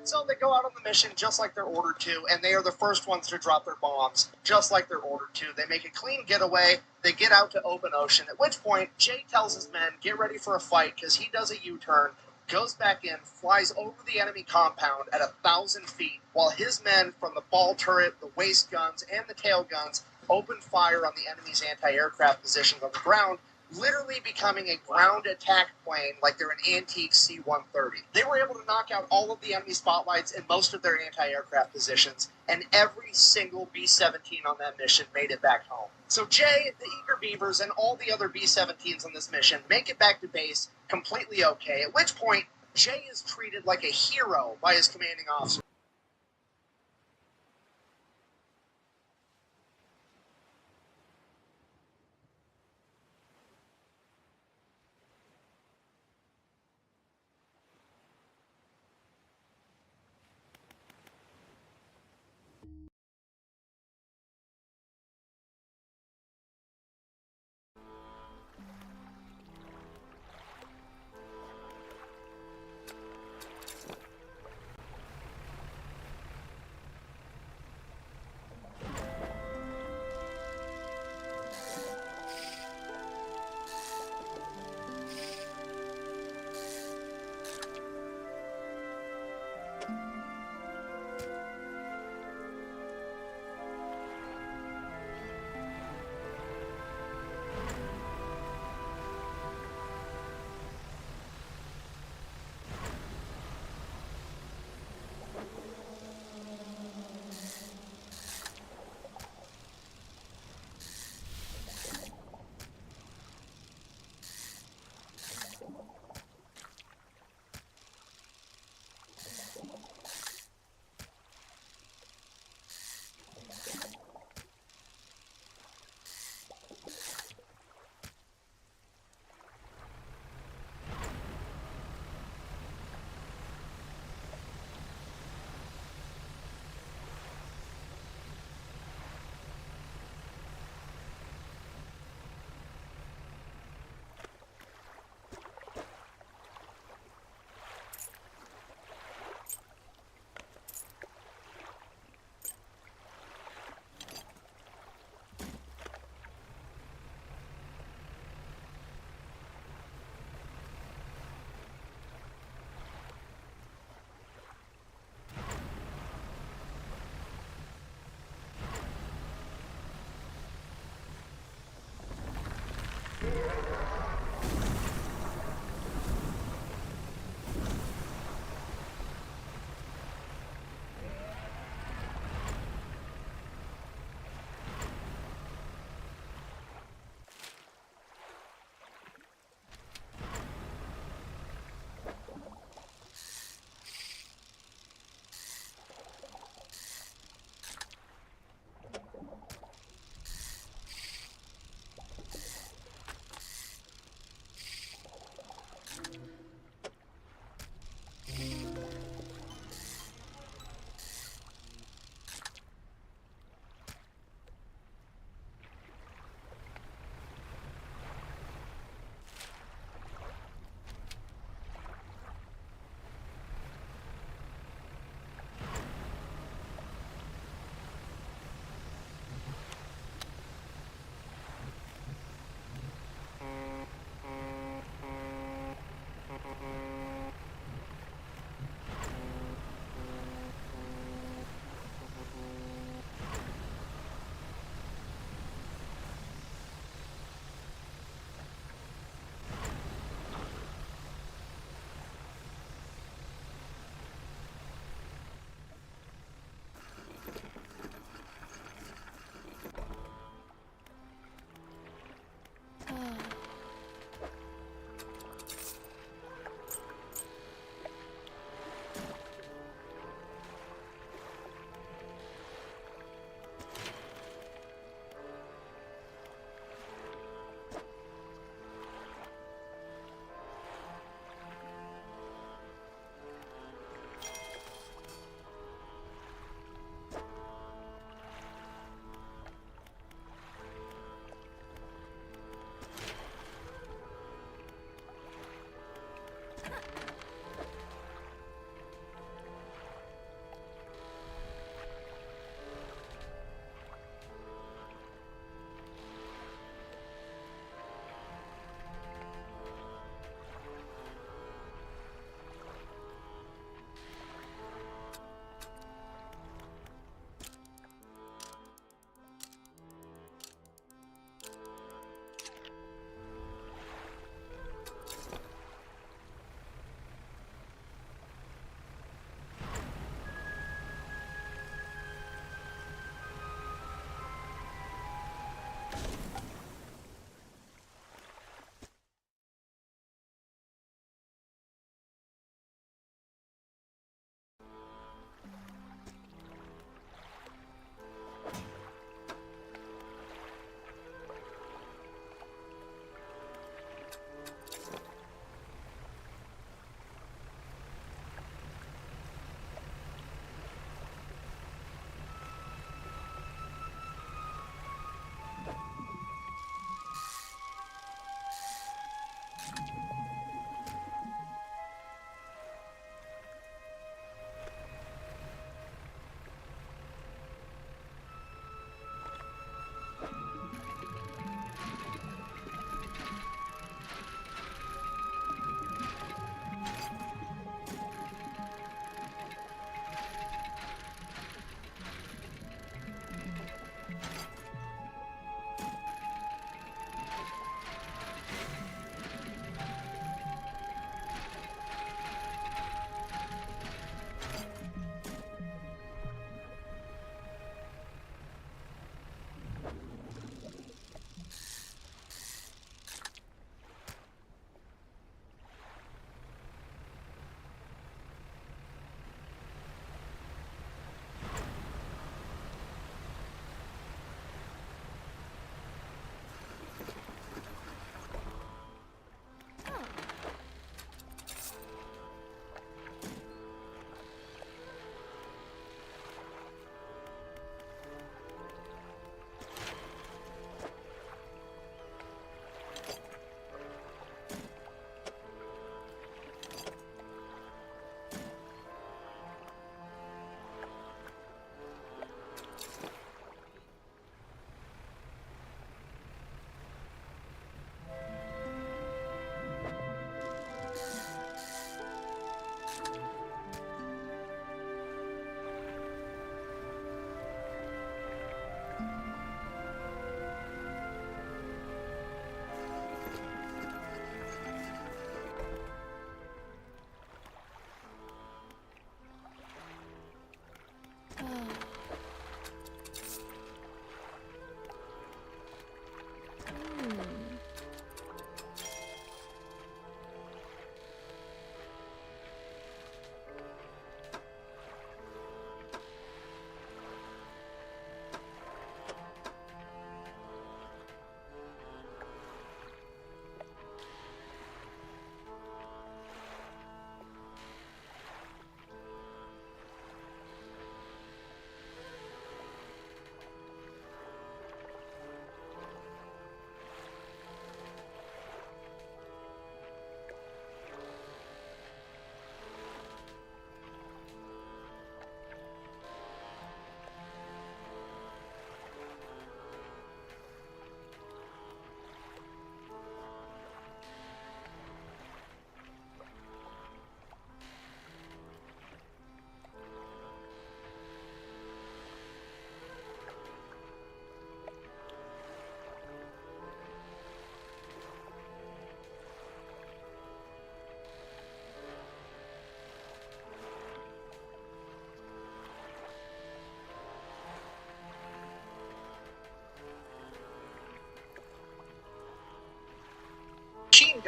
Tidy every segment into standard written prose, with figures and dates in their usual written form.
So they go out on the mission just like they're ordered to, and they are the first ones to drop their bombs just like they're ordered to. They make a clean getaway. They get out to open ocean, at which point Jay tells his men, get ready for a fight, because he does a U-turn, goes back in, flies over the enemy compound at 1,000 feet, while his men from the ball turret, the waist guns, and the tail guns open fire on the enemy's anti-aircraft positions on the ground, literally becoming a ground attack plane like they're an antique C-130. They were able to knock out all of the enemy spotlights in most of their anti-aircraft positions, and every single B-17 on that mission made it back home. So Jay, the Eager Beavers, and all the other B-17s on this mission make it back to base completely okay, at which point Jay is treated like a hero by his commanding officer.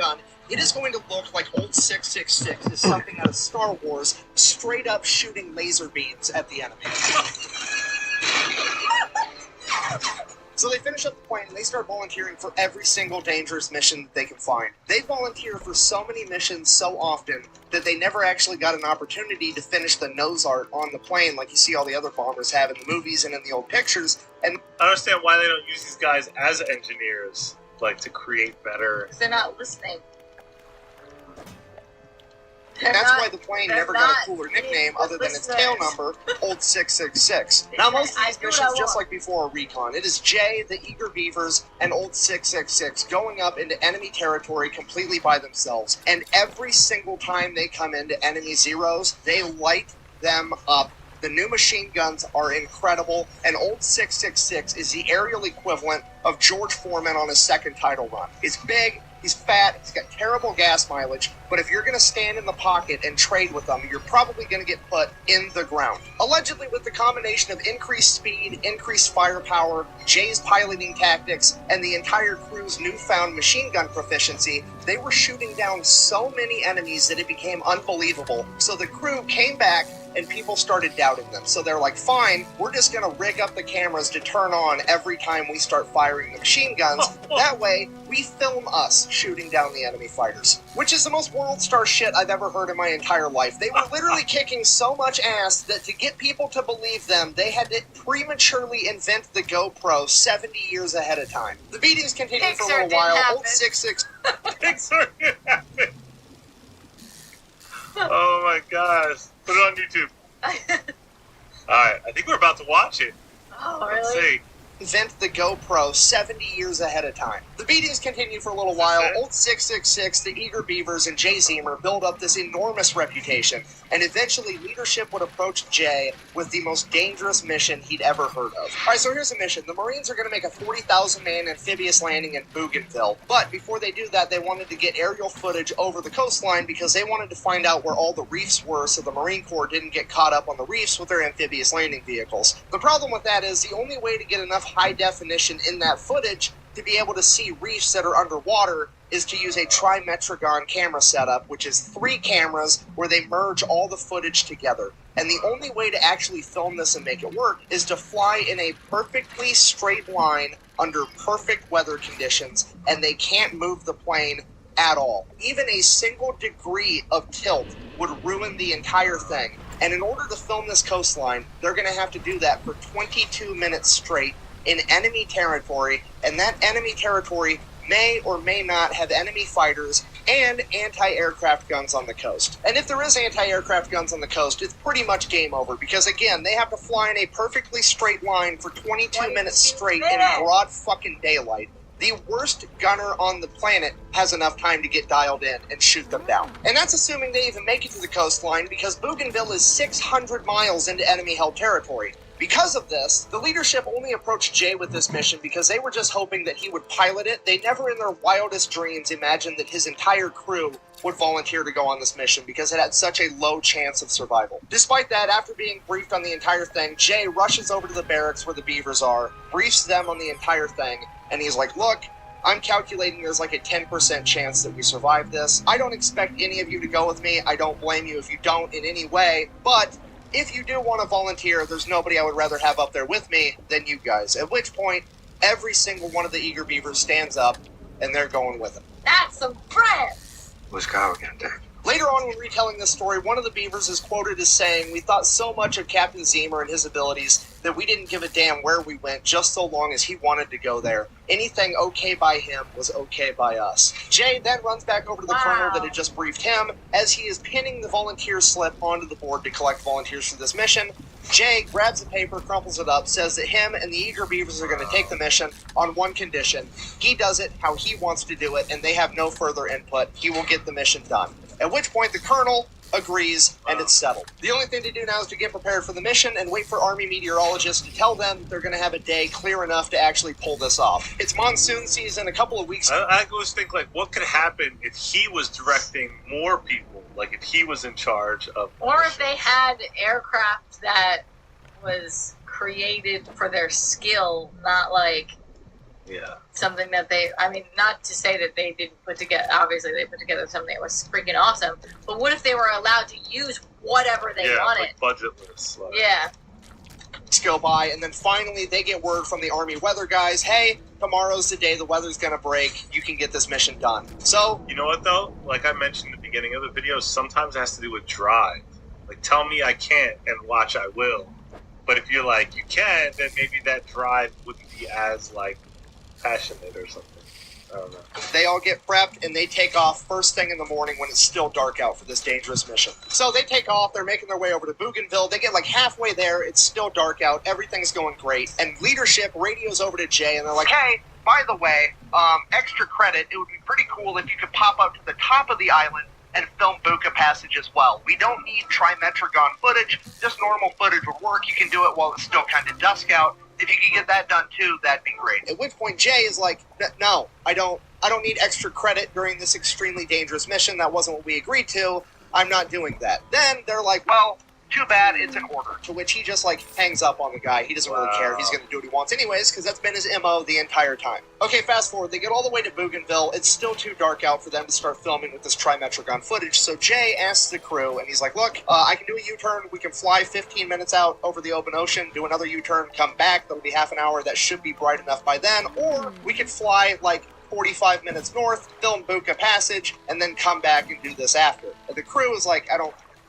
gun, it is going to look like old 666 is something out of Star Wars, straight up shooting laser beams at the enemy. So they finish up the plane and they start volunteering for every single dangerous mission they can find. They volunteer for so many missions so often that they never actually got an opportunity to finish the nose art on the plane like you see all the other bombers have in the movies and in the old pictures. And I understand why they don't use these guys as engineers, like to create better. They're not listening. And that's why the plane never got a cooler nickname other than its tail number, Old 666. Now, most of these missions, just like before, are recon. It is Jay, the Eager Beavers, and Old 666 going up into enemy territory completely by themselves. And every single time they come into enemy zeros, they light them up. The new machine guns are incredible, and Old 666 is the aerial equivalent of George Foreman on his second title run. He's big, he's fat, he's got terrible gas mileage, but if you're going to stand in the pocket and trade with them, you're probably going to get put in the ground. Allegedly, with the combination of increased speed, increased firepower, Jay's piloting tactics, and the entire crew's newfound machine gun proficiency, they were shooting down so many enemies that it became unbelievable. So the crew came back, and people started doubting them. So they're like, fine, we're just going to rig up the cameras to turn on every time we start firing the machine guns. That way, we film us shooting down the enemy fighters. Which is the most World Star shit I've ever heard in my entire life. They were literally kicking so much ass that to get people to believe them, they had to prematurely invent the GoPro 70 years ahead of time. The beatings continued for a little while. Old 666... Pixar didn't happen. Oh my gosh. Put it on YouTube. Alright, I think we're about to watch it. Oh, Let's really? see. Invent the GoPro 70 years ahead of time. The beatings continued for a little while. Old 666, the Eager Beavers, and Jay Zemer build up this enormous reputation, and eventually leadership would approach Jay with the most dangerous mission he'd ever heard of. Alright, so here's the mission. The Marines are going to make a 40,000-man amphibious landing in Bougainville, but before they do that, they wanted to get aerial footage over the coastline because they wanted to find out where all the reefs were so the Marine Corps didn't get caught up on the reefs with their amphibious landing vehicles. The problem with that is the only way to get enough high definition in that footage to be able to see reefs that are underwater is to use a Trimetragon camera setup, which is 3 cameras where they merge all the footage together. And the only way to actually film this and make it work is to fly in a perfectly straight line under perfect weather conditions, and they can't move the plane at all. Even a single degree of tilt would ruin the entire thing. And in order to film this coastline, they're going to have to do that for 22 minutes straight in enemy territory, and that enemy territory may or may not have enemy fighters and anti-aircraft guns on the coast. And if there is anti-aircraft guns on the coast, it's pretty much game over, because again, they have to fly in a perfectly straight line for 22 minutes straight in broad fucking daylight. The worst gunner on the planet has enough time to get dialed in and shoot them down. And that's assuming they even make it to the coastline, because Bougainville is 600 miles into enemy-held territory. Because of this, the leadership only approached Jay with this mission because they were just hoping that he would pilot it. They never in their wildest dreams imagined that his entire crew would volunteer to go on this mission because it had such a low chance of survival. Despite that, after being briefed on the entire thing, Jay rushes over to the barracks where the Beavers are, briefs them on the entire thing, and he's like, look, I'm calculating there's like a 10% chance that we survive this. I don't expect any of you to go with me. I don't blame you if you don't in any way, but if you do want to volunteer, there's nobody I would rather have up there with me than you guys. At which point, every single one of the Eager Beavers stands up, and they're going with him. That's some friends! What's Kyle gonna do? Later on, when retelling this story, one of the Beavers is quoted as saying, "We thought so much of Captain Zemer and his abilities that we didn't give a damn where we went, just so long as he wanted to go there. Anything okay by him was okay by us." Jay then runs back over to the colonel that had just briefed him. As he is pinning the volunteer slip onto the board to collect volunteers for this mission, Jay grabs the paper, crumples it up, says that him and the Eager Beavers are going to take the mission on one condition. He does it how he wants to do it, and they have no further input. He will get the mission done. At which point the colonel agrees, and it's settled. The only thing to do now is to get prepared for the mission and wait for Army meteorologists to tell them they're going to have a day clear enough to actually pull this off. It's monsoon season, a couple of weeks. I always think, like, what could happen if he was directing more people? Like, if he was in charge of... Or if they had aircraft that was created for their skill, not like Yeah. something that not to say that they didn't put together, obviously they put together something that was freaking awesome, but what if they were allowed to use whatever they wanted? Like budgetless. Yeah. Go by, and then finally they get word from the Army weather guys, hey, tomorrow's the day the weather's gonna break, you can get this mission done. So, you know what though? Like I mentioned at the beginning of the video, sometimes it has to do with drive. Like, tell me I can't, and watch I will. But if you're like, you can, then maybe that drive wouldn't be as, like, passionate or something. I don't know. They all get prepped, and they take off first thing in the morning when it's still dark out for this dangerous mission. So they take off, they're making their way over to Bougainville. They get, like, halfway there, it's still dark out, everything's going great. And leadership radios over to Jay, and they're like, hey, by the way, extra credit, it would be pretty cool if you could pop up to the top of the island and film Buka Passage as well. We don't need Trimetragon footage, just normal footage would work. You can do it while it's still kind of dusk out. If you could get that done too, that'd be great. At which point Jay is like, no, I don't need extra credit during this extremely dangerous mission. That wasn't what we agreed to. I'm not doing that. Then they're like, well, too bad, it's an order. To which he just, like, hangs up on the guy. He doesn't really care. He's going to do what he wants anyways, because that's been his MO the entire time. Okay, fast forward. They get all the way to Bougainville. It's still too dark out for them to start filming with this Trimetragon footage, so Jay asks the crew, and he's like, look, I can do a U-turn. We can fly 15 minutes out over the open ocean, do another U-turn, come back. That'll be half an hour. That should be bright enough by then. Or we could fly, like, 45 minutes north, film Buka Passage, and then come back and do this after. And the crew is like,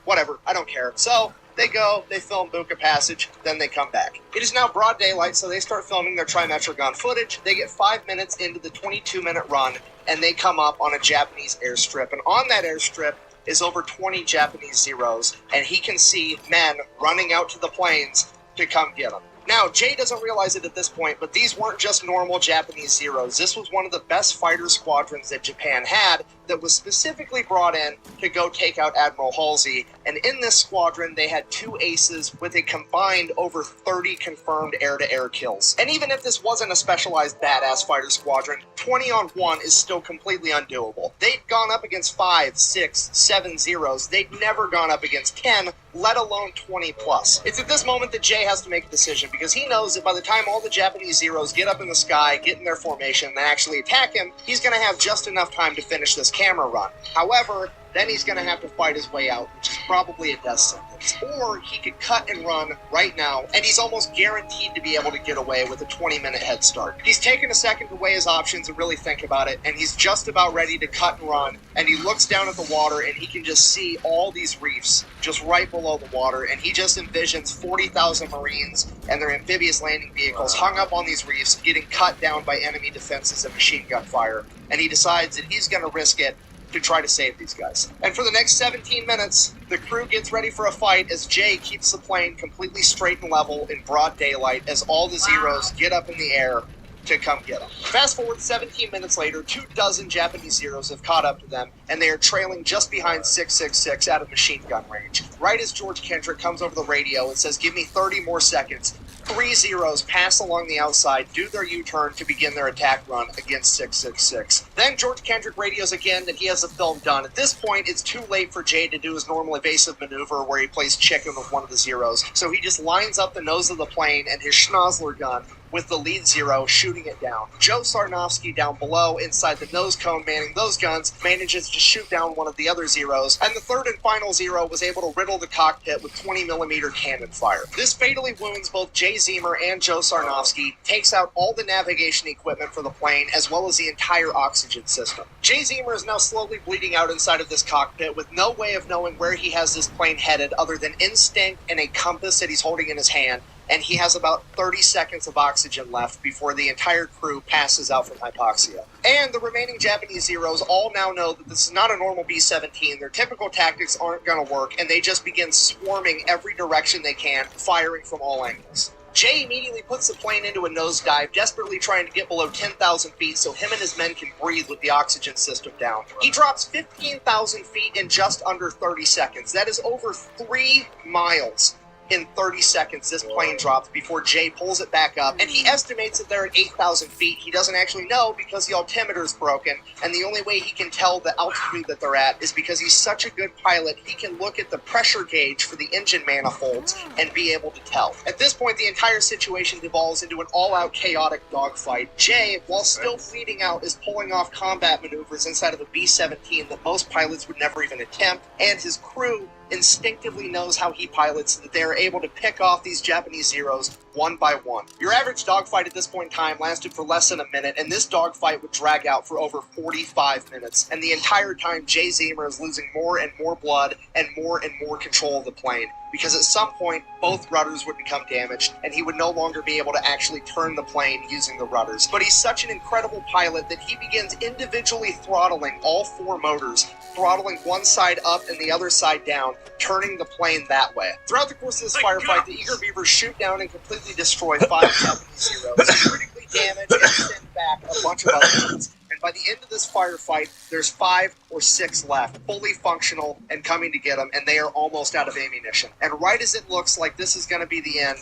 whatever, I don't care. So they go, they film Buka Passage, then they come back. It is now broad daylight, so they start filming their Trimetragon footage. They get 5 minutes into the 22-minute run, and they come up on a Japanese airstrip. And on that airstrip is over 20 Japanese Zeros, and he can see men running out to the planes to come get them. Now, Jay doesn't realize it at this point, but these weren't just normal Japanese Zeros. This was one of the best fighter squadrons that Japan had that was specifically brought in to go take out Admiral Halsey. And in this squadron, they had 2 aces with a combined over 30 confirmed air-to-air kills. And even if this wasn't a specialized badass fighter squadron, 20 on 1 is still completely undoable. They'd gone up against 5, 6, 7 Zeros. They'd never gone up against 10, let alone 20 plus. It's at this moment that Jay has to make a decision, because he knows that by the time all the Japanese Zeros get up in the sky, get in their formation, and actually attack him, he's going to have just enough time to finish this camera run. However, then he's going to have to fight his way out, which is probably a death sentence. Or he could cut and run right now, and he's almost guaranteed to be able to get away with a 20-minute head start. He's taken a second to weigh his options and really think about it, and he's just about ready to cut and run, and he looks down at the water, and he can just see all these reefs just right below the water, and he just envisions 40,000 Marines and their amphibious landing vehicles hung up on these reefs, getting cut down by enemy defenses and machine gun fire, and he decides that he's going to risk it to try to save these guys. And for the next 17 minutes, the crew gets ready for a fight as Jay keeps the plane completely straight and level in broad daylight as all the Zeros get up in the air to come get them. Fast forward 17 minutes later, 24 Japanese Zeros have caught up to them, and they are trailing just behind 666 out of machine gun range. Right as George Kendrick comes over the radio and says, give me 30 more seconds, 3 Zeros pass along the outside, do their U-turn to begin their attack run against 666. Then George Kendrick radios again that he has the film done. At this point, it's too late for Jay to do his normal evasive maneuver where he plays chicken with one of the Zeros, so he just lines up the nose of the plane and his Schnozzler gun with the lead Zero shooting it down. Joe Sarnofsky down below inside the nose cone manning those guns manages to shoot down one of the other Zeros, and the third and final Zero was able to riddle the cockpit with 20mm cannon fire. This fatally wounds both Jay Zemer and Joe Sarnofsky, takes out all the navigation equipment for the plane as well as the entire oxygen system. Jay Zemer is now slowly bleeding out inside of this cockpit with no way of knowing where he has this plane headed other than instinct and a compass that he's holding in his hand, and he has about 30 seconds of oxygen left before the entire crew passes out from hypoxia. And the remaining Japanese Zeros all now know that this is not a normal B-17. Their typical tactics aren't going to work, and they just begin swarming every direction they can, firing from all angles. Jay immediately puts the plane into a nosedive, desperately trying to get below 10,000 feet so him and his men can breathe with the oxygen system down. He drops 15,000 feet in just under 30 seconds. That is over 3 miles in 30 seconds, this plane dropped before Jay pulls it back up, and he estimates that they're at 8,000 feet. He doesn't actually know because the altimeter is broken, and the only way he can tell the altitude that they're at is because he's such a good pilot, he can look at the pressure gauge for the engine manifolds and be able to tell. At this point, the entire situation devolves into an all-out chaotic dogfight. Jay, while still bleeding out, is pulling off combat maneuvers inside of a B-17 that most pilots would never even attempt, and his crew instinctively knows how he pilots, that they are able to pick off these Japanese Zeros one by one. Your average dogfight at this point in time lasted for less than a minute, and this dogfight would drag out for over 45 minutes. And the entire time, Jay Ziemer is losing more and more blood and more control of the plane, because at some point, both rudders would become damaged, and he would no longer be able to actually turn the plane using the rudders. But he's such an incredible pilot that he begins individually throttling all 4 motors, throttling one side up and the other side down, turning the plane that way. Throughout the course of this firefight, the Eager Beavers shoot down and completely destroy 5 Japanese Zeros, critically damage and send back a bunch of other ones. And by the end of this firefight, there's 5 or 6 left, fully functional and coming to get them, and they are almost out of ammunition. And right as it looks like this is going to be the end,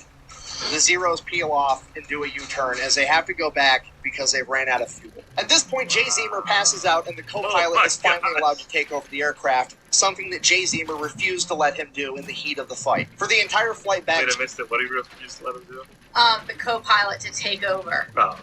the Zeros peel off and do a U-turn as they have to go back because they ran out of fuel. At this point, Jay Ziemer passes out and the co-pilot is finally allowed to take over the aircraft, something that Jay Ziemer refused to let him do in the heat of the fight. For the entire flight back... Wait, I missed it. What did he refuse to let him do? The co-pilot to take over. Oh.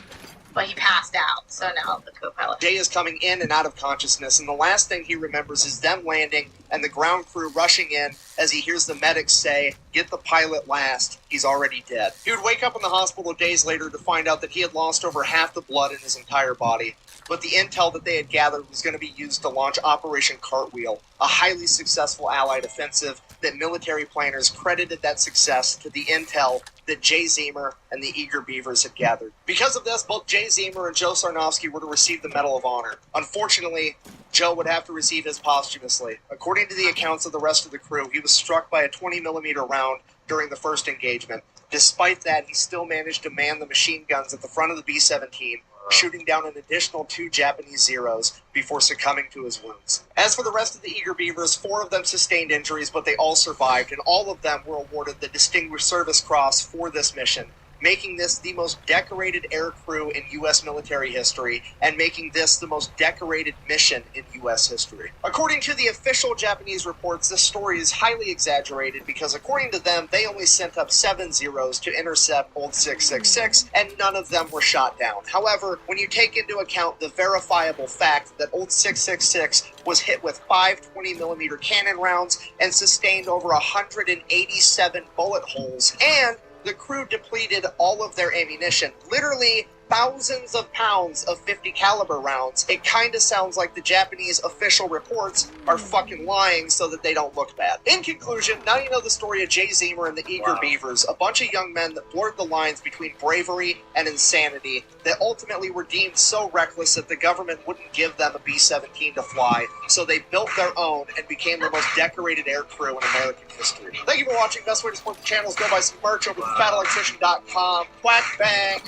But he passed out, so now the co-pilot. Jay is coming in and out of consciousness, and the last thing he remembers is them landing and the ground crew rushing in as he hears the medics say, "Get the pilot last, he's already dead." He would wake up in the hospital days later to find out that he had lost over half the blood in his entire body, but the intel that they had gathered was going to be used to launch Operation Cartwheel, a highly successful Allied offensive that military planners credited that success to the intel that Jay Ziemer and the Eager Beavers had gathered. Because of this, both Jay Ziemer and Joe Sarnofsky were to receive the Medal of Honor. Unfortunately, Joe would have to receive his posthumously. According to the accounts of the rest of the crew, he was struck by a 20mm round during the first engagement. Despite that, he still managed to man the machine guns at the front of the B-17, shooting down an additional 2 Japanese Zeros before succumbing to his wounds. As for the rest of the Eager Beavers, 4 of them sustained injuries, but they all survived, and all of them were awarded the Distinguished Service Cross for this mission, making this the most decorated air crew in U.S. military history, and making this the most decorated mission in U.S. history. According to the official Japanese reports, this story is highly exaggerated because according to them, they only sent up 7 Zeros to intercept Old 666, and none of them were shot down. However, when you take into account the verifiable fact that Old 666 was hit with 5 20mm cannon rounds and sustained over 187 bullet holes, and the crew depleted all of their ammunition, literally thousands of pounds of 50 caliber rounds. It kind of sounds like the Japanese official reports are fucking lying so that they don't look bad. In conclusion, now you know the story of Jay Ziemer and the Eager Beavers, a bunch of young men that blurred the lines between bravery and insanity that ultimately were deemed so reckless that the government wouldn't give them a B-17 to fly, so they built their own and became the most decorated air crew in American history. Thank you for watching. Best way to support the channel is go buy some merch over at thefatelectrician.com. Quack bang.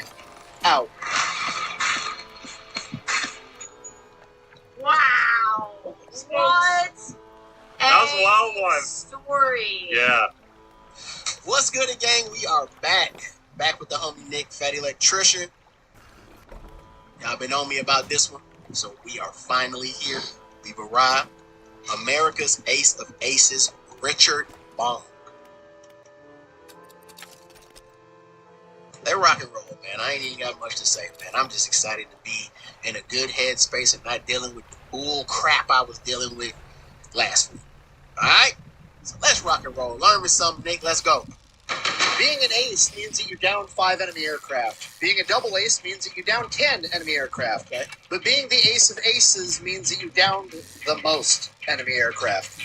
Out. Wow! What? That was a wild one. Story. Yeah. What's good, gang? We are back. Back with the homie Nick, Fat Electrician. Y'all been on me about this one, so we are finally here. We've arrived. America's ace of aces, Richard Bong. They rock and roll, man. I ain't even got much to say, man. I'm just excited to be in a good headspace and not dealing with the bull crap I was dealing with last week. All right? So let's rock and roll. Learn me something, Nick. Let's go. Being an ace means that you down 5 enemy aircraft. Being a double ace means that you down 10 enemy aircraft. Okay. But being the ace of aces means that you downed the most enemy aircraft.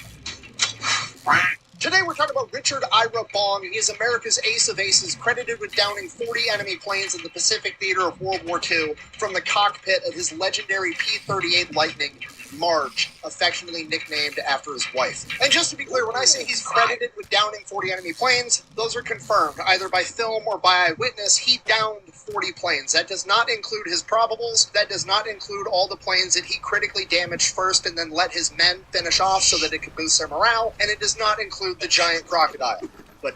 Today we're talking about Richard Ira Bong. He is America's ace of aces, credited with downing 40 enemy planes in the Pacific theater of World War II from the cockpit of his legendary P-38 Lightning, Marge, affectionately nicknamed after his wife. And just to be clear, when I say he's credited with downing 40 enemy planes, those are confirmed, either by film or by eyewitness. He downed 40 planes. That does not include his probables. That does not include all the planes that he critically damaged first and then let his men finish off so that it could boost their morale. And it does not include the giant crocodile. But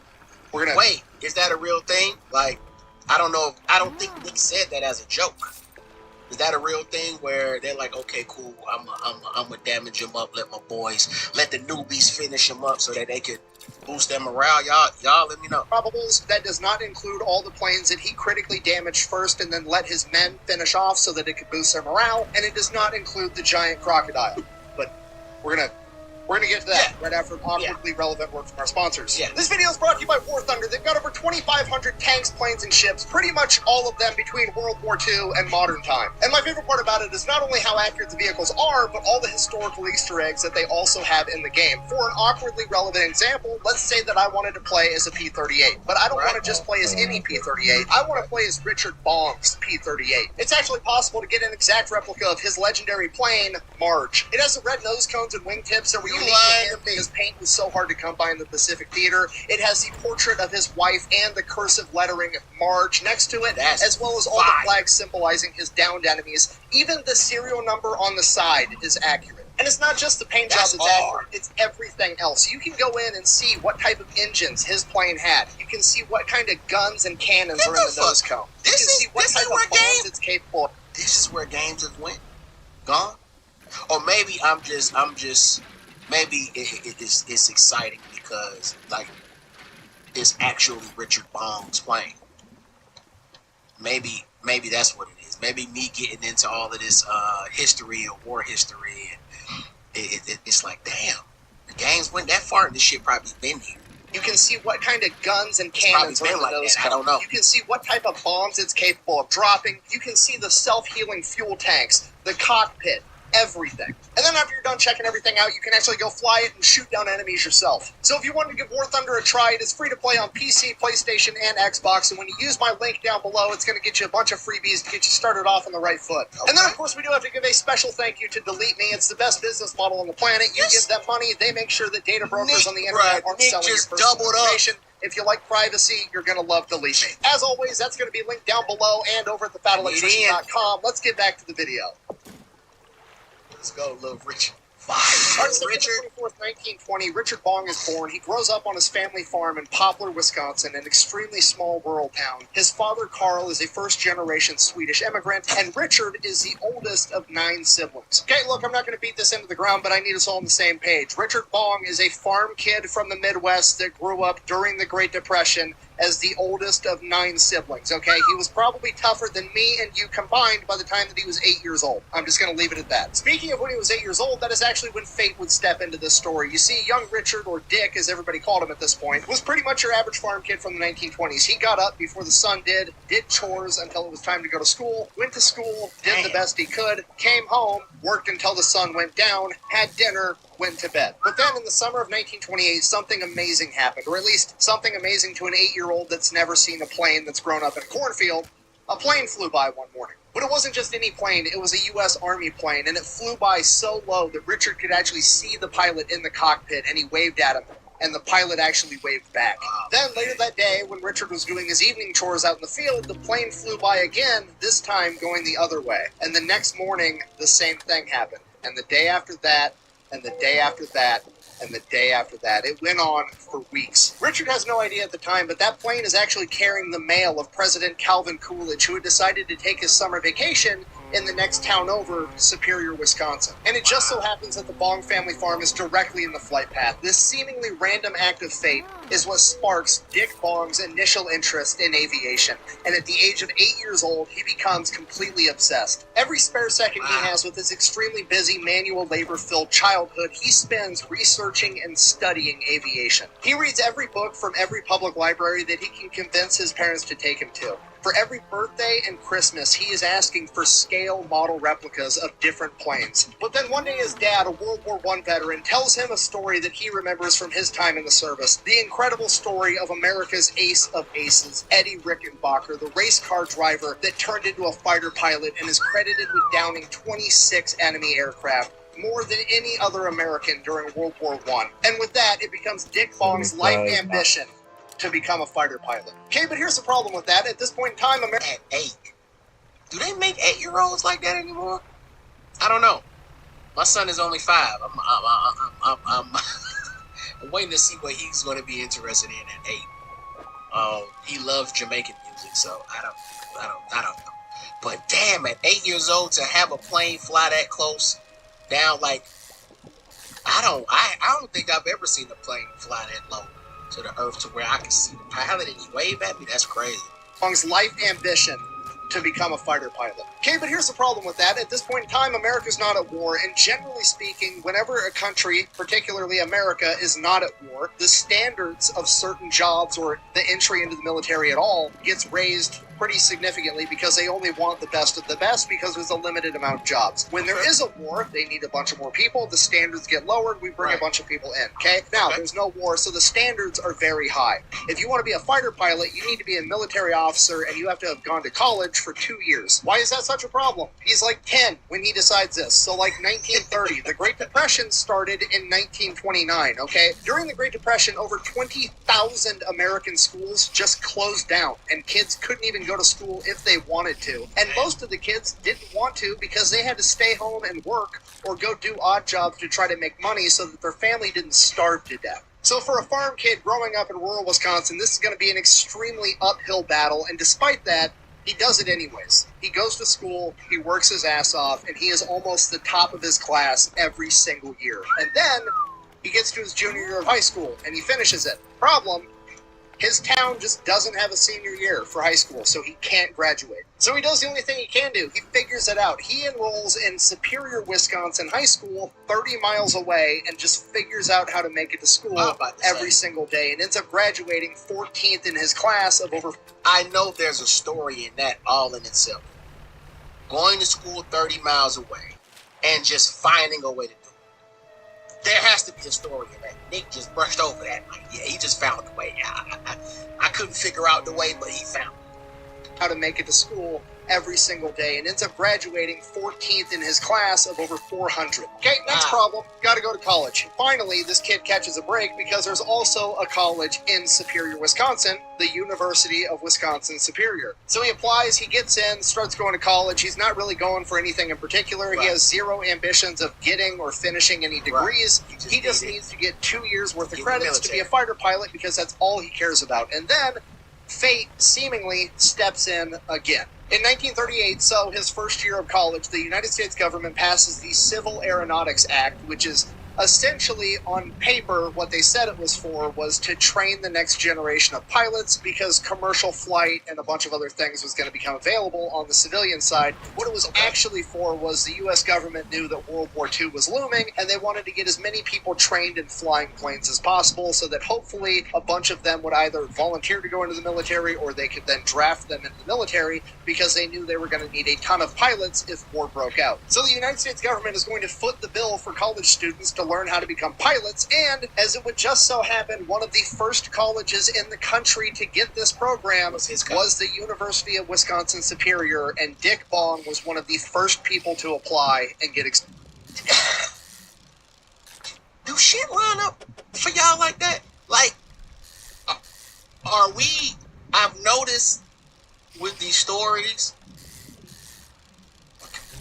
that a real thing? Like, I don't know. I don't think Nick said that as a joke. Is that a real thing where they're like, okay, cool, I'm gonna damage him up, let the newbies finish him up so that they could boost their morale? Y'all let me know. Probables, that does not include all the planes that he critically damaged first and then let his men finish off so that it could boost their morale, and it does not include the giant crocodile. But we're gonna get to that right after an awkwardly relevant word from our sponsors. Yeah. This video is brought to you by War Thunder. They've got over 2,500 tanks, planes, and ships, pretty much all of them between World War II and modern time. And my favorite part about it is not only how accurate the vehicles are, but all the historical Easter eggs that they also have in the game. For an awkwardly relevant example, let's say that I wanted to play as a P-38, but I don't want to just play as any P-38. I want to play as Richard Bong's P-38. It's actually possible to get an exact replica of his legendary plane, Marge. It has the red nose cones and wingtips that were unique to him because paint was so hard to come by in the Pacific Theater. It has the portrait of his wife and the cursive lettering Marge next to it, as well as all the flags symbolizing his downed enemies. Even the serial number on the side is accurate. And it's not just the paint job that's accurate, it's everything else. You can go in and see what type of engines his plane had. You can see what kind of guns and cannons are in the nose cone. You can see what type of bombs it's capable of. This is where games have went. Gone? Or maybe maybe it's exciting because, like, it's actually Richard Bong's plane. Maybe that's what it is. Maybe me getting into all of this history or war history, and it's like, damn, the games went that far, and this shit probably been here. You can see what kind of guns and cannons are in the nose cone. I don't know. You can see what type of bombs it's capable of dropping. You can see the self-healing fuel tanks, the cockpit, everything. And then after you're done checking everything out, you can actually go fly it and shoot down enemies yourself. So if you wanted to give War Thunder a try, it is free to play on PC, PlayStation, and Xbox. And when you use my link down below, it's going to get you a bunch of freebies to get you started off on the right foot. Okay. And then, of course, we do have to give a special thank you to Delete Me. It's the best business model on the planet. You give them money, they make sure that data brokers on the internet aren't selling your personal information. If you like privacy, you're going to love Delete Me. As always, that's going to be linked down below and over at thefatelectrician.com. Let's get back to the video. Let's go, little Richard. On September 24th, 1920, Richard Bong is born. He grows up on his family farm in Poplar, Wisconsin, an extremely small rural town. His father, Carl, is a first-generation Swedish immigrant, and Richard is the oldest of 9 siblings. Okay, look, I'm not going to beat this into the ground, but I need us all on the same page. Richard Bong is a farm kid from the Midwest that grew up during the Great Depression as the oldest of 9 siblings, okay? He was probably tougher than me and you combined by the time that he was 8 years old. I'm just going to leave it at that. Speaking of when he was 8 years old, that is actually when fate would step into this story. You see, young Richard, or Dick, as everybody called him at this point, was pretty much your average farm kid from the 1920s. He got up before the sun did chores until it was time to go to school, went to school, did the best he could, came home, worked until the sun went down, had dinner, went to bed. But then in the summer of 1928, something amazing happened, or at least something amazing to an 8-year-old that's never seen a plane that's grown up in a cornfield. A plane flew by one morning. But it wasn't just any plane, it was a U.S. Army plane, and it flew by so low that Richard could actually see the pilot in the cockpit, and he waved at him, and the pilot actually waved back. Then later that day, when Richard was doing his evening chores out in the field, the plane flew by again, this time going the other way. And the next morning, the same thing happened. And the day after that, and the day after that, and the day after that. It went on for weeks. Richard has no idea at the time, but that plane is actually carrying the mail of President Calvin Coolidge, who had decided to take his summer vacation in the next town over, Superior, Wisconsin. And it just so happens that the Bong family farm is directly in the flight path. This seemingly random act of fate is what sparks Dick Bong's initial interest in aviation. And at the age of 8 years old, he becomes completely obsessed. Every spare second he has with his extremely busy, manual labor-filled childhood, he spends researching and studying aviation. He reads every book from every public library that he can convince his parents to take him to. For every birthday and Christmas, he is asking for scale model replicas of different planes. But then one day his dad, a World War I veteran, tells him a story that he remembers from his time in the service. The incredible story of America's ace of aces, Eddie Rickenbacker, the race car driver that turned into a fighter pilot and is credited with downing 26 enemy aircraft, more than any other American during World War I. And with that, it becomes Dick Bong's life ambition to become a fighter pilot. Okay, but here's the problem with that. At this point in time, America... At 8. Do they make 8-year-olds like that anymore? I don't know. My son is only 5. I'm waiting to see what he's going to be interested in at 8. He loves Jamaican music, so I don't know. But damn, at 8 years old to have a plane fly that close down, like I don't think I've ever seen a plane fly that low to the earth to where I can see the pilot and he wave at me. That's crazy. Long's life ambition to become a fighter pilot. Okay, but here's the problem with that. At this point in time, America's not at war, and generally speaking, whenever a country, particularly America, is not at war, the standards of certain jobs or the entry into the military at all gets raised pretty significantly because they only want the best of the best because there's a limited amount of jobs. When there is a war, they need a bunch of more people, the standards get lowered, we bring a bunch of people in, okay? Now, there's no war, so the standards are very high. If you want to be a fighter pilot, you need to be a military officer, and you have to have gone to college for 2 years. Why is that such a problem? He's like 10 when he decides this. So like 1930, the Great Depression started in 1929, okay? During the Great Depression, over 20,000 American schools just closed down, and kids couldn't even go to school if they wanted to. And most of the kids didn't want to because they had to stay home and work or go do odd jobs to try to make money so that their family didn't starve to death. So for a farm kid growing up in rural Wisconsin, this is going to be an extremely uphill battle, and despite that, he does it anyways. He goes to school, he works his ass off, and he is almost the top of his class every single year. And then he gets to his junior year of high school, and he finishes it. Problem, his town just doesn't have a senior year for high school, so he can't graduate. So he does the only thing he can do. He figures it out. He enrolls in Superior, Wisconsin High School, 30 miles away, and just figures out how to make it to school every single day, and ends up graduating 14th in his class of over... I know there's a story in that all in itself. Going to school 30 miles away and just finding a way to do it. There has to be a story in that. Nick just brushed over that. Like, yeah, he just found a way. I couldn't figure out the way, but he found it. How to make it to school every single day, and ends up graduating 14th in his class of over 400. Okay, next problem, got to go to college. Finally, this kid catches a break because there's also a college in Superior, Wisconsin, the University of Wisconsin Superior. So he applies, he gets in, starts going to college. He's not really going for anything in particular. He has zero ambitions of getting or finishing any degrees. He just needs to get 2 years worth of credits to be a fighter pilot because that's all he cares about. And then fate seemingly steps in again. In 1938, so his first year of college, the United States government passes the Civil Aeronautics Act, which is essentially, on paper, what they said it was for was to train the next generation of pilots because commercial flight and a bunch of other things was going to become available on the civilian side. What it was actually for was the U.S. government knew that World War II was looming, and they wanted to get as many people trained in flying planes as possible so that hopefully a bunch of them would either volunteer to go into the military or they could then draft them into the military because they knew they were going to need a ton of pilots if war broke out. So the United States government is going to foot the bill for college students to learn how to become pilots, and as it would just so happen, one of the first colleges in the country to get this program was the University of Wisconsin Superior, and Dick Bong was one of the first people to apply and get Do shit line up for y'all like that? Like, are we... I've noticed with these stories,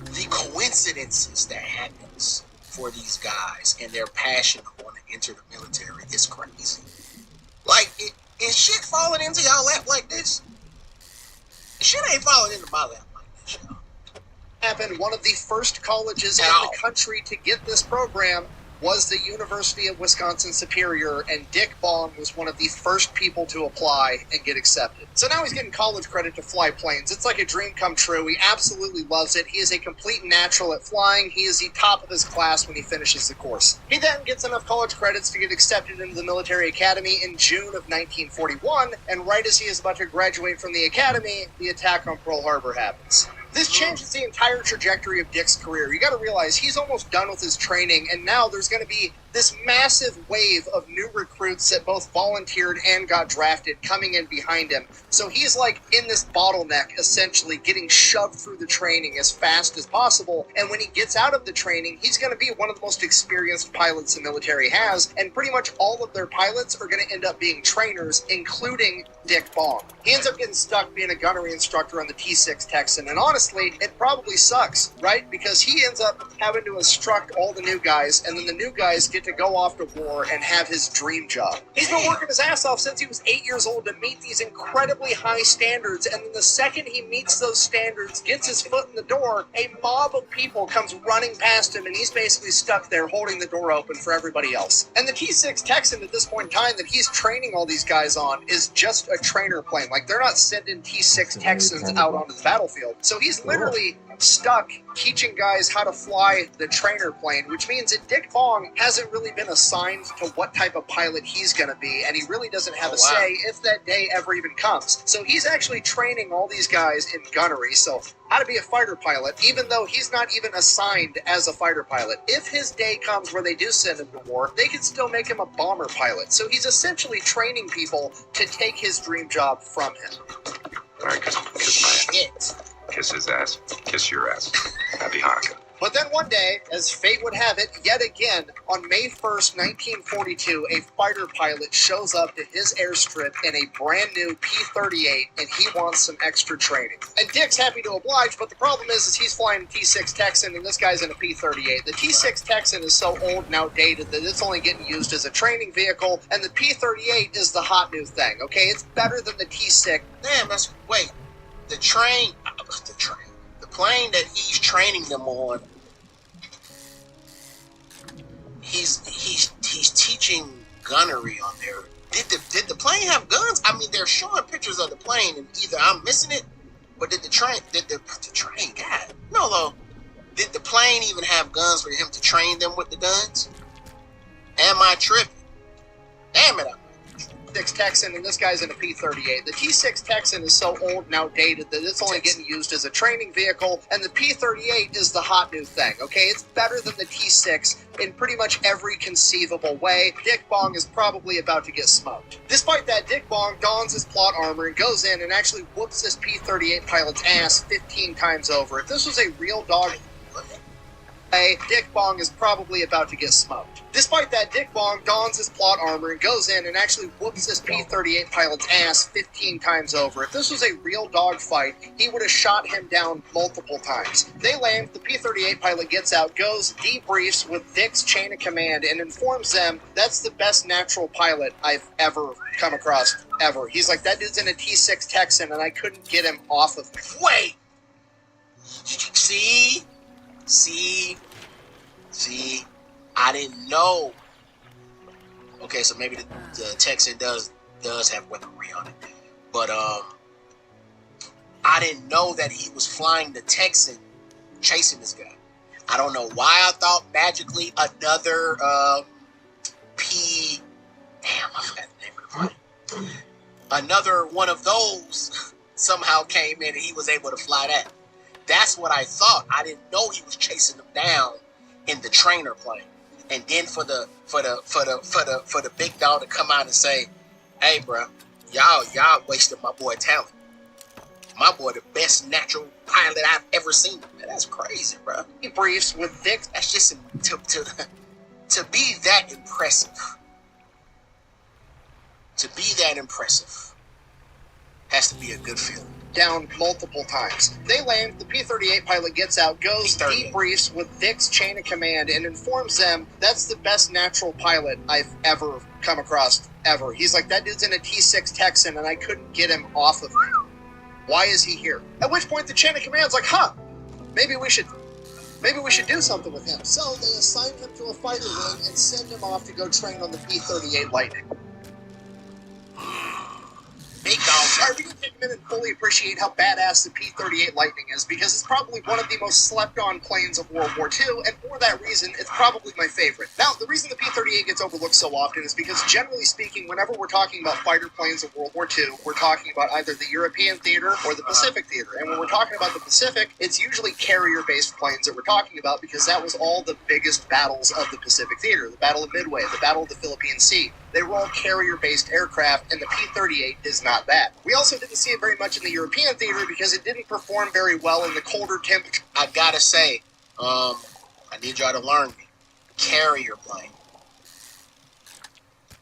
the coincidences that happens for these guys and their passion of wanting to enter the military is crazy. Like, is shit falling into y'all lap like this? Shit ain't falling into my lap like this, y'all. Happened, one of the first colleges in the country to get this program was the University of Wisconsin Superior, and Dick Bong was one of the first people to apply and get accepted. So now he's getting college credit to fly planes. It's like a dream come true. He absolutely loves it. He is a complete natural at flying. He is the top of his class when he finishes the course. He then gets enough college credits to get accepted into the military academy in June of 1941, and right as he is about to graduate from the academy, the attack on Pearl Harbor happens. This changes the entire trajectory of Dick's career. You got to realize he's almost done with his training, and now there's going to be this massive wave of new recruits that both volunteered and got drafted coming in behind him. So he's like in this bottleneck, essentially getting shoved through the training as fast as possible. And when he gets out of the training, he's going to be one of the most experienced pilots the military has. And pretty much all of their pilots are going to end up being trainers, including Dick Bong. He ends up getting stuck being a gunnery instructor on the T-6 Texan. And honestly, it probably sucks, right? Because he ends up having to instruct all the new guys, and then the new guys get get to go off to war and have his dream job. He's been working his ass off since he was 8 years old to meet these incredibly high standards, and then the second he meets those standards, gets his foot in the door, a mob of people comes running past him, and he's basically stuck there holding the door open for everybody else. And the T6 Texan at this point in time that he's training all these guys on is just a trainer plane. Like, they're not sending T6 Texans out onto the battlefield. So he's literally stuck teaching guys how to fly the trainer plane, which means that Dick Bong hasn't really been assigned to what type of pilot he's going to be, and he really doesn't have a say if that day ever even comes. So he's actually training all these guys in gunnery, so how to be a fighter pilot, even though he's not even assigned as a fighter pilot. If his day comes where they do send him to war, they can still make him a bomber pilot. So he's essentially training people to take his dream job from him. All right, kiss my ass. Kiss his ass. Kiss your ass. Happy Hanukkah. But then one day, as fate would have it, yet again, on May 1st, 1942, a fighter pilot shows up to his airstrip in a brand new P-38, and he wants some extra training. And Dick's happy to oblige, but the problem is he's flying a T-6 Texan, and this guy's in a P-38. The T-6 Texan is so old and outdated that it's only getting used as a training vehicle, and the P-38 is the hot new thing, okay? It's better than the T-6. Damn, wait. The plane that he's training them on, he's teaching gunnery on there. Did the plane have guns? I mean, they're showing pictures of the plane, and either I'm missing it, but did the train? God, no, though. Did the plane even have guns for him to train them with the guns? Am I tripping? Damn it! T6 Texan, and this guy's in a P-38. The T6 Texan is so old and outdated that it's only getting used as a training vehicle, and the P-38 is the hot new thing, okay? It's better than the T6 in pretty much every conceivable way. Dick Bong is probably about to get smoked. Despite that, Dick Bong dons his plot armor and goes in and actually whoops this P-38 pilot's ass 15 times over. If this was a real dog, Dick Bong is probably about to get smoked. Despite that, Dick Bong dons his plot armor and goes in and actually whoops this P-38 pilot's ass 15 times over. If this was a real dogfight, he would have shot him down multiple times. They land, the P-38 pilot gets out, goes, debriefs with Dick's chain of command, and informs them that's the best natural pilot I've ever come across, ever. He's like, that dude's in a T-6 Texan, and I couldn't get him off of me. Wait! See, I didn't know. Okay, so maybe the Texan does have weaponry on it, but I didn't know that he was flying the Texan, chasing this guy. I don't know why I thought magically another I forgot the name of the plane. Another one of those somehow came in and he was able to fly that. That's what I thought. I didn't know he was chasing them down in the trainer plane. And then for the big dog to come out and say, "Hey, bro, y'all wasted my boy talent. My boy, the best natural pilot I've ever seen." Man, that's crazy, bro. He briefs with Dick. That's just to be that impressive. To be that impressive has to be a good feeling. Down multiple times. They land, the P-38 pilot gets out, goes, debriefs with Dick's chain of command, and informs them that's the best natural pilot I've ever come across, ever. He's like, that dude's in a T-6 Texan, and I couldn't get him off of me. Why is he here? At which point the chain of command's like, maybe we should do something with him. So they assign him to a fighter wing and send him off to go train on the P-38 Lightning. Big dog. I really take a minute and fully appreciate how badass the P-38 Lightning is, because it's probably one of the most slept-on planes of World War II, and for that reason, it's probably my favorite. Now, the reason the P-38 gets overlooked so often is because, generally speaking, whenever we're talking about fighter planes of World War II, we're talking about either the European theater or the Pacific theater. And when we're talking about the Pacific, it's usually carrier-based planes that we're talking about, because that was all the biggest battles of the Pacific theater. The Battle of Midway, the Battle of the Philippine Sea. They were all carrier-based aircraft, and the P-38 is not that. We also didn't see it very much in the European theater because it didn't perform very well in the colder temperature. I gotta say, I need y'all to learn me. Carrier plane.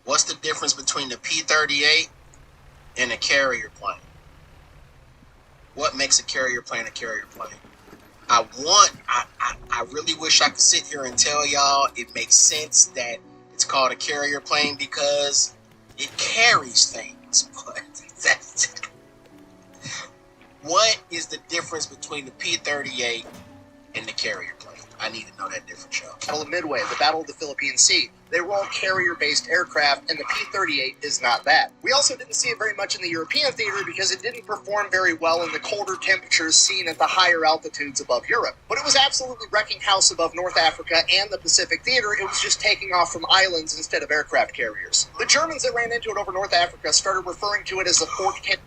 What's the difference between the P-38 and a carrier plane? What makes a carrier plane a carrier plane? I really wish I could sit here and tell y'all it makes sense that it's called a carrier plane because it carries things. But what is the difference between the P-38 and the carrier plane? I need to know that difference, y'all. Battle of Midway, the Battle of the Philippine Sea. They were all carrier-based aircraft, and the P-38 is not that. We also didn't see it very much in the European theater because it didn't perform very well in the colder temperatures seen at the higher altitudes above Europe. But it was absolutely wrecking house above North Africa and the Pacific theater. It was just taking off from islands instead of aircraft carriers. The Germans that ran into it over North Africa started referring to it as a Fort Kent.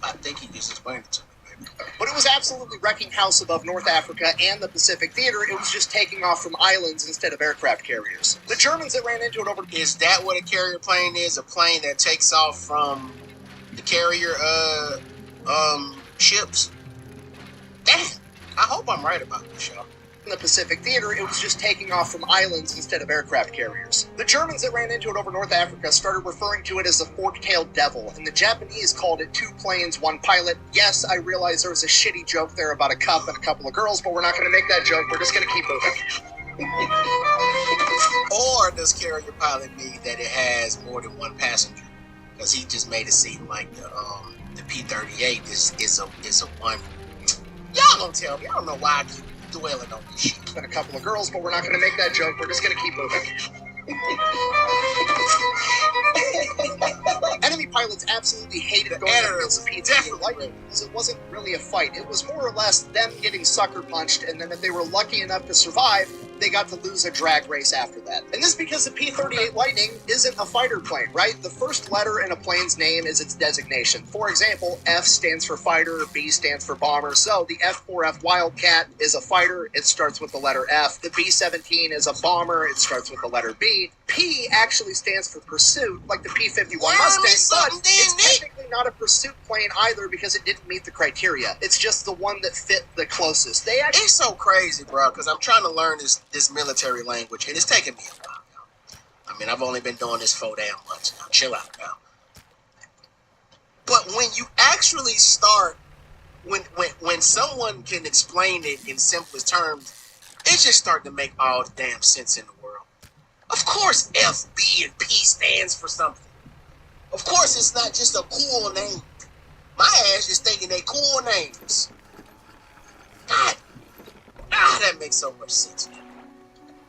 I think he just explained it to me. But it was absolutely wrecking house above North Africa and the Pacific theater. It was just taking off from islands instead of aircraft carriers. The Germans that ran into it over... Is that what a carrier plane is? A plane that takes off from the carrier ships? Damn. I hope I'm right about this, y'all. In the Pacific theater, it was just taking off from islands instead of aircraft carriers. The Germans that ran into it over North Africa started referring to it as the fork-tailed devil, and the Japanese called it 2 planes, 1 pilot. Yes, I realize there was a shitty joke there about a cup and a couple of girls, but we're not going to make that joke. We're just going to keep moving. Or does carrier pilot mean that it has more than 1 passenger? Because he just made it seem like the P-38 is a one. Y'all don't tell me. I don't know why I keep dwelling on this shit. And a couple of girls, but we're not going to make that joke. We're just going to keep moving. Enemy pilots absolutely hated going against the P-38 Lightning because it wasn't really a fight. It was more or less them getting sucker punched, and then if they were lucky enough to survive, they got to lose a drag race after that. And this is because the P-38 Lightning isn't a fighter plane, right? The first letter in a plane's name is its designation. For example, F stands for fighter, B stands for bomber. So the F-4F Wildcat is a fighter. It starts with the letter F. The B-17 is a bomber. It starts with the letter B. P actually stands for pursuit, like the P-51 Mustang, but it's technically not a pursuit plane either because it didn't meet the criteria. It's just the one that fit the closest. It's so crazy, bro, because I'm trying to learn this military language, and it's taking me a while now. I mean, I've only been doing this 4 damn months now. Chill out now. But when you actually start, when someone can explain it in simplest terms, it just starts to make all the damn sense in the world. Of course, F, B, and P stands for something. Of course, it's not just a cool name. My ass is thinking they cool names. God, that makes so much sense.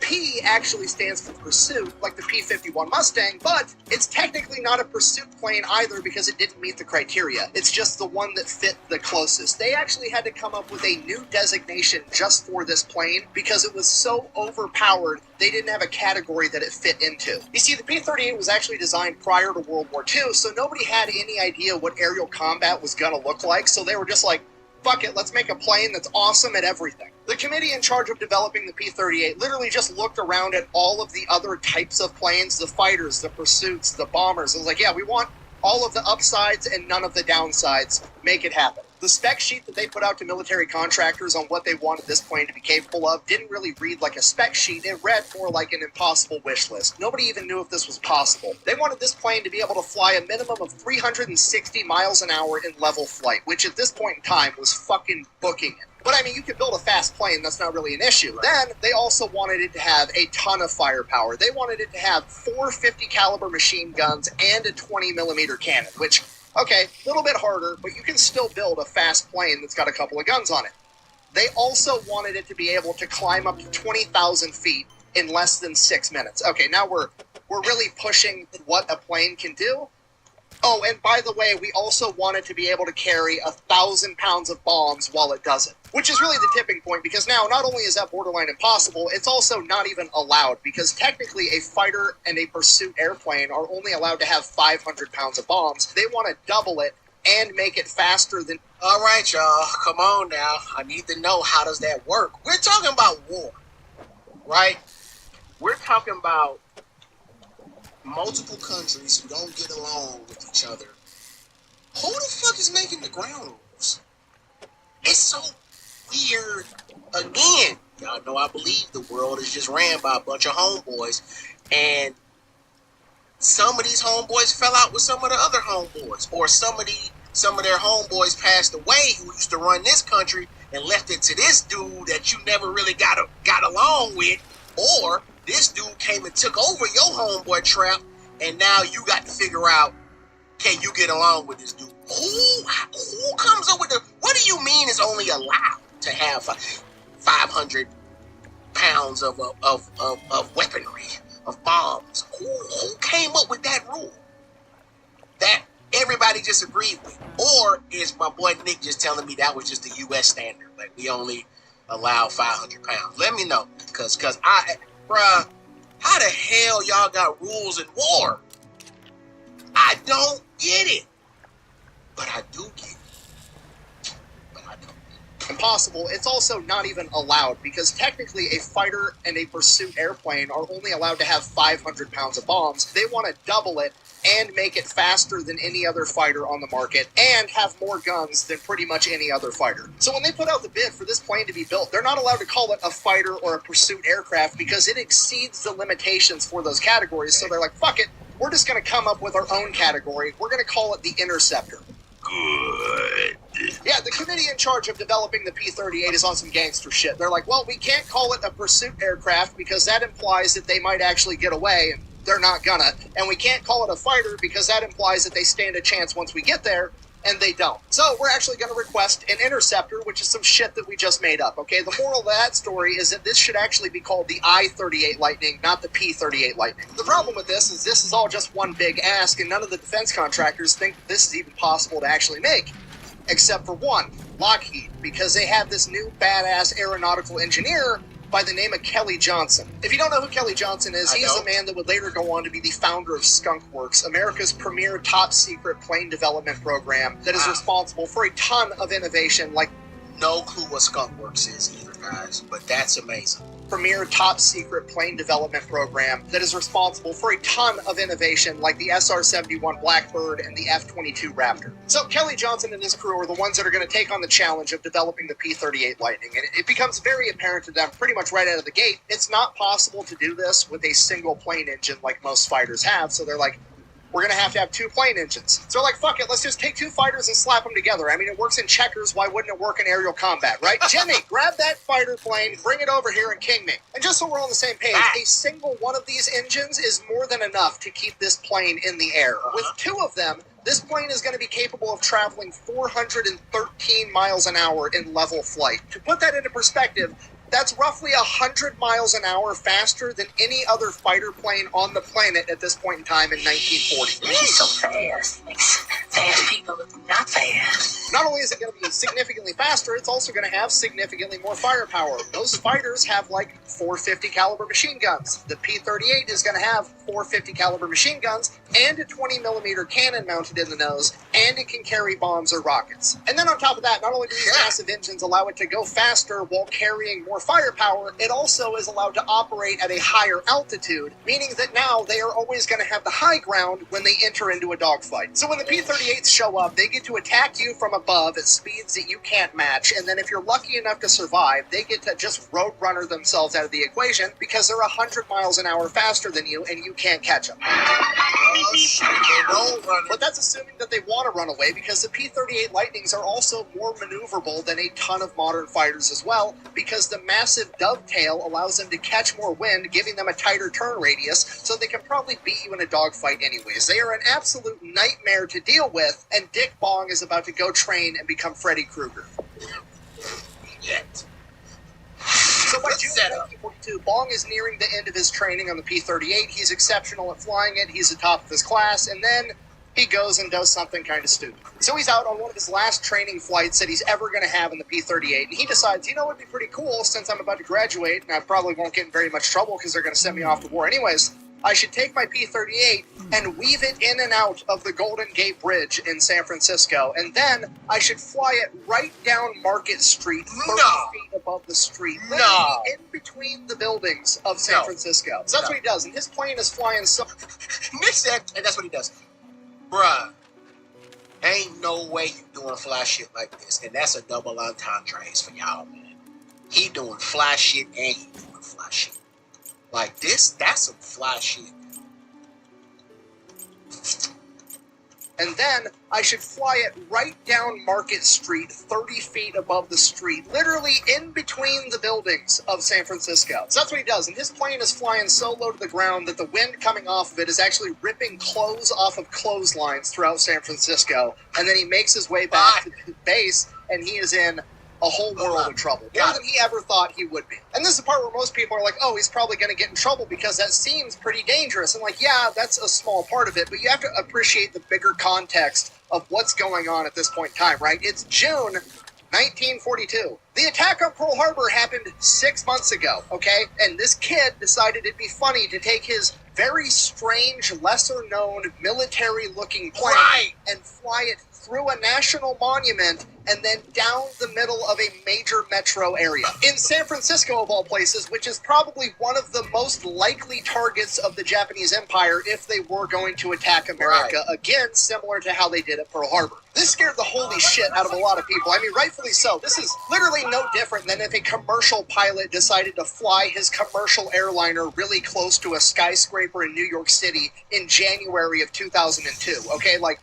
P actually stands for pursuit, like the P-51 Mustang, but it's technically not a pursuit plane either because it didn't meet the criteria. It's just the one that fit the closest. They actually had to come up with a new designation just for this plane because it was so overpowered, they didn't have a category that it fit into. You see, the P-38 was actually designed prior to World War II, so nobody had any idea what aerial combat was going to look like, so they were just like, fuck it, let's make a plane that's awesome at everything. The committee in charge of developing the P-38 literally just looked around at all of the other types of planes, the fighters, the pursuits, the bombers, and was like, yeah, we want all of the upsides and none of the downsides. Make it happen. The spec sheet that they put out to military contractors on what they wanted this plane to be capable of didn't really read like a spec sheet. It read more like an impossible wish list. Nobody even knew if this was possible. They wanted this plane to be able to fly a minimum of 360 miles an hour in level flight, which at this point in time was fucking booking it. But I mean, you can build a fast plane, that's not really an issue. Then, they also wanted it to have a ton of firepower. They wanted it to have 4 50 caliber machine guns and a 20 millimeter cannon, which, okay, a little bit harder, but you can still build a fast plane that's got a couple of guns on it. They also wanted it to be able to climb up to 20,000 feet in less than 6 minutes. Okay, now we're really pushing what a plane can do. Oh, and by the way, we also want it to be able to carry 1,000 pounds of bombs while it does it. Which is really the tipping point, because now not only is that borderline impossible, it's also not even allowed, because technically a fighter and a pursuit airplane are only allowed to have 500 pounds of bombs. They want to double it and make it faster than... All right, y'all, come on now. I need to know, how does that work? We're talking about war, right? We're talking about multiple countries who don't get along with each other. Who the fuck is making the ground rules? It's so weird. Again, y'all know I believe the world is just ran by a bunch of homeboys, and some of these homeboys fell out with some of the other homeboys, or some of their homeboys passed away who used to run this country, and left it to this dude that you never really got along with, or this dude came and took over your homeboy trap, and now you got to figure out, can you get along with this dude? Who comes up with the? What do you mean is only allowed to have 500 pounds of weaponry, of bombs? Who came up with that rule? That everybody just agreed with? Or is my boy Nick just telling me that was just the U.S. standard? Like, we only allow 500 pounds. Let me know. Because bruh, how the hell y'all got rules in war? I don't get it. But I do get it. But I don't get it. Impossible. It's also not even allowed because technically a fighter and a pursuit airplane are only allowed to have 500 pounds of bombs. They want to double it and make it faster than any other fighter on the market and have more guns than pretty much any other fighter. So when they put out the bid for this plane to be built, they're not allowed to call it a fighter or a pursuit aircraft because it exceeds the limitations for those categories. So they're like, fuck it, we're just going to come up with our own category. We're going to call it the Interceptor. Good. Yeah, the committee in charge of developing the P-38 is on some gangster shit. They're like, well, we can't call it a pursuit aircraft because that implies that they might actually get away, and they're not gonna. And we can't call it a fighter because that implies that they stand a chance once we get there, and they don't. So we're actually going to request an Interceptor, which is some shit that we just made up, okay? The moral of that story is that this should actually be called the I-38 Lightning, not the P-38 Lightning. The problem with this is all just one big ask, and none of the defense contractors think this is even possible to actually make. Except for one, Lockheed, because they have this new badass aeronautical engineer by the name of Kelly Johnson. If you don't know who Kelly Johnson is, he's the man that would later go on to be the founder of Skunk Works, America's premier top-secret plane development program that is responsible for a ton of innovation. Like, no clue what Skunk Works is either, guys, but that's amazing. Premier top-secret plane development program that is responsible for a ton of innovation like the SR-71 Blackbird and the F-22 Raptor. So Kelly Johnson and his crew are the ones that are going to take on the challenge of developing the P-38 Lightning, and it becomes very apparent to them pretty much right out of the gate. It's not possible to do this with a single plane engine like most fighters have, so they're like, we're going to have two plane engines. So they're like, fuck it, let's just take two fighters and slap them together. I mean, it works in checkers, why wouldn't it work in aerial combat, right? Jimmy, grab that fighter plane, bring it over here and king me. And just so we're on the same page, a single one of these engines is more than enough to keep this plane in the air. With two of them, this plane is going to be capable of traveling 413 miles an hour in level flight. To put that into perspective, that's roughly 100 miles an hour faster than any other fighter plane on the planet at this point in time in 1940. He's so fast. Fast people not fast. Not only is it going to be significantly faster, it's also going to have significantly more firepower. Those fighters have like 450 caliber machine guns. The P-38 is going to have 450 caliber machine guns and a 20 millimeter cannon mounted in the nose, and it can carry bombs or rockets. And then on top of that, not only do these massive engines allow it to go faster while carrying more firepower, it also is allowed to operate at a higher altitude, meaning that now they are always going to have the high ground when they enter into a dogfight. So when the P-38s show up, they get to attack you from above at speeds that you can't match, and then if you're lucky enough to survive, they get to just roadrunner themselves out of the equation because they're 100 miles an hour faster than you and you can't catch them. Oh, shit, they don't run. But that's assuming that they want to run away because the P-38 Lightnings are also more maneuverable than a ton of modern fighters as well, because the massive dovetail allows them to catch more wind, giving them a tighter turn radius, so they can probably beat you in a dogfight anyways. They are an absolute nightmare to deal with, and Dick Bong is about to go train and become Freddy Krueger. Yet. So by June 1942, Bong is nearing the end of his training on the P-38. He's exceptional at flying it. He's the top of his class, and then he goes and does something kind of stupid. So he's out on one of his last training flights that he's ever going to have in the P-38, and he decides, you know what would be pretty cool since I'm about to graduate, and I probably won't get in very much trouble because they're going to send me off to war anyways. I should take my P-38 and weave it in and out of the Golden Gate Bridge in San Francisco, and then I should fly it right down Market Street, 30 feet above the street, literally in between the buildings of San Francisco. So that's what he does, and his plane is flying so... Nick said, and that's what he does. Bruh, ain't no way you doing fly shit like this, and that's a double entendre for y'all, man. He doing fly shit and he doing fly shit. Like this, that's some fly shit. And then I should fly it right down Market Street, 30 feet above the street, literally in between the buildings of San Francisco. So that's what he does. And his plane is flying so low to the ground that the wind coming off of it is actually ripping clothes off of clotheslines throughout San Francisco. And then he makes his way back to the base, and he is in a whole world of trouble. More than he ever thought he would be. And this is the part where most people are like, oh, he's probably going to get in trouble because that seems pretty dangerous. And like, yeah, that's a small part of it, but you have to appreciate the bigger context of what's going on at this point in time, right? It's June 1942. The attack on Pearl Harbor happened 6 months ago, okay? And this kid decided it'd be funny to take his very strange, lesser-known, military-looking plane and fly it through a national monument and then down the middle of a major metro area. In San Francisco, of all places, which is probably one of the most likely targets of the Japanese Empire if they were going to attack America. Again, similar to how they did at Pearl Harbor. This scared the holy shit out of a lot of people. I mean, rightfully so. This is literally no different than if a commercial pilot decided to fly his commercial airliner really close to a skyscraper in New York City in January of 2002. Okay, like,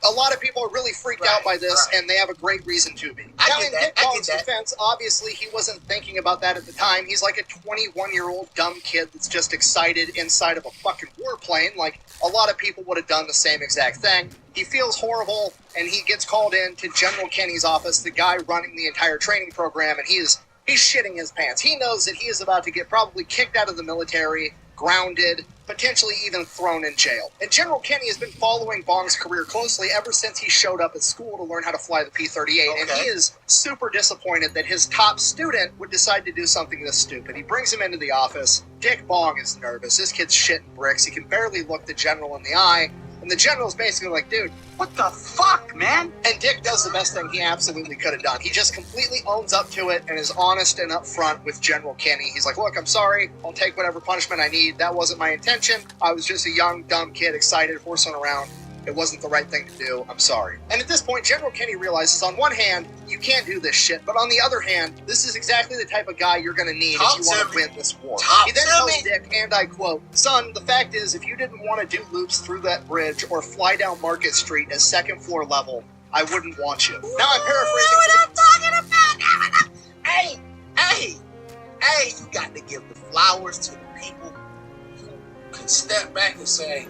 a lot of people are really freaked out by this, and they have a great reason to be. Now, in Dick Bong's defense, obviously, he wasn't thinking about that at the time. He's like a 21-year-old dumb kid that's just excited inside of a fucking warplane. Like, a lot of people would have done the same exact thing. He feels horrible, and he gets called in to General Kenny's office, the guy running the entire training program, and he's shitting his pants. He knows that he is about to get probably kicked out of the military, grounded, potentially even thrown in jail. And General Kenny has been following Bong's career closely ever since he showed up at school to learn how to fly the P-38, and he is super disappointed that his top student would decide to do something this stupid. He brings him into the office. Dick Bong is nervous. This kid's shitting bricks. He can barely look the general in the eye, and the general's basically like, dude, what the fuck, man? And Dick does the best thing he absolutely could have done. He just completely owns up to it and is honest and upfront with General Kenny. He's like, look, I'm sorry. I'll take whatever punishment I need. That wasn't my intention. I was just a young, dumb kid excited, horsing around. It wasn't the right thing to do. I'm sorry. And at this point, General Kenny realizes, on one hand, you can't do this shit, but on the other hand, this is exactly the type of guy you're going to need if you want to win this war. He then tells Dick, and I quote, son, the fact is, if you didn't want to do loops through that bridge or fly down Market Street at second floor level, I wouldn't want you. Now I'm paraphrasing. What I'm talking about? Hey, you got to give the flowers to the people who can step back and say,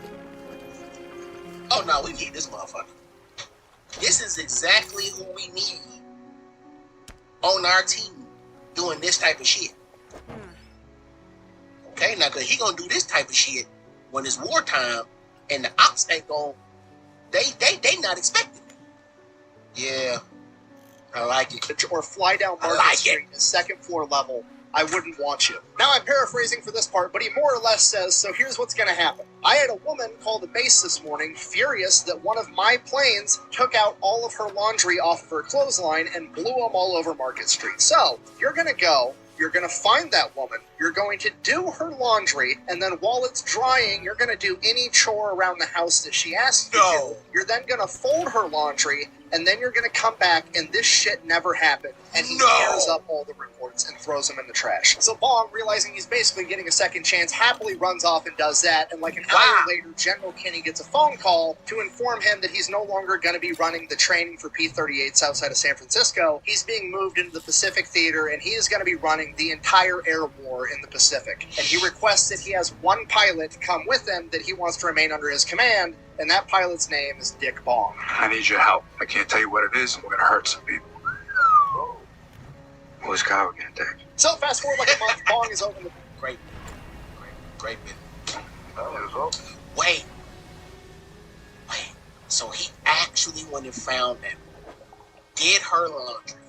oh no, we need this motherfucker. This is exactly who we need on our team doing this type of shit. Okay, now cause he gonna do this type of shit when it's wartime and the ops ain't gonna they not expecting it. Yeah, I like it. Or fly down Market Street at second floor level, I wouldn't want you. Now I'm paraphrasing for this part, but he more or less says, so here's what's going to happen. I had a woman call the base this morning, furious that one of my planes took out all of her laundry off of her clothesline and blew them all over Market Street. So you're going to go, you're going to find that woman, you're going to do her laundry, and then while it's drying, you're going to do any chore around the house that she asks you to. You're then going to fold her laundry, and then you're going to come back, and this shit never happened. And he tears up all the reports and throws them in the trash. So Bong, realizing he's basically getting a second chance, happily runs off and does that. And like an hour later, General Kenny gets a phone call to inform him that he's no longer going to be running the training for P-38s outside of San Francisco. He's being moved into the Pacific Theater, and he is going to be running the entire air war in the Pacific. And he requests that he has one pilot come with him that he wants to remain under his command, and that pilot's name is Dick Bong. I need your help. I can't tell you what it is, and we're gonna hurt some people. Who's Kyle again, Dick? So fast forward like a month, Bong is open to... Great bit. Wait. So he actually went and found them, did her laundry,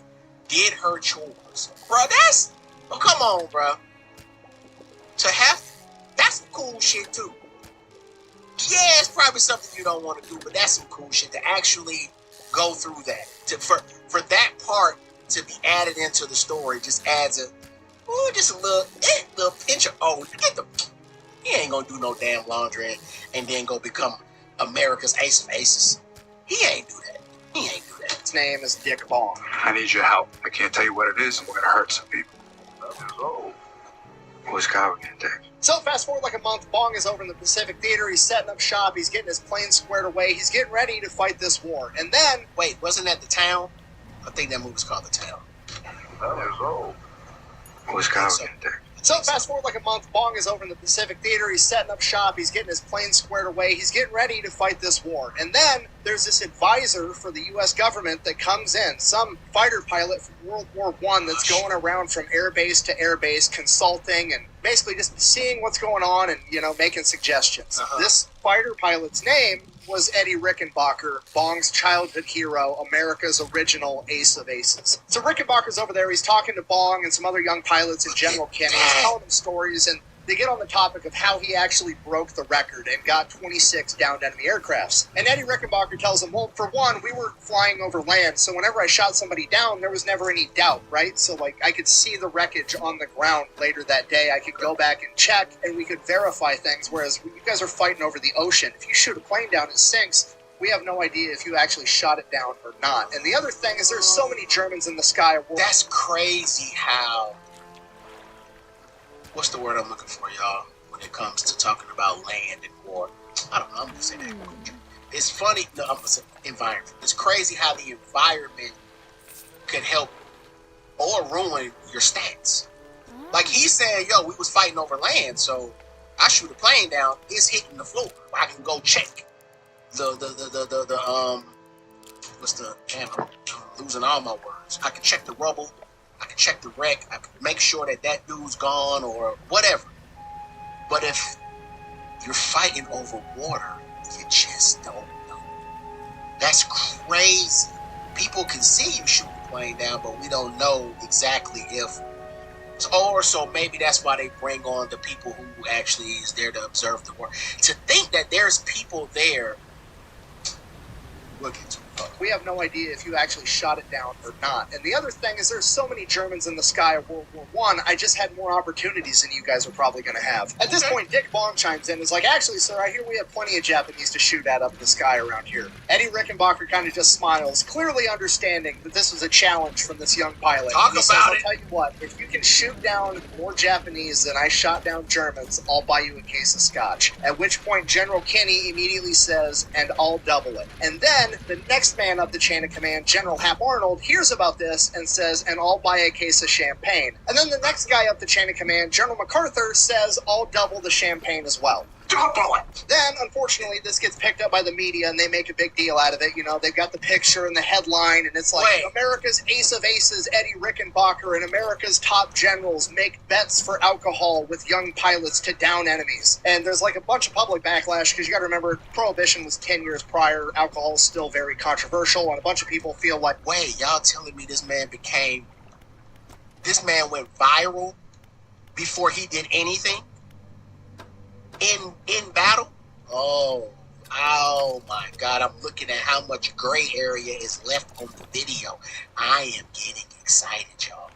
did her chores. Bro, that's... Oh, come on, bro. That's some cool shit, too. Yeah, it's probably something you don't want to do, but that's some cool shit to actually go through that. For that part to be added into the story just adds just a little pinch of, he ain't gonna do no damn laundry and then go become America's ace of aces. He ain't do that. His name is Dick Bong. I need your help. I can't tell you what it is, and we're gonna hurt some people. Who's Kyle again, Dick? So fast forward like a month, Bong is over in the Pacific Theater. He's setting up shop. He's getting his plane squared away. He's getting ready to fight this war. And then... Wait, wasn't that The Town? I think that movie's called The Town. Who's going there? So fast forward like a month, Bong is over in the Pacific Theater. He's setting up shop. He's getting his plane squared away. He's getting ready to fight this war. And then there's this advisor for the U.S. government that comes in, some fighter pilot from World War I that's going around from airbase to airbase consulting and basically just seeing what's going on and, making suggestions. This fighter pilot's name was Eddie Rickenbacker, Bong's childhood hero, America's original ace of aces. So Rickenbacker's over there. He's talking to Bong and some other young pilots and General Kenny. He's telling them stories, and they get on the topic of how he actually broke the record and got 26 downed enemy aircrafts. And Eddie Rickenbacker tells him, well, for one, we were flying over land, so whenever I shot somebody down, there was never any doubt, right? So, I could see the wreckage on the ground later that day. I could go back and check, and we could verify things, whereas you guys are fighting over the ocean. If you shoot a plane down, it sinks. We have no idea if you actually shot it down or not. And the other thing is there's so many Germans in the sky. That's crazy how... What's the word I'm looking for, y'all, when it comes to talking about land and war? I don't know. I'm going to say that. It's funny. No, I'm going to say environment. It's crazy how the environment could help or ruin your stats. Like he's saying, yo, we was fighting over land, so I shoot a plane down, it's hitting the floor. I can go check what's the, damn, I'm losing all my words. I can check the rubble. I can check the wreck. I can make sure that dude's gone or whatever. But if you're fighting over water, you just don't know. That's crazy. People can see you shoot the plane down, but we don't know exactly if. Or so maybe that's why they bring on the people who actually is there to observe the war. To think that there's people there. Look into it. We have no idea if you actually shot it down or not. And the other thing is there's so many Germans in the sky of World War I, I just had more opportunities than you guys are probably going to have. At this point, Dick Bong chimes in and is like, actually, sir, I hear we have plenty of Japanese to shoot at up in the sky around here. Eddie Rickenbacker kind of just smiles, clearly understanding that this was a challenge from this young pilot. Talk he about says, it. I'll tell you what, if you can shoot down more Japanese than I shot down Germans, I'll buy you a case of scotch. At which point, General Kenny immediately says, and I'll double it. And then the next man up the chain of command, General Hap Arnold, hears about this and says, and I'll buy a case of champagne. And then the next guy up the chain of command, General MacArthur, says, I'll double the champagne as well. Double it! Then, unfortunately, this gets picked up by the media and they make a big deal out of it. They've got the picture and the headline, and it's like, America's ace of aces, Eddie Rickenbacker, and America's top generals make bets for alcohol with young pilots to down enemies. And there's a bunch of public backlash because you got to remember, Prohibition was 10 years prior. Alcohol is still very controversial, and a bunch of people feel like, wait, y'all telling me this man went viral before he did anything? In battle? Oh my God, I'm looking at how much gray area is left on the video. I am getting excited, y'all.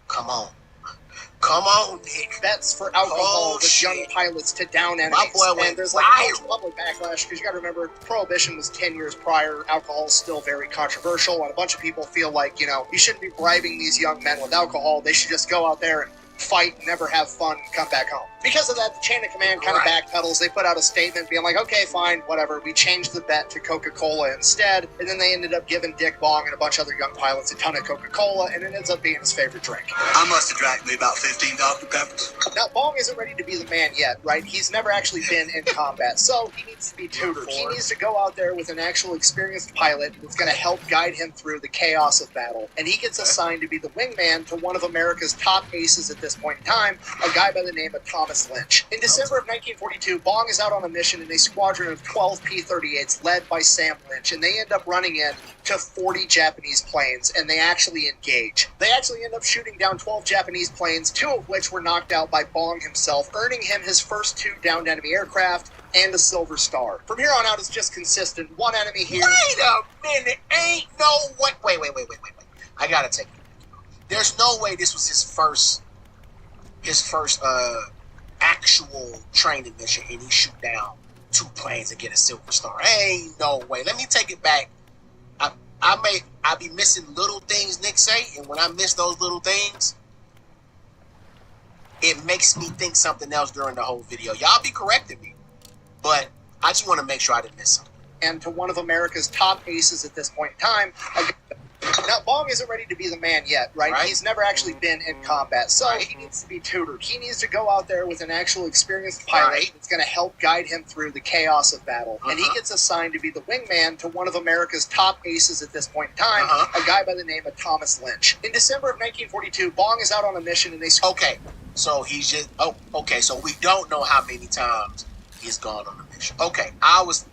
Come on, Nick. Bets for alcohol with young pilots to down enemies. My boy went and there's viral. public backlash because you got to remember, Prohibition was 10 years prior. Alcohol is still very controversial, and a bunch of people feel like, you shouldn't be bribing these young men with alcohol. They should just go out there and fight, never have fun, and come back home. Because of that, the chain of command kind of backpedals. They put out a statement being like, okay, fine, whatever. We changed the bet to Coca-Cola instead. And then they ended up giving Dick Bong and a bunch of other young pilots a ton of Coca-Cola, and it ends up being his favorite drink. I must have drank me about 15 Dr. Peppers. Now, Bong isn't ready to be the man yet, right? He's never actually been in combat, so he needs to be tutored. He needs to go out there with an actual experienced pilot that's going to help guide him through the chaos of battle. And he gets assigned to be the wingman to one of America's top aces at this point in time, a guy by the name of Thomas Lynch. In December of 1942, Bong is out on a mission in a squadron of 12 P-38s led by Sam Lynch, and they end up running in to 40 Japanese planes, and they actually engage. They actually end up shooting down 12 Japanese planes, 2 of which were knocked out by Bong himself, earning him his first 2 downed enemy aircraft and a Silver Star. From here on out, it's just consistent. One enemy here. Wait a minute. Ain't no way. Wait. I gotta take it. There's no way this was his first actual training mission, and he shoot down 2 planes and get a Silver Star. Ain't no way. Let me take it back. I be missing little things Nick say, and when I miss those little things, it makes me think something else during the whole video. Y'all be correcting me, but I just want to make sure I didn't miss something. And to one of America's top aces at this point in time. Now, Bong isn't ready to be the man yet, right? He's never actually been in combat, so he needs to be tutored. He needs to go out there with an actual experienced pilot that's going to help guide him through the chaos of battle. And he gets assigned to be the wingman to one of America's top aces at this point in time, a guy by the name of Thomas Lynch. In December of 1942, Bong is out on a mission, and they... Okay, so he's just... Oh, okay, so we don't know how many times he's gone on a mission. Okay, I was...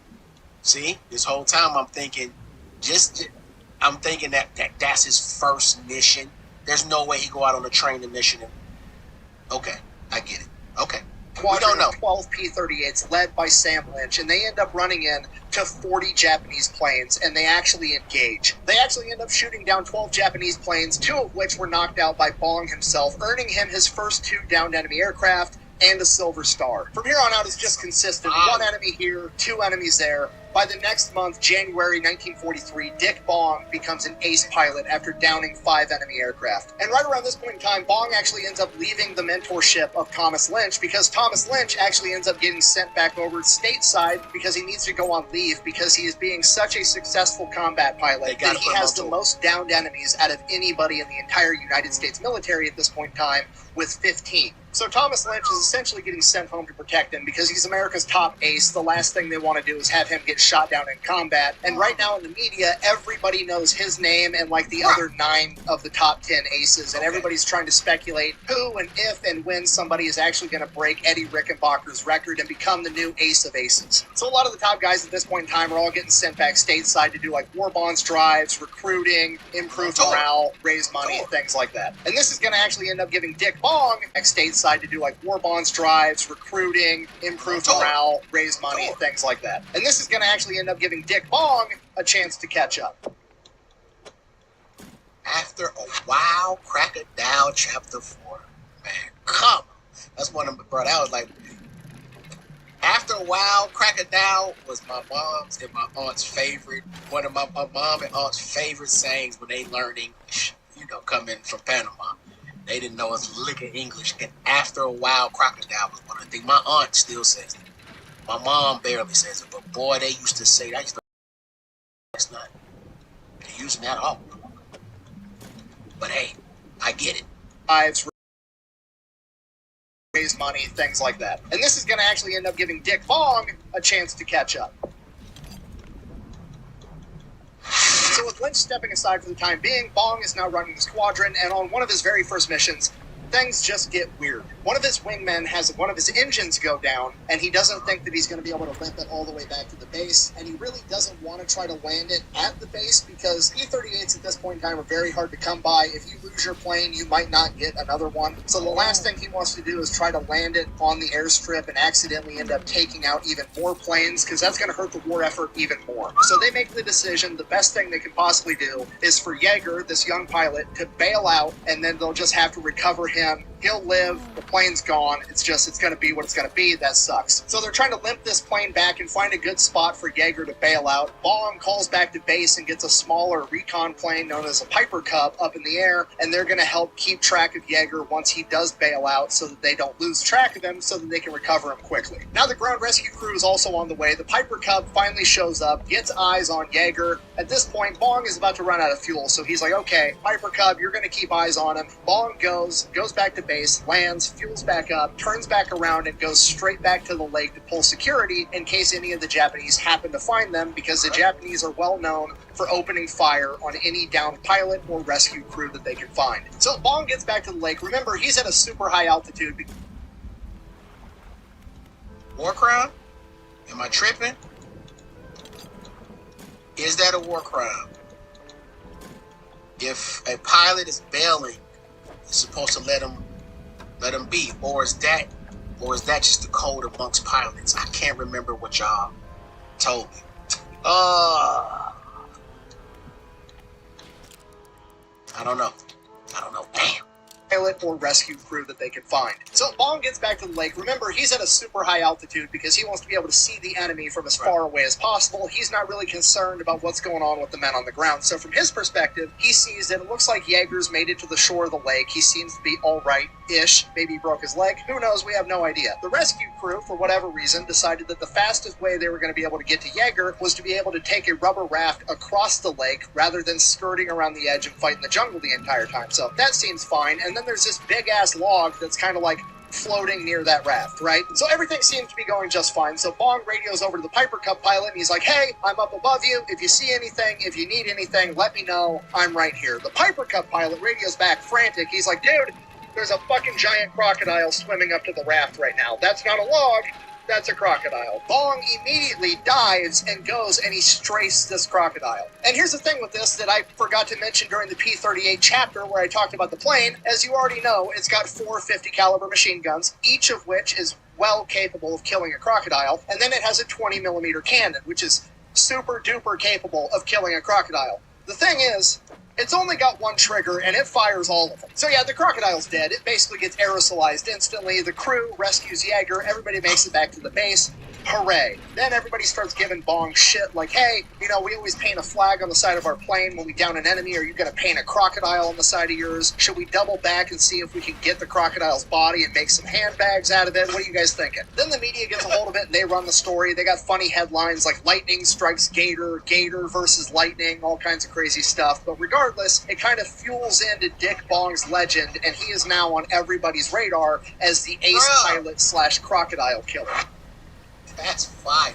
See, this whole time I'm thinking... I'm thinking that's his first mission. There's no way he go out on a training mission. Okay, I get it. Okay. We don't know. 12 P-38s led by Sam Lynch, and they end up running in to 40 Japanese planes, and they actually engage. They actually end up shooting down 12 Japanese planes, 2 of which were knocked out by Bong himself, earning him his first 2 downed enemy aircraft and a Silver Star. From here on out, it's just consistent. 1 enemy here, 2 enemies there. By the next month, January 1943, Dick Bong becomes an ace pilot after downing 5 enemy aircraft. And right around this point in time, Bong actually ends up leaving the mentorship of Thomas Lynch because Thomas Lynch actually ends up getting sent back over stateside because he needs to go on leave because he is being such a successful combat pilot that he has the most downed enemies out of anybody in the entire United States military at this point in time with 15. So Thomas Lynch is essentially getting sent home to protect him because he's America's top ace. The last thing they want to do is have him get shot down in combat. And right now in the media, everybody knows his name and like the other 9 of the top 10 aces. And everybody's trying to speculate who and if and when somebody is actually going to break Eddie Rickenbacker's record and become the new ace of aces. So a lot of the top guys at this point in time are all getting sent back stateside to do like war bonds drives, recruiting, improve morale, raise money, things like that. And this is going to actually end up giving Dick Bong stateside to do like war bonds drives, recruiting, improve morale, raise money, things like that. And this is going to actually end up giving Dick Bong a chance to catch up. After a while, Crocodile Chapter 4. Man, come on. That's one of them, bro. That was like... After a while, Crocodile was my mom's and my aunt's favorite. One of my mom and aunt's favorite sayings when they learned English. Coming from Panama. They didn't know us lick of English. And after a while, Crocodile was one of the things. My aunt still says it. My mom barely says it. But boy, they used to say that. That's not. They're using that all. But hey, I get it. Raise money, things like that. And this is going to actually end up giving Dick Bong a chance to catch up. So with Lynch stepping aside for the time being, Bong is now running the squadron, and on one of his very first missions, things just get weird. One of his wingmen has one of his engines go down, and he doesn't think that he's going to be able to limp it all the way back to the base, and he really doesn't want to try to land it at the base because P-38s at this point in time are very hard to come by. If you lose your plane, you might not get another one. So the last thing he wants to do is try to land it on the airstrip and accidentally end up taking out even more planes because that's going to hurt the war effort even more. So they make the decision the best thing they can possibly do is for Yeager, this young pilot, to bail out, and then they'll just have to recover him. He'll live, the plane's gone, it's going to be what it's going to be, that sucks. So they're trying to limp this plane back and find a good spot for Yeager to bail out. Bong calls back to base and gets a smaller recon plane known as a Piper Cub up in the air, and they're going to help keep track of Yeager once he does bail out so that they don't lose track of him so that they can recover him quickly. Now the ground rescue crew is also on the way. The Piper Cub finally shows up, gets eyes on Yeager. At this point, Bong is about to run out of fuel, so he's like, okay, Piper Cub, you're going to keep eyes on him. Bong goes back to base, lands, fuels back up, turns back around, and goes straight back to the lake to pull security in case any of the Japanese happen to find them, because the Japanese are well known for opening fire on any downed pilot or rescue crew that they can find. So Bong gets back to the lake. Remember, he's at a super high altitude. War crime? Am I tripping? Is that a war crime? If a pilot is bailing, you're supposed to let him be, or is that just the code amongst pilots? I can't remember what y'all told me. I don't know. Damn. Pilot pilot or rescue crew that they can find. So Bong gets back to the lake. Remember, he's at a super high altitude because he wants to be able to see the enemy from as far away as possible. He's not really concerned about what's going on with the men on the ground. So from his perspective, he sees that it looks like Jaeger's made it to the shore of the lake. He seems to be all right-ish. Maybe he broke his leg. Who knows? We have no idea. The rescue crew, for whatever reason, decided that the fastest way they were going to be able to get to Jaeger was to be able to take a rubber raft across the lake rather than skirting around the edge and fighting the jungle the entire time. So that seems fine. And then there's this big-ass log that's kind of like floating near that raft, right? So everything seems to be going just fine. So Bong radios over to the Piper Cub pilot, and he's like, hey, I'm up above you. If you see anything, if you need anything, let me know. I'm right here. The Piper Cub pilot radios back frantic. He's like, dude, there's a fucking giant crocodile swimming up to the raft right now. That's not a log. That's a crocodile. Bong immediately dives and goes and he strafes this crocodile. And here's the thing with this that I forgot to mention during the P-38 chapter where I talked about the plane. As you already know, it's got 4 50 caliber machine guns, each of which is well capable of killing a crocodile. And then it has a 20 millimeter cannon, which is super duper capable of killing a crocodile. The thing is, it's only got one trigger, and it fires all of them. So yeah, the crocodile's dead. It basically gets aerosolized instantly. The crew rescues Jaeger. Everybody makes it back to the base. Hooray. Then everybody starts giving Bong shit like, hey, you know, we always paint a flag on the side of our plane when we down an enemy. Are you going to paint a crocodile on the side of yours? Should we double back and see if we can get the crocodile's body and make some handbags out of it? What are you guys thinking? Then the media gets a hold of it and they run the story. They got funny headlines like lightning strikes Gator, Gator versus lightning, all kinds of crazy stuff. But regardless, it kind of fuels into Dick Bong's legend, and he is now on everybody's radar as the ace pilot / crocodile killer. That's fine.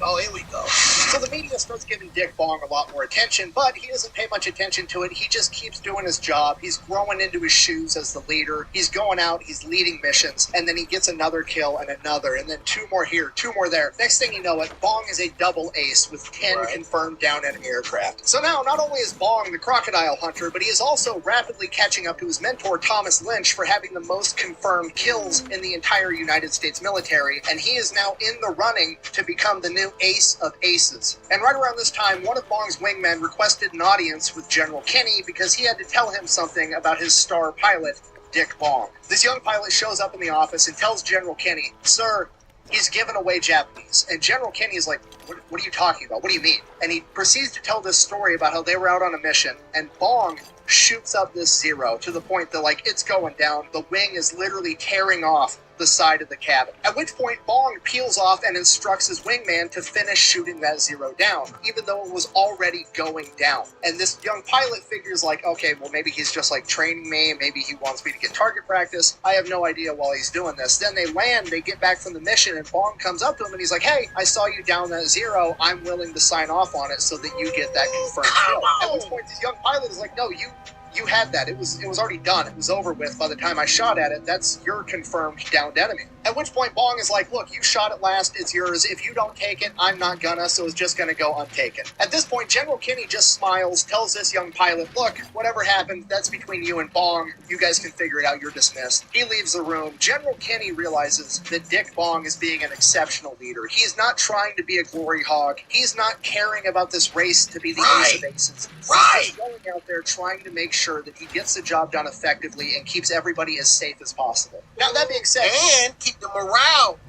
Oh, here we go. So the media starts giving Dick Bong a lot more attention, but he doesn't pay much attention to it. He just keeps doing his job. He's growing into his shoes as the leader. He's going out, he's leading missions, and then he gets another kill and another, and then 2 more here, 2 more there. Next thing you know it, Bong is a double ace with 10 confirmed down enemy aircraft. So now, not only is Bong the crocodile hunter, but he is also rapidly catching up to his mentor, Thomas Lynch, for having the most confirmed kills in the entire United States military, and he is now in the running to become the new ace of aces. And right around this time, one of Bong's wingmen requested an audience with General Kenny because he had to tell him something about his star pilot, Dick Bong. This young pilot shows up in the office and tells General Kenny, sir, he's given away Japanese. And General Kenny is like, what are you talking about? What do you mean? And he proceeds to tell this story about how they were out on a mission, and Bong shoots up this Zero to the point that, like, it's going down. The wing is literally tearing off the side of the cabin. At which point, Bong peels off and instructs his wingman to finish shooting that Zero down, even though it was already going down. And this young pilot figures like, okay, well, maybe he's just like training me, maybe he wants me to get target practice. I have no idea while he's doing this. Then they land, they get back from the mission, and Bong comes up to him and he's like, hey, I saw you down that Zero. I'm willing to sign off on it so that you get that confirmed kill. At which point, this young pilot is like, no, you had that. It was already done. It was over with by the time I shot at it. That's your confirmed downed enemy. At which point Bong is like, look, you shot it last. It's yours. If you don't take it, I'm not gonna, so it's just gonna go untaken. At this point, General Kenny just smiles, tells this young pilot, look, whatever happened, that's between you and Bong. You guys can figure it out. You're dismissed. He leaves the room. General Kenny realizes that Dick Bong is being an exceptional leader. He's not trying to be a glory hog. He's not caring about this race to be the ace of aces. He's just going out there trying to make sure that he gets the job done effectively and keeps everybody as safe as possible. Now, that being said, and keep the morale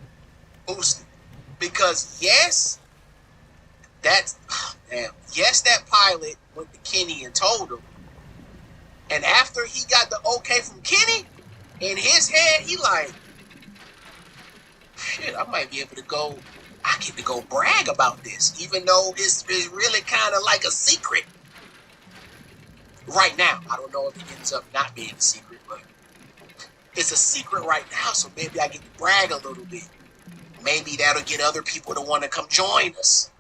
boosted, because yes, that pilot went to Kenny and told him, and after he got the okay from Kenny, in his head he like, shit, I might be able to go. I get to go brag about this, even though it's really kind of like a secret. Right now, I don't know if it ends up not being a secret, but it's a secret right now, so maybe I get to brag a little bit. Maybe that'll get other people to want to come join us.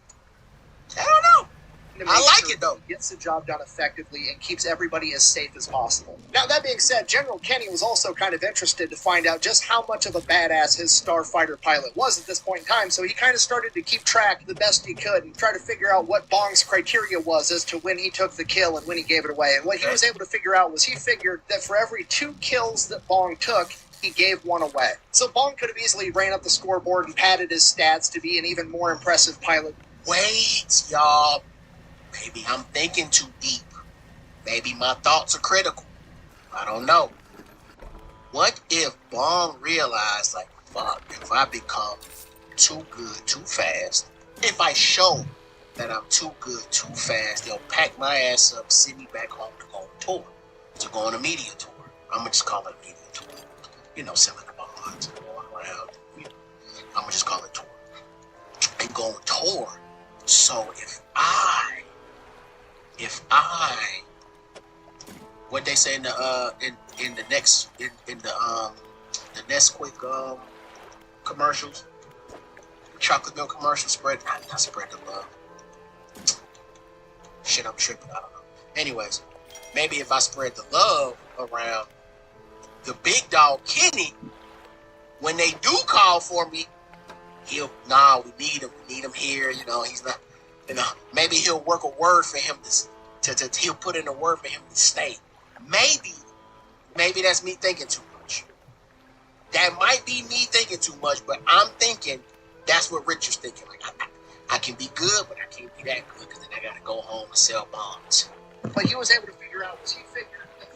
I don't know. I like it, though. Gets the job done effectively and keeps everybody as safe as possible. Now, that being said, General Kenny was also kind of interested to find out just how much of a badass his starfighter pilot was at this point in time, so he kind of started to keep track the best he could and try to figure out what Bong's criteria was as to when he took the kill and when he gave it away. And what he was able to figure out was he figured that for every 2 kills that Bong took, he gave 1 away. So Bong could have easily ran up the scoreboard and padded his stats to be an even more impressive pilot. Wait, y'all. Maybe I'm thinking too deep. Maybe my thoughts are critical. I don't know. What if Bong realized, like, fuck, if I become too good too fast, if I show that I'm too good too fast, they'll pack my ass up, send me back home to go on tour, to go on a media tour. I'm gonna just call it a media tour. You know, selling the bonds and going around. I'm gonna just call it tour. And go on tour. So if I, what they say in the Nesquik commercials, chocolate milk commercial, not spread the love. Shit, I'm tripping. I don't know. Anyways, maybe if I spread the love around, the big dog Kenny, when they do call for me, we need him here. You know, he's not. You know, maybe he'll work a word for him to he'll put in a word for him to stay. Maybe that's me thinking too much. That might be me thinking too much, but I'm thinking that's what Richard's thinking. Like, I can be good, but I can't be that good because then I got to go home and sell bonds. But he was able to figure out, he figured that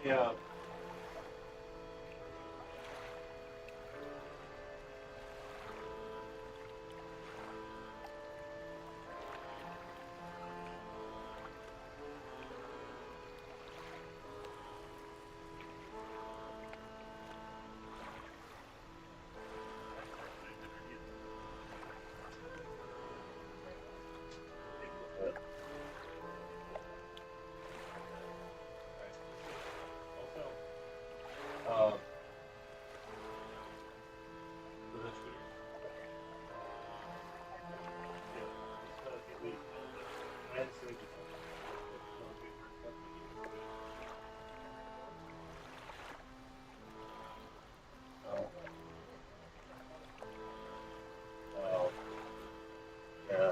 Yeah. Also, for the shooter. Yeah, it's gonna be Oh. Wow. Yeah.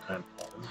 Kind of fun.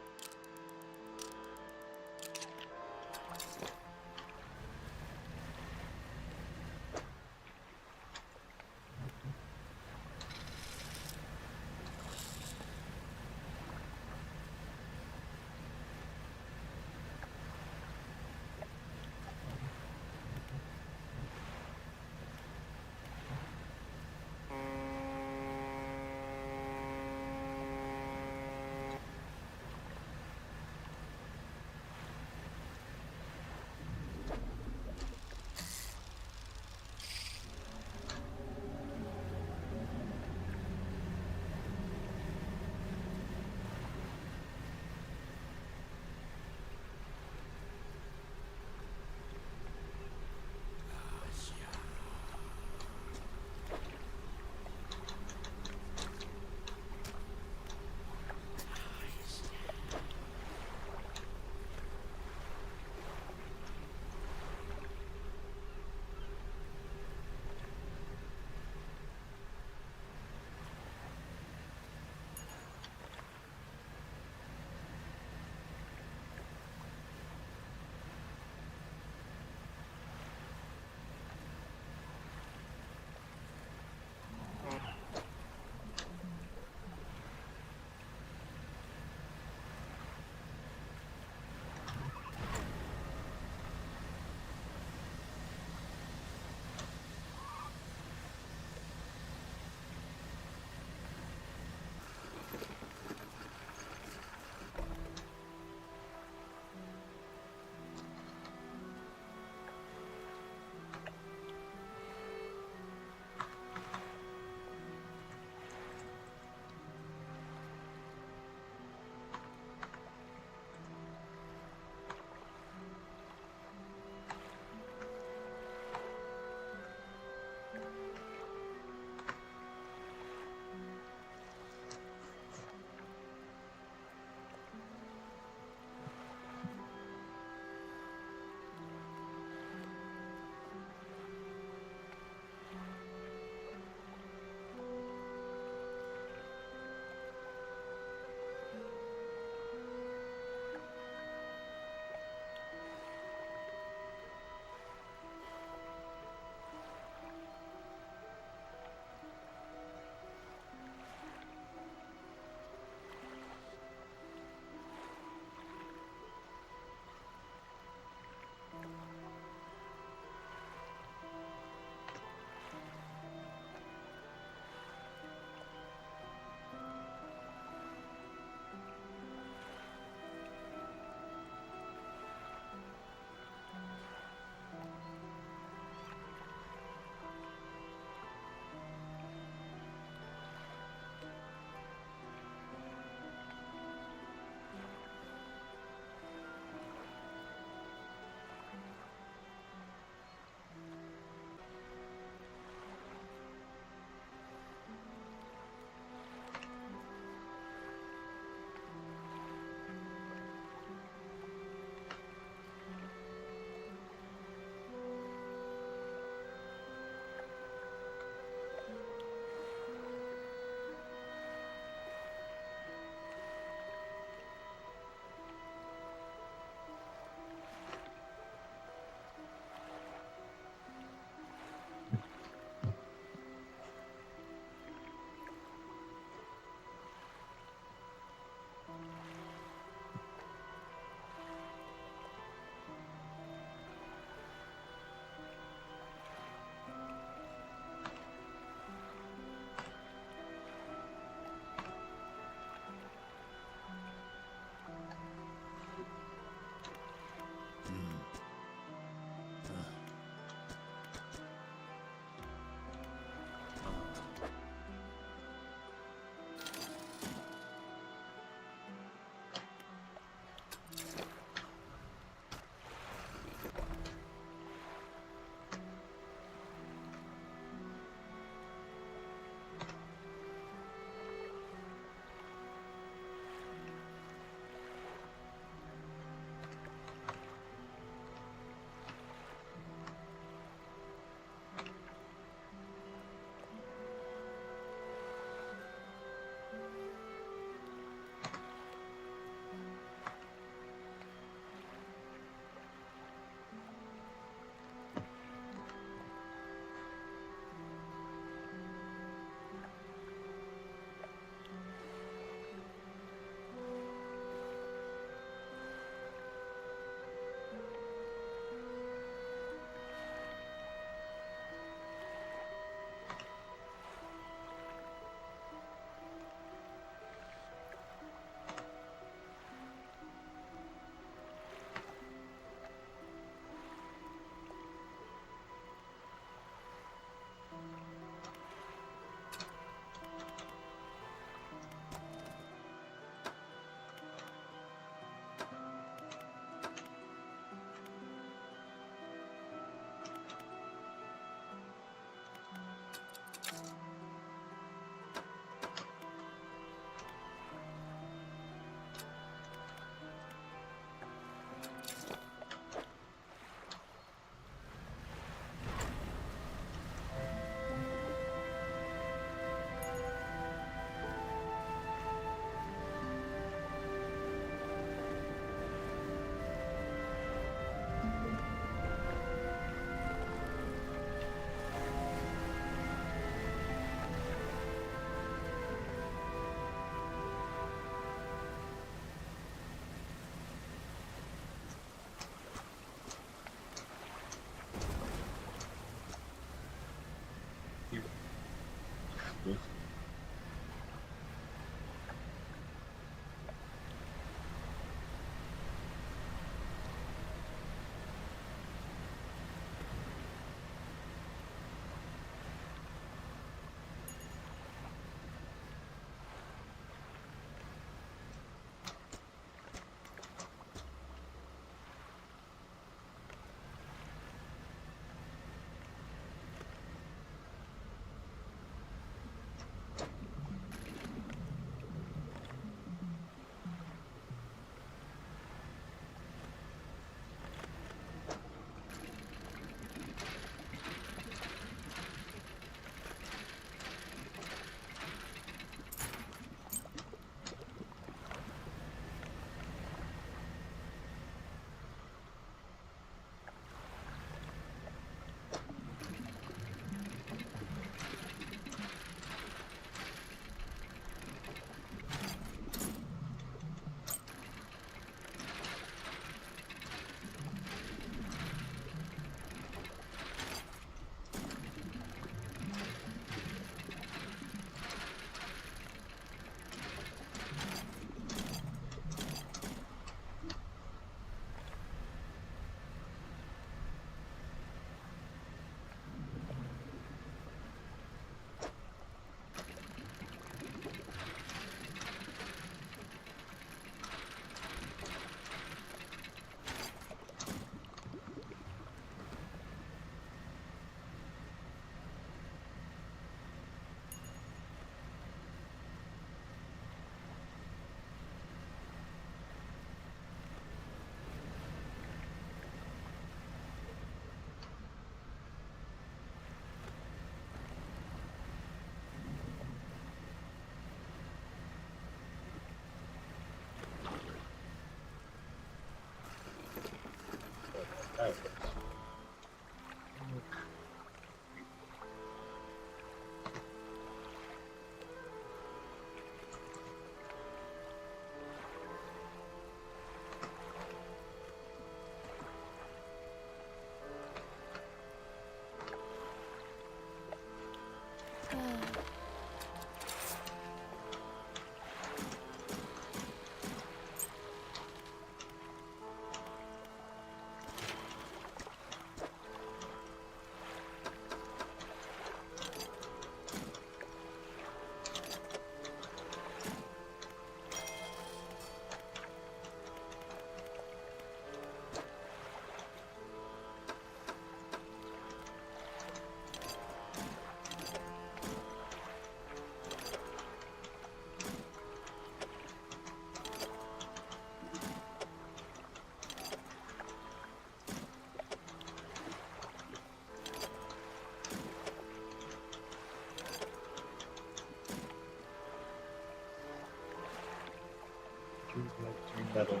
metal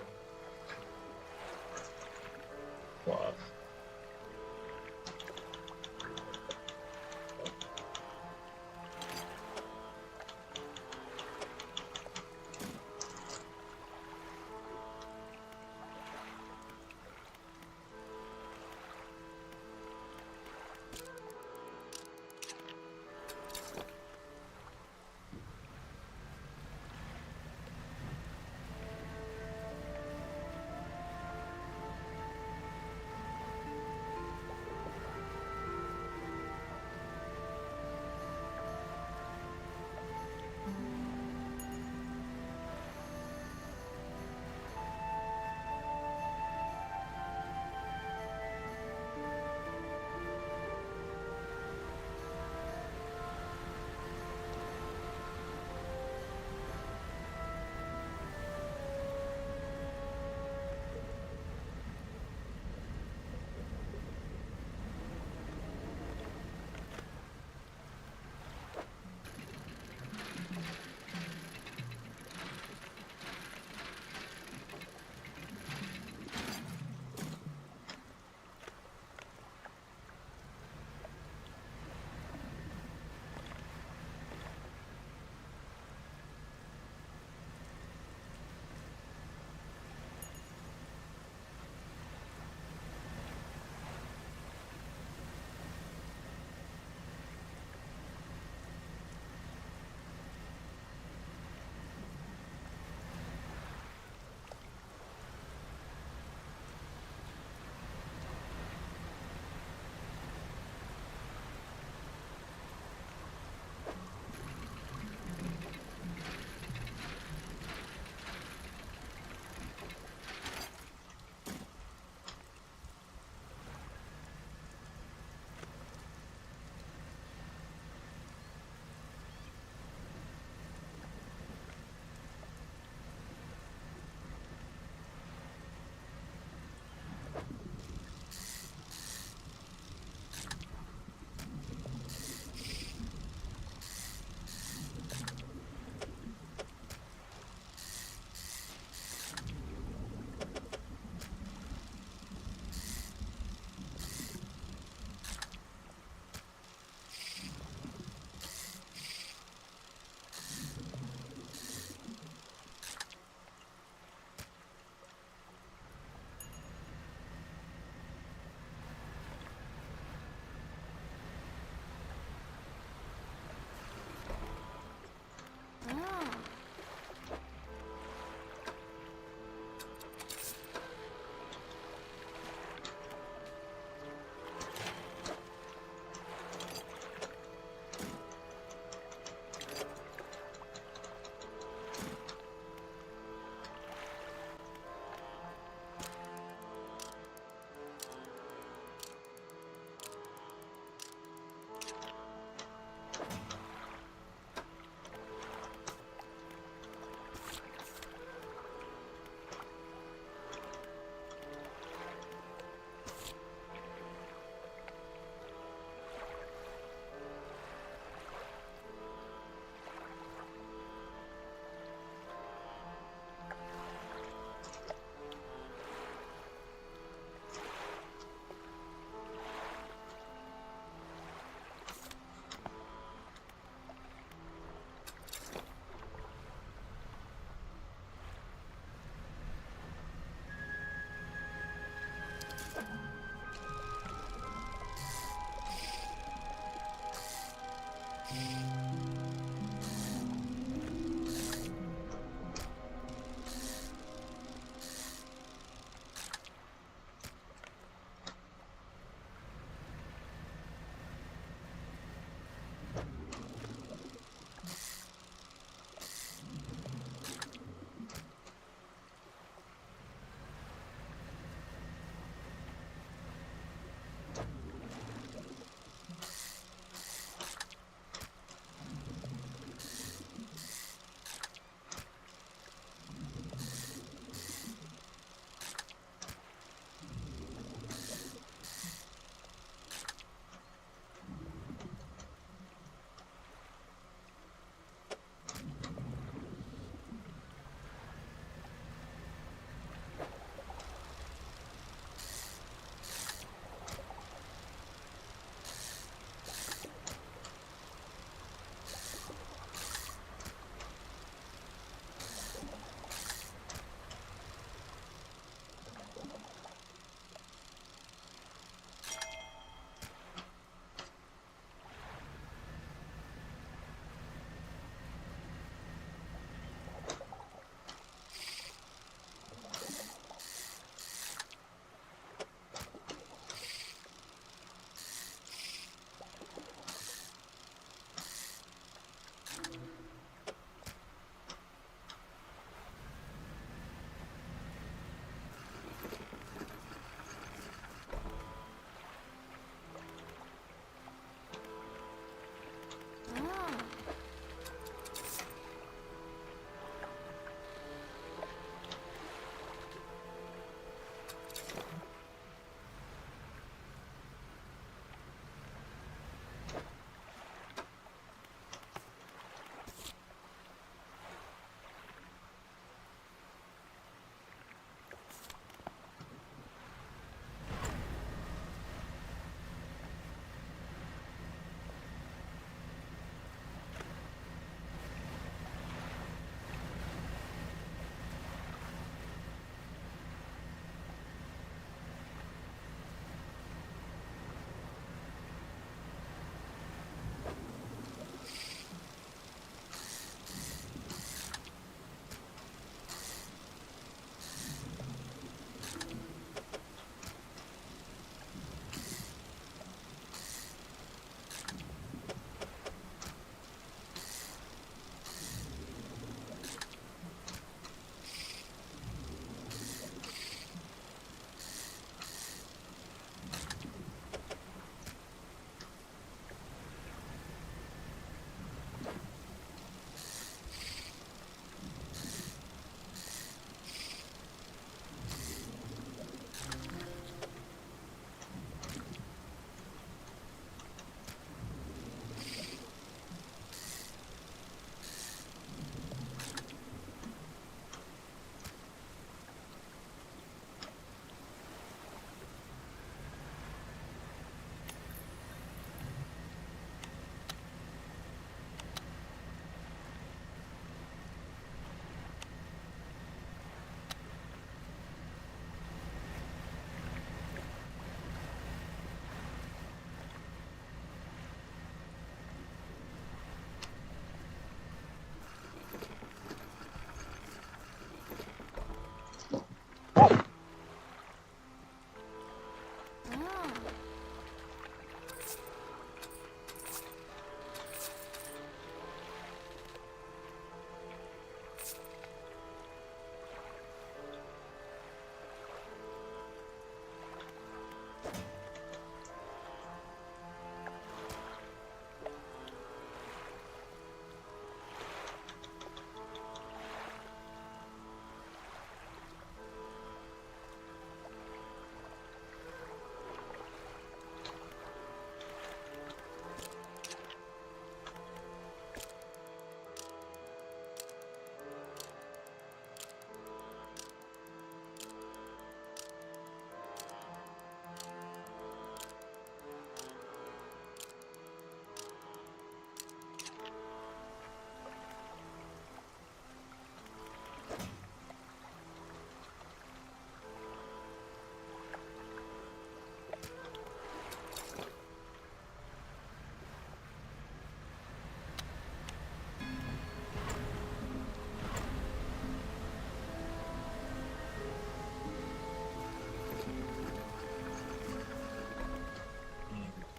cloth.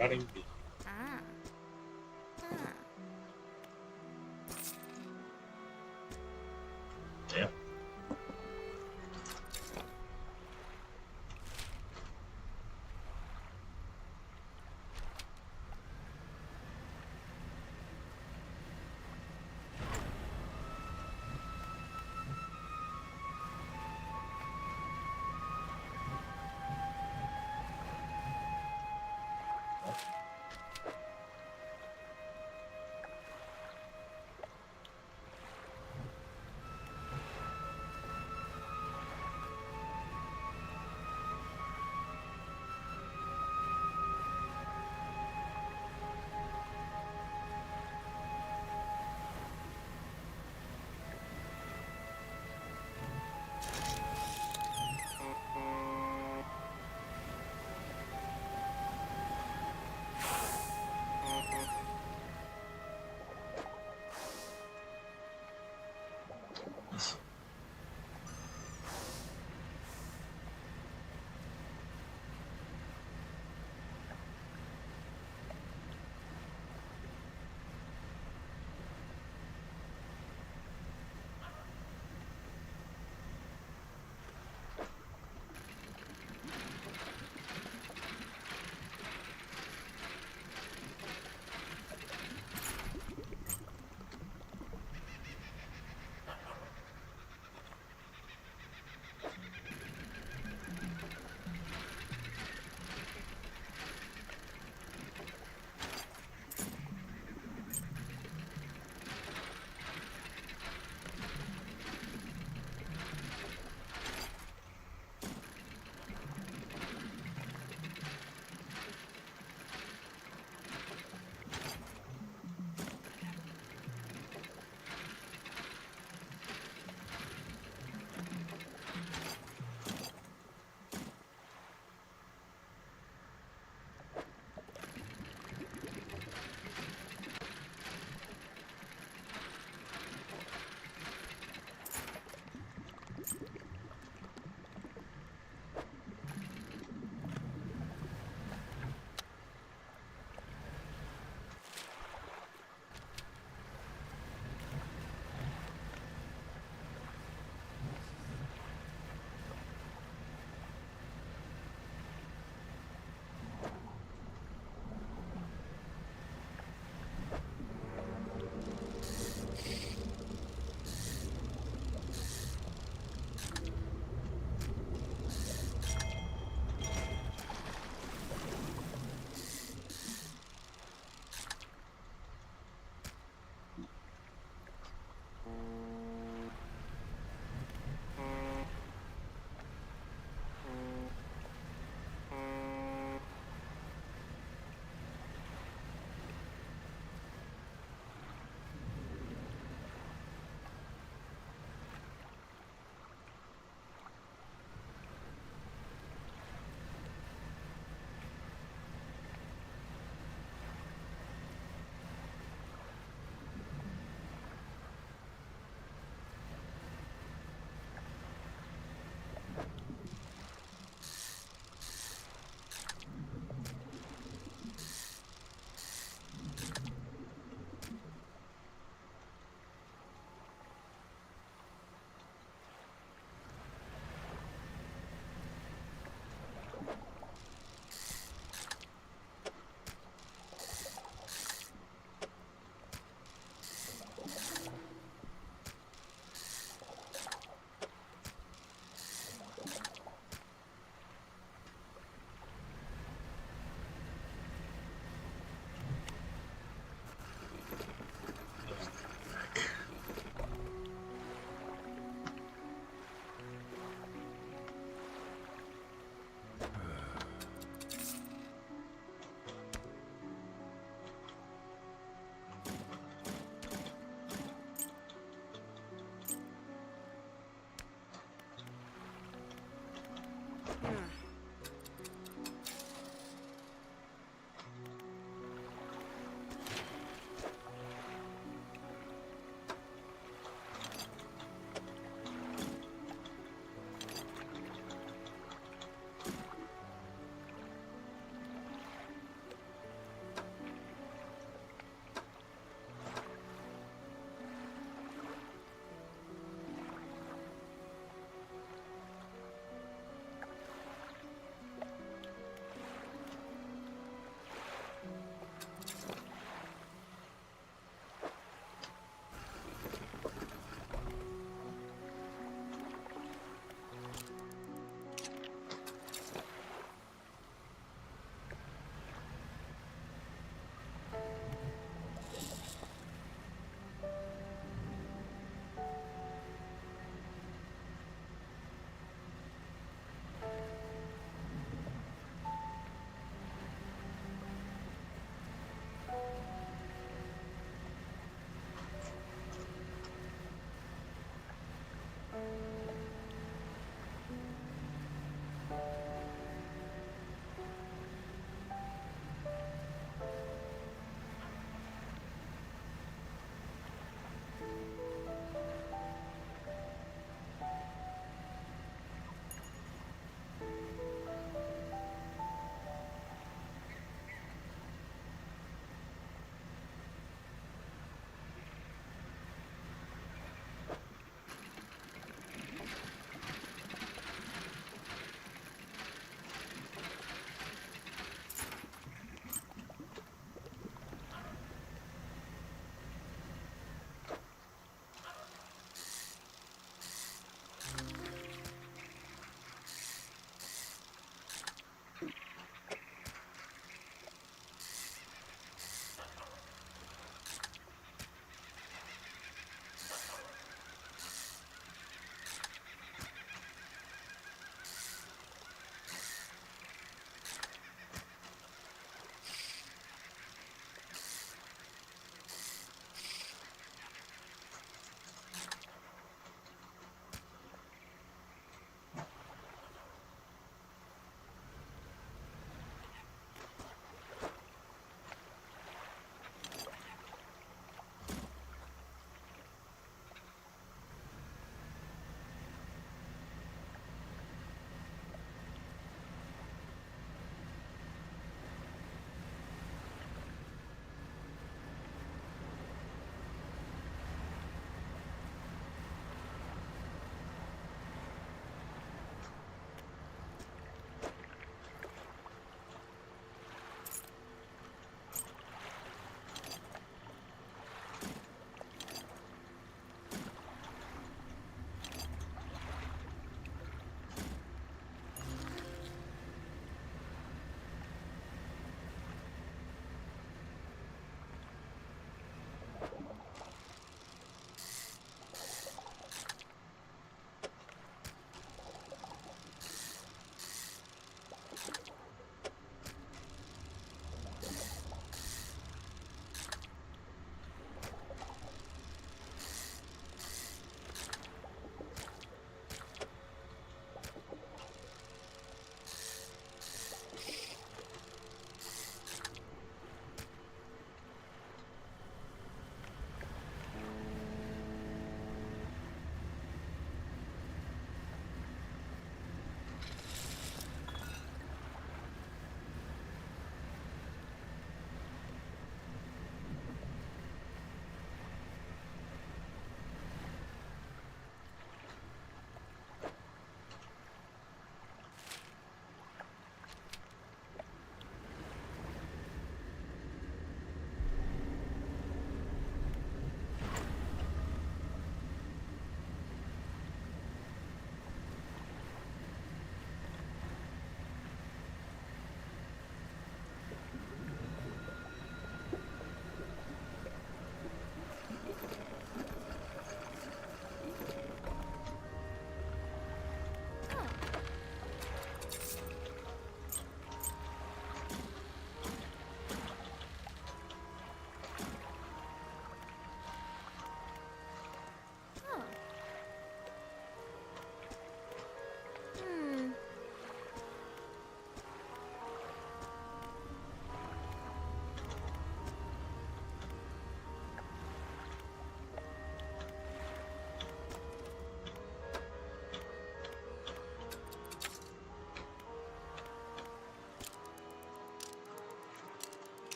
Running B. Yeah.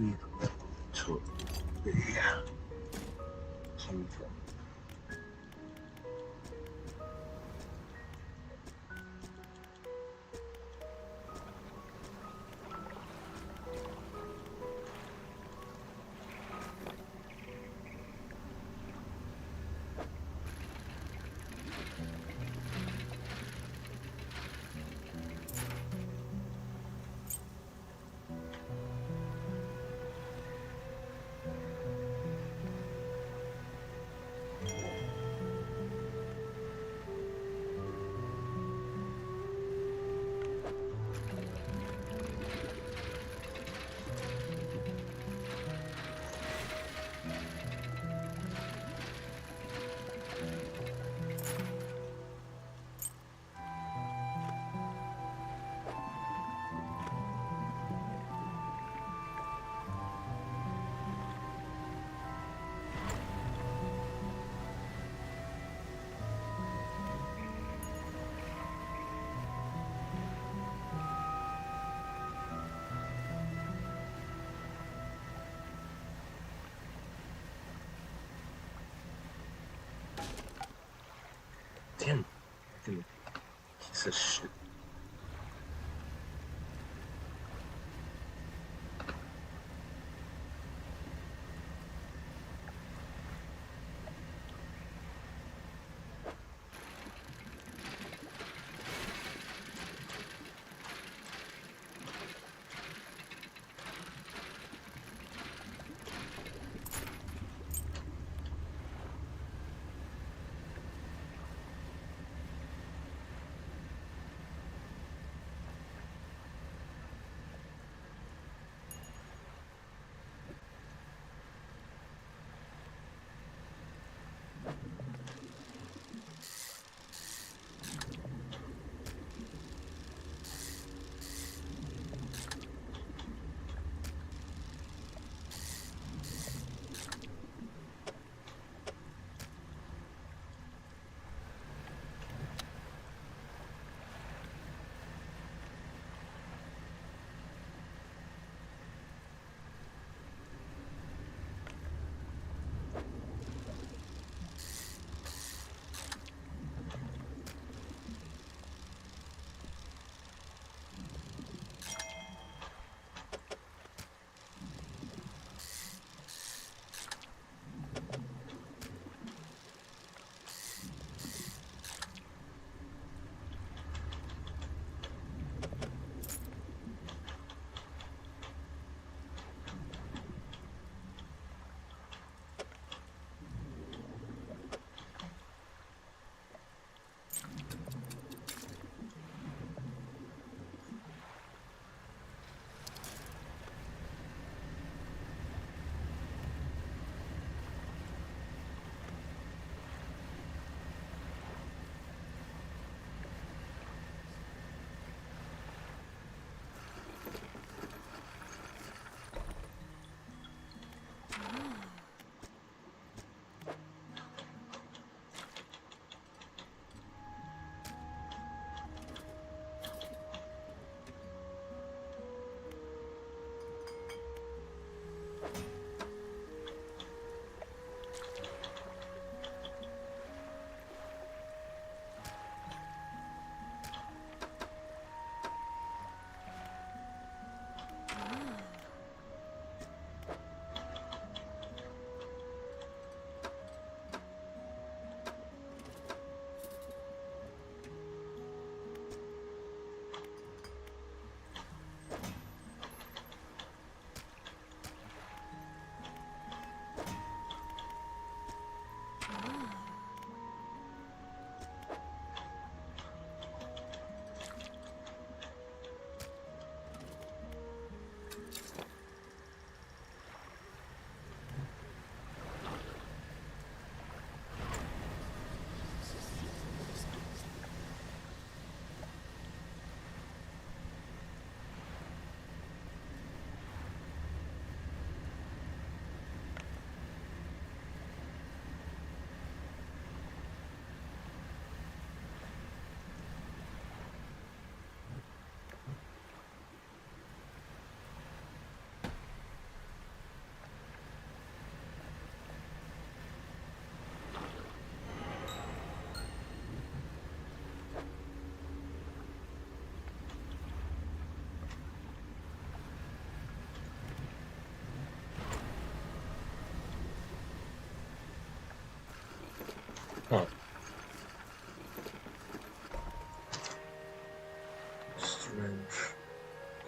need a level to be come from. Damn, fucking piece of shit.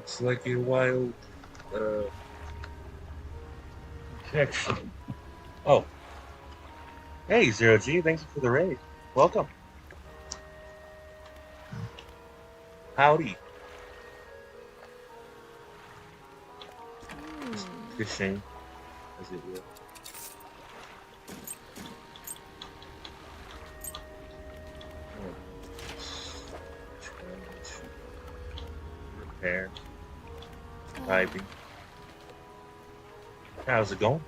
It's like a wild infection. Oh. Hey, Zero G, thanks for the raid. Welcome. Howdy. Just fishing, as it will. Repair. Piping. How's it going?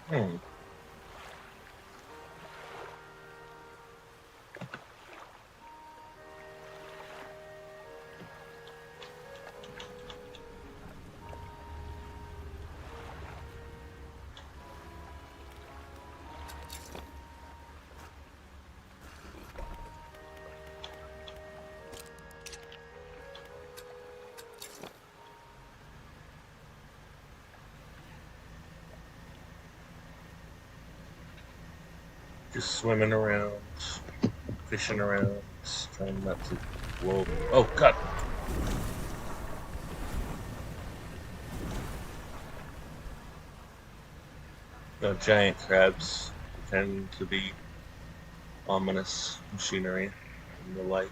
Hmm. Just swimming around, fishing around, trying not to blow. Oh, God! Giant crabs tend to be ominous machinery and the like.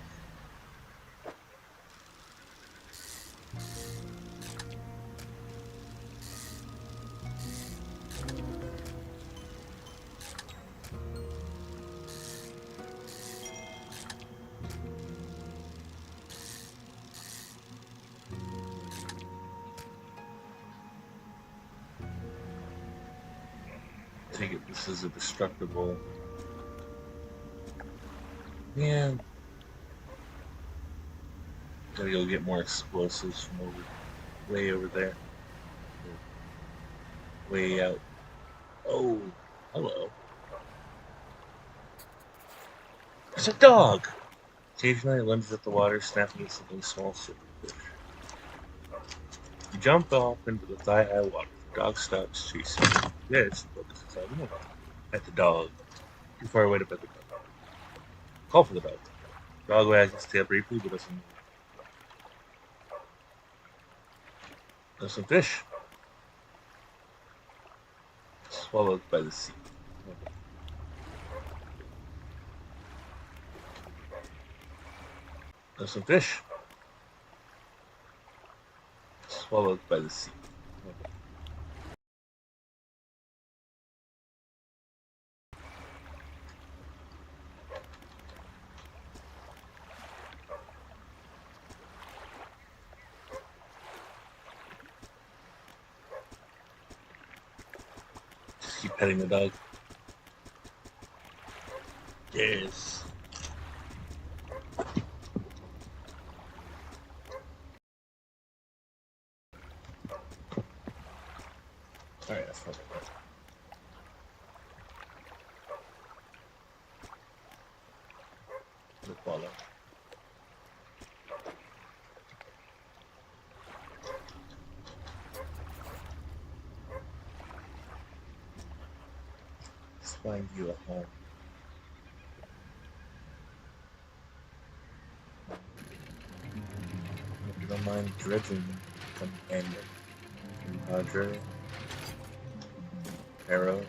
Take it this is a destructible. Yeah. Gotta go get more explosives from way over there. Way out. Oh, hello. It's a dog! Occasionally it lunges at the water, snapping at something small, silverfish. You jump off into the thigh-high water. The dog stops chasing you. Yes, focuses on you. At the dog. Too far away to pet the dog. Call for the dog. The dog wags its tail briefly, but doesn't move. There's some fish. Swallowed by the sea. There's some fish. Swallowed by the sea. Just keep petting the dog. Yes. Alright, that's fine. The follow. Let's find you a home. If you don't mind dredging, companion. Padre. Arrow.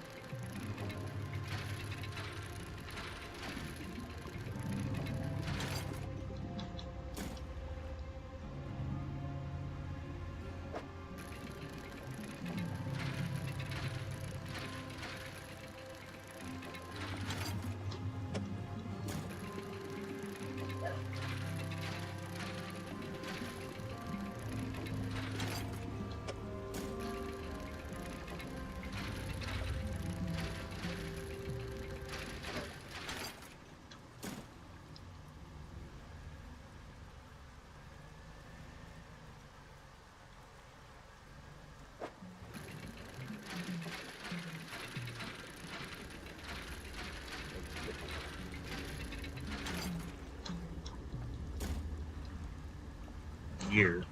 gear.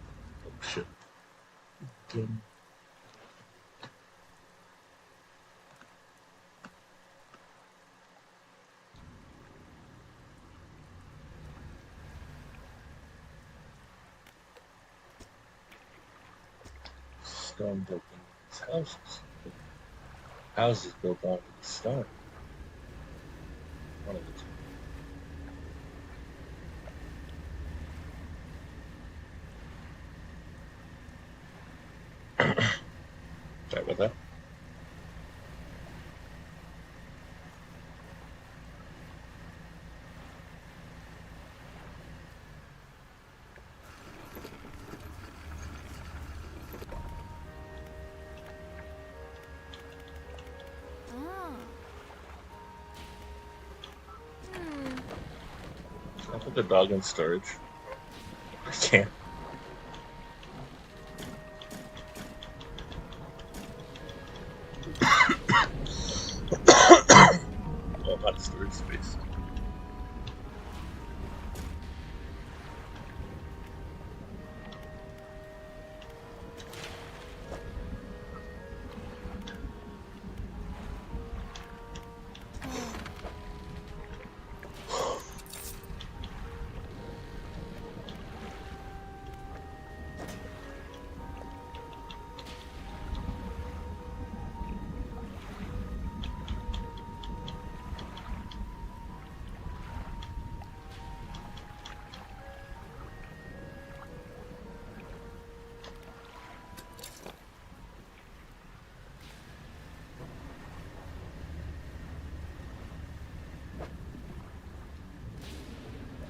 Oh shit. Again. Stone built into these houses. Houses built out of the stone. One of the two. Sorry about that. Can I put the dog in storage? I can't. Oh, I'm out of storage space.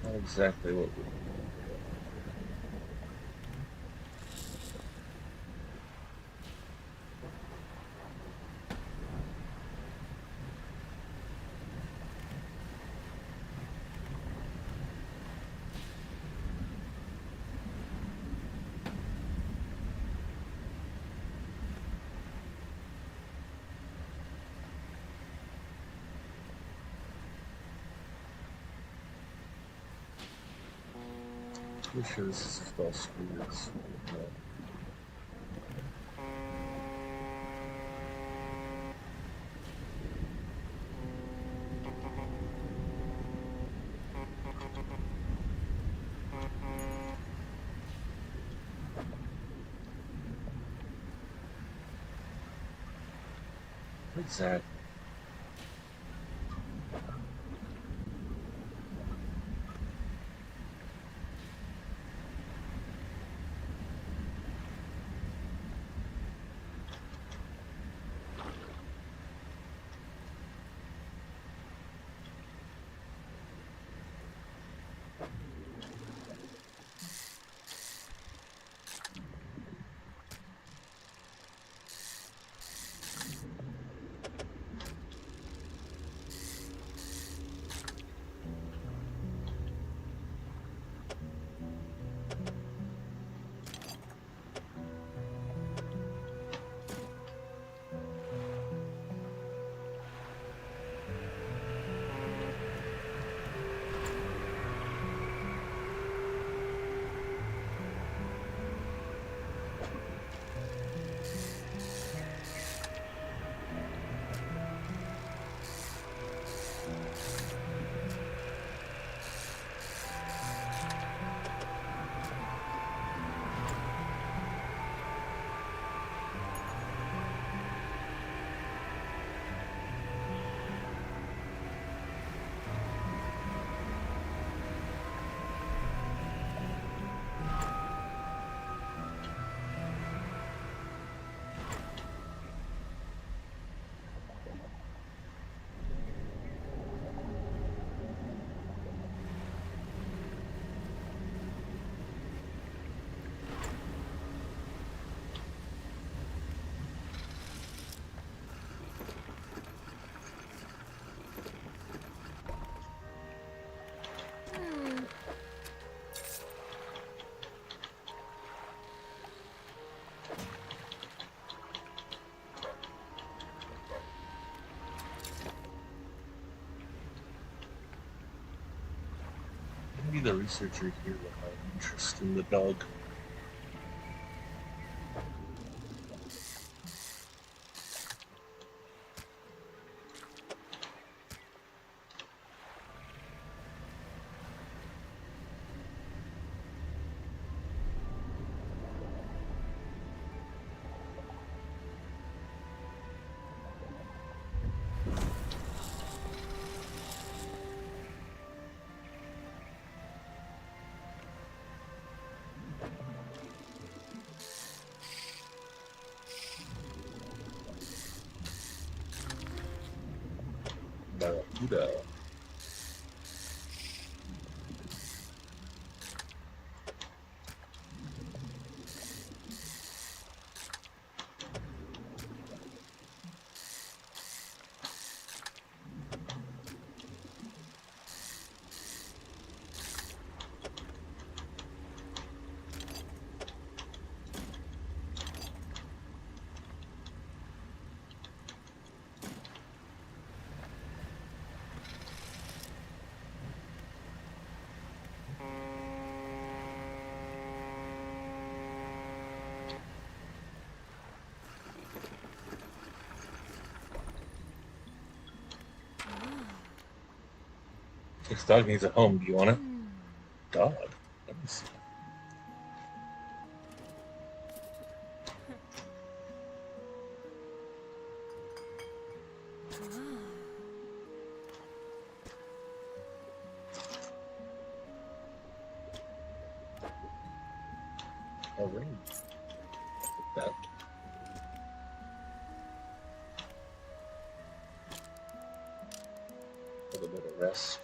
Not exactly what we pretty sure this is about spirits. Exactly. Maybe the researcher here will have interest in the dog. Buddha. This dog needs a home. Do you want it? Dog. Let me see. A ring. That. A little bit of rest.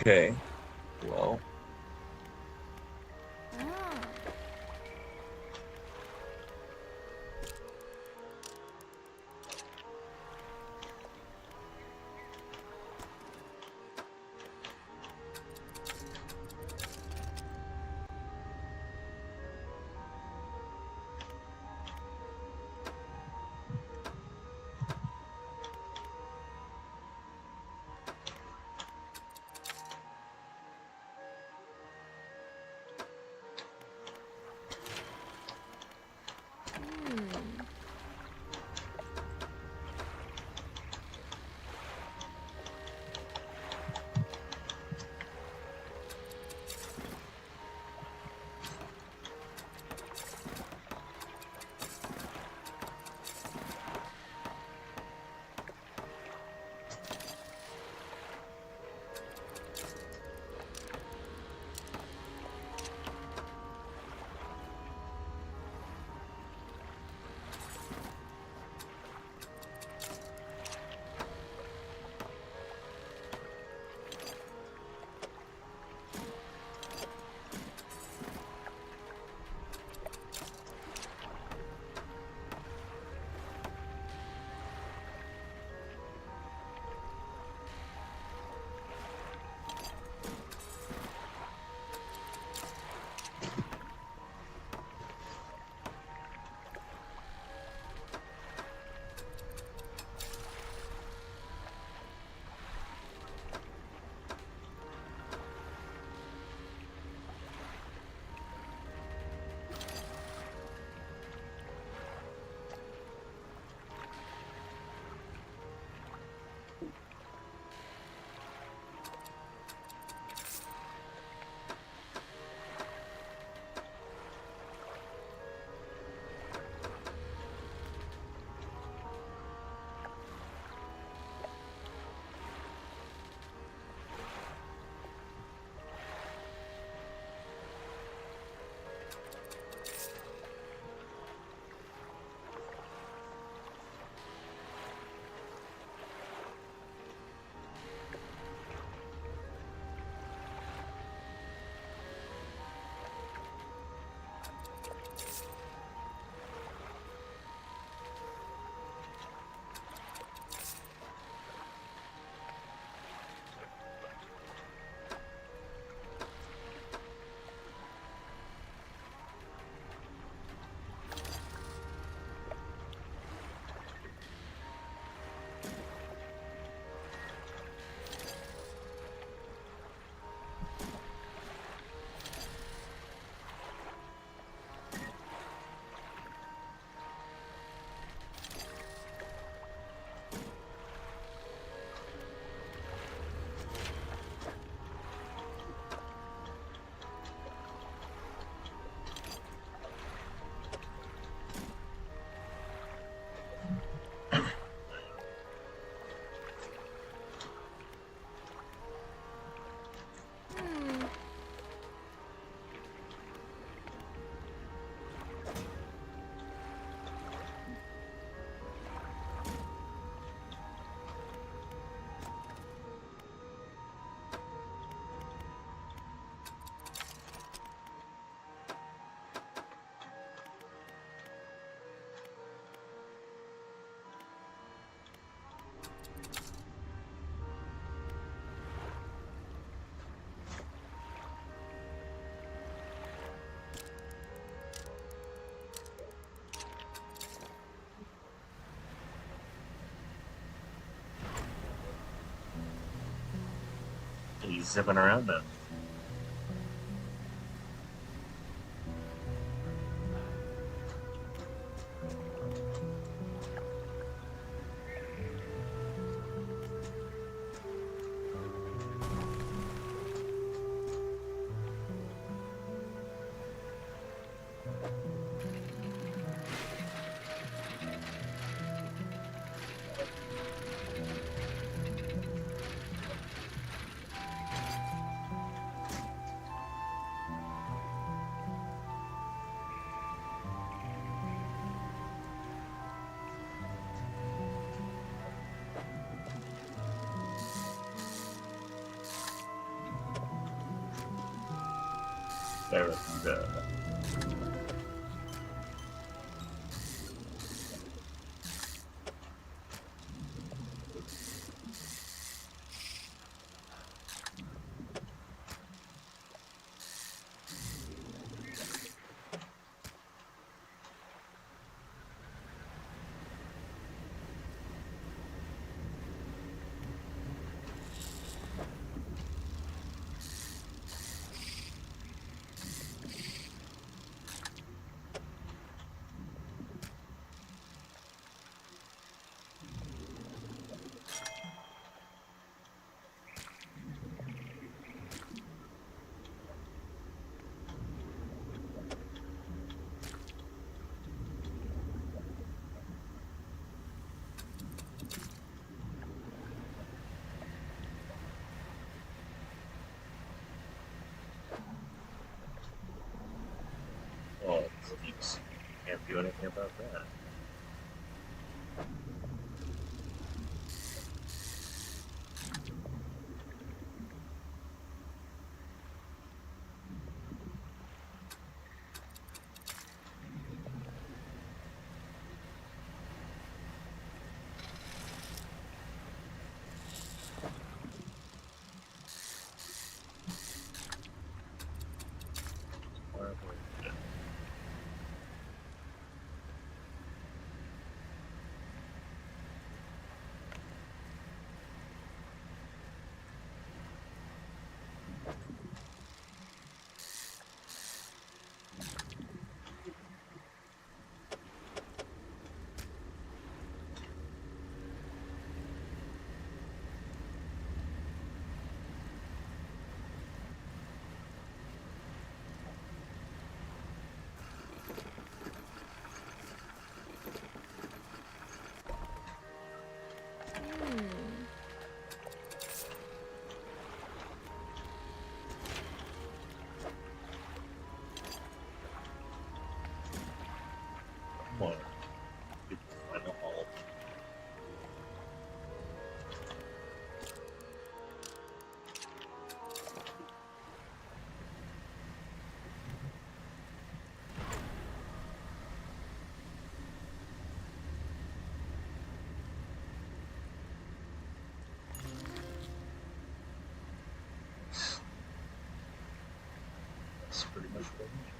Okay. Well. He's zipping around now. There we go. Oh, it's can't do anything about that. Come on. Find the hall. That's pretty much what I need.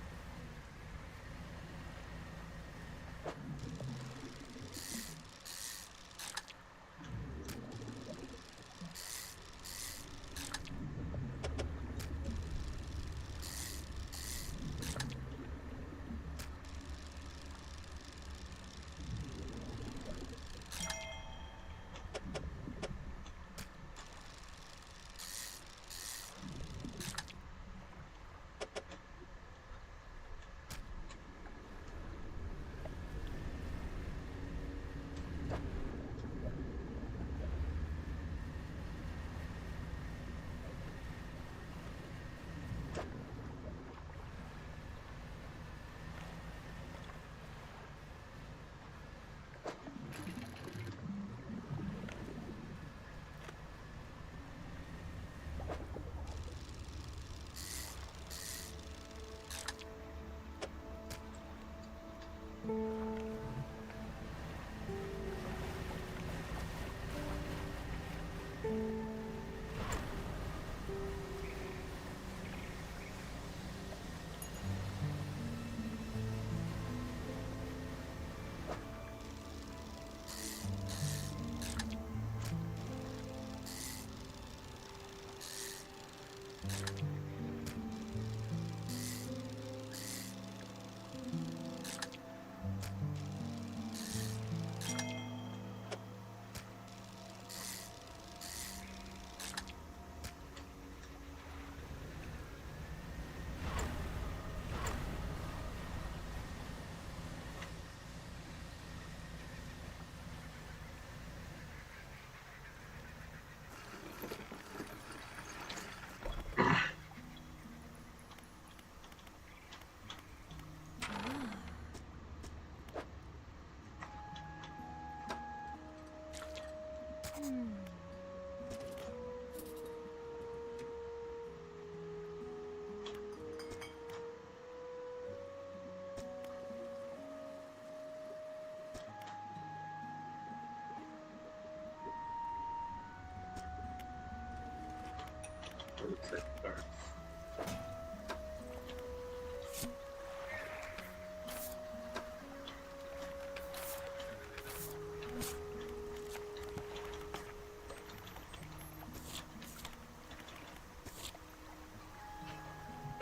I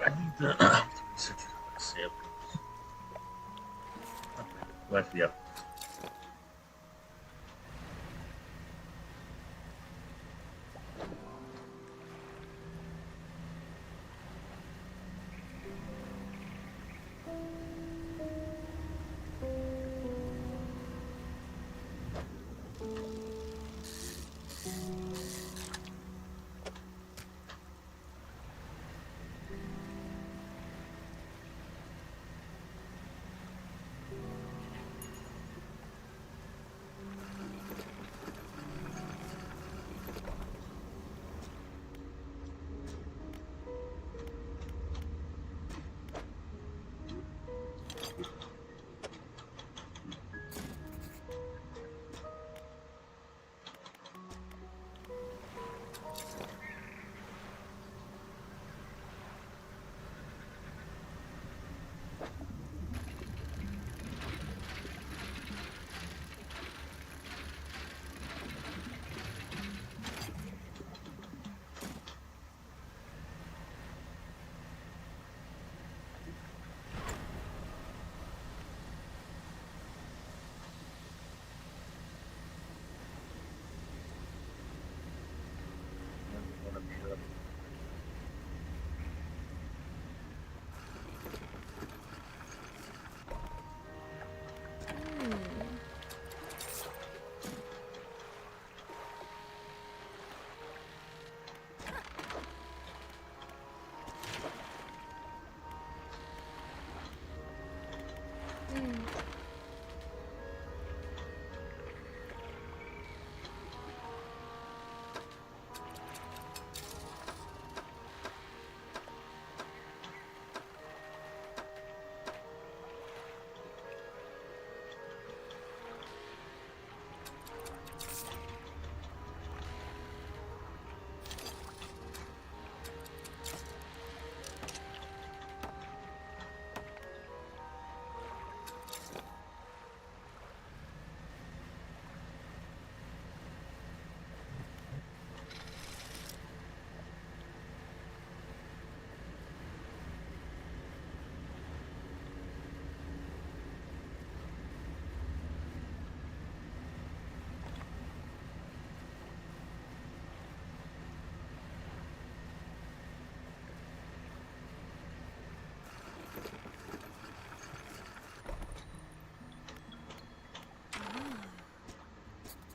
need the samples. Well, yeah.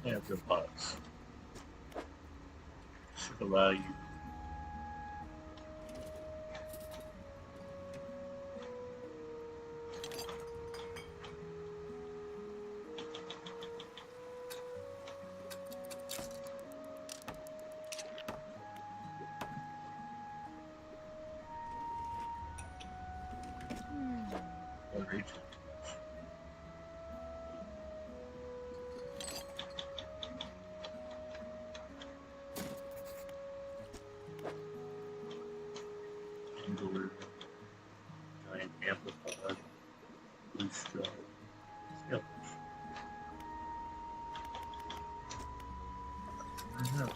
Answer box should allow you reach it. Angular, giant amplified, boost drive. Yep. I know.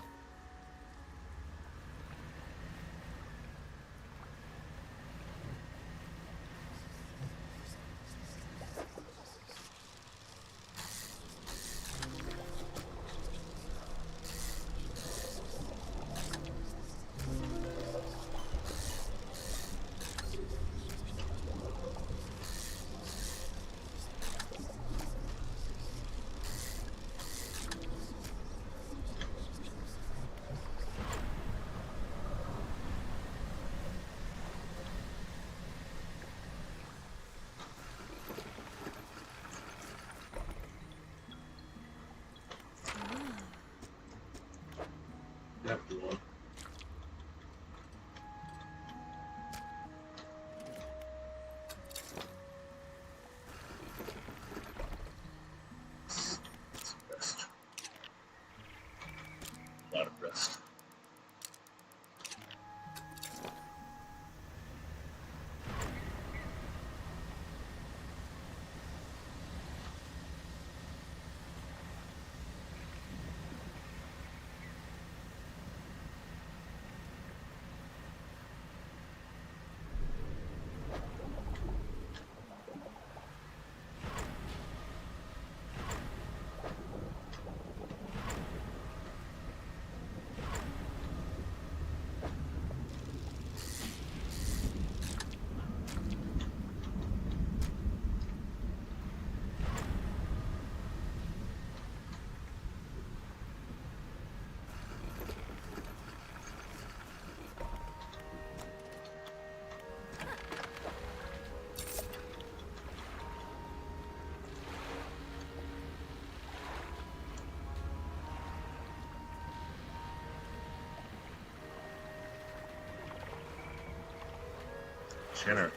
Chinner.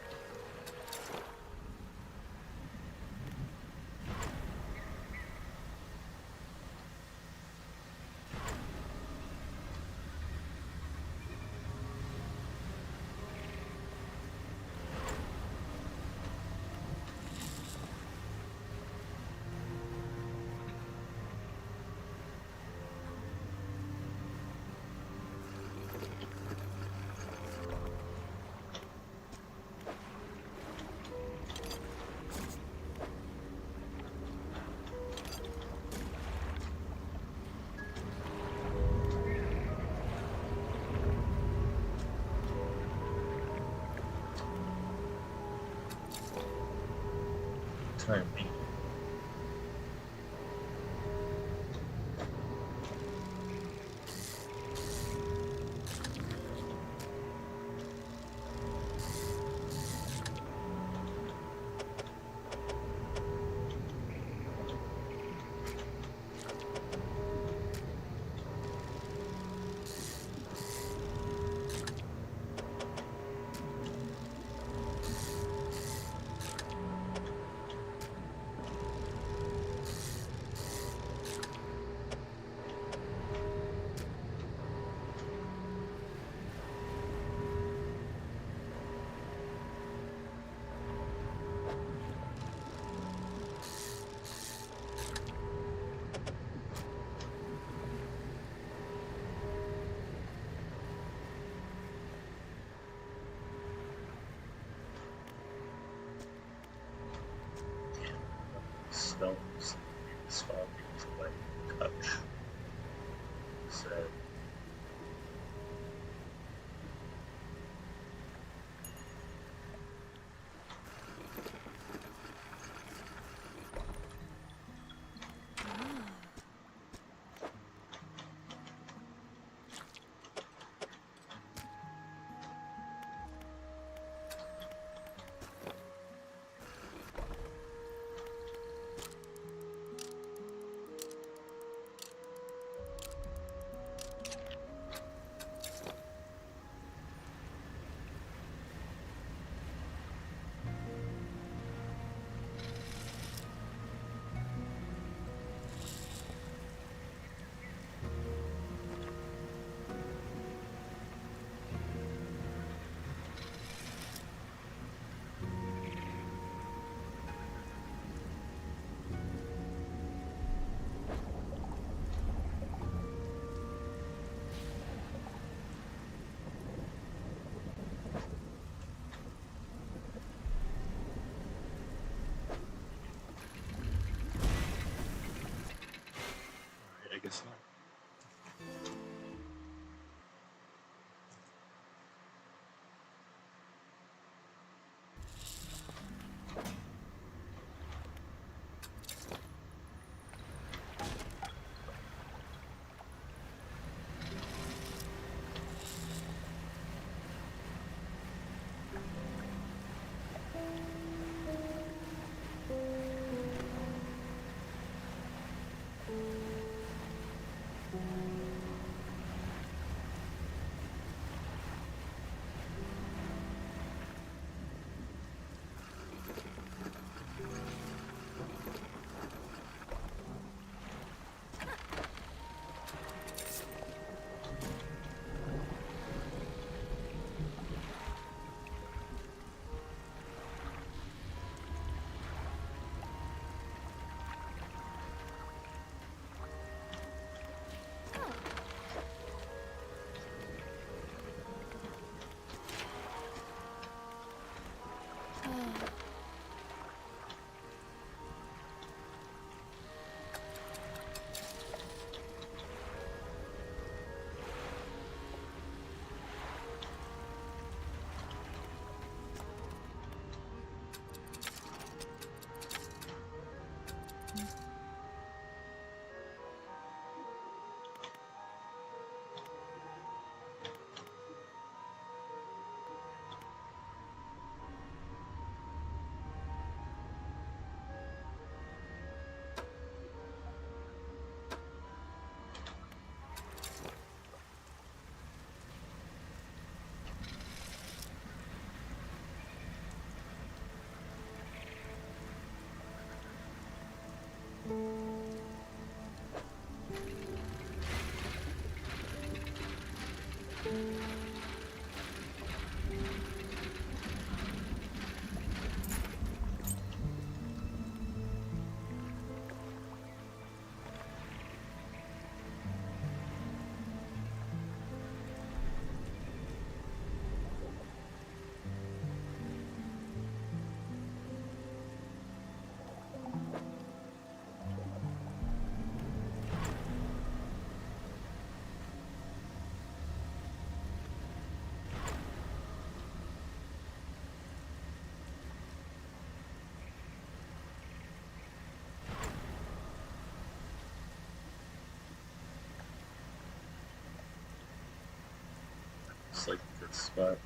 Time me. Stones. Small things like touch. So. that spot.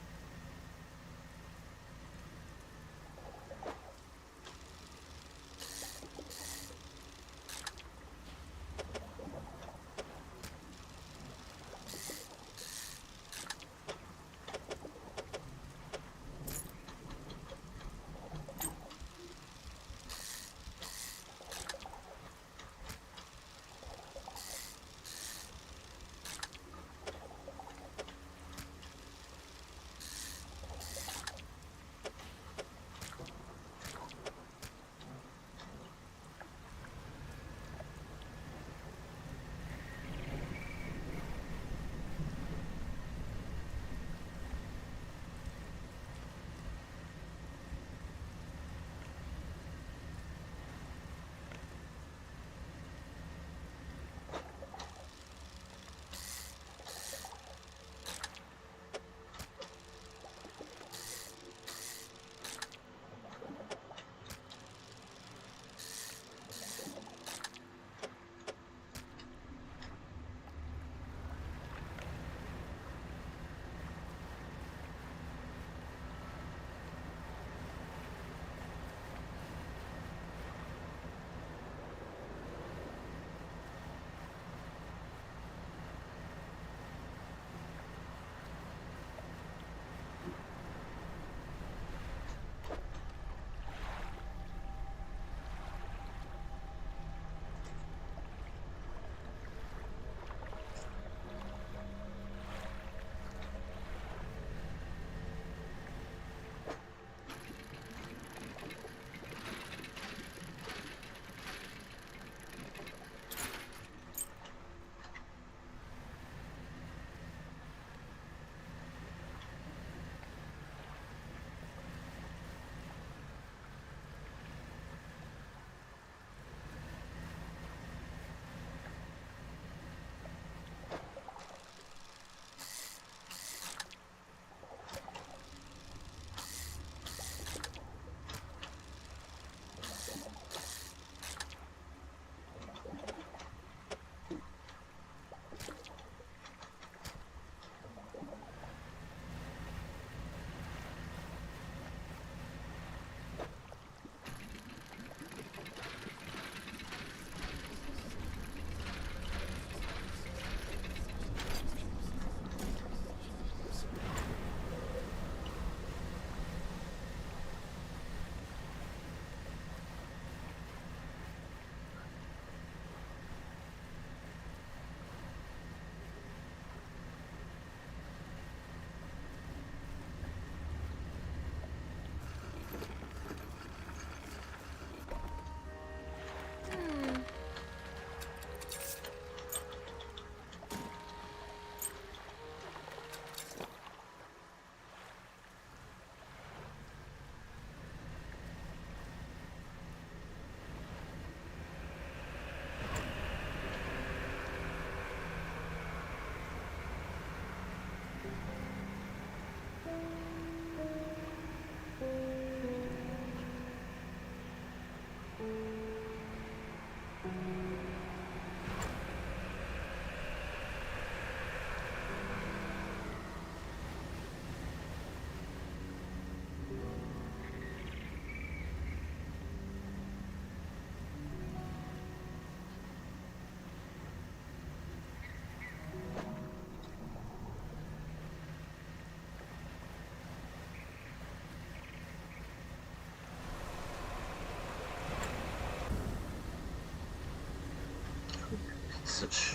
Such.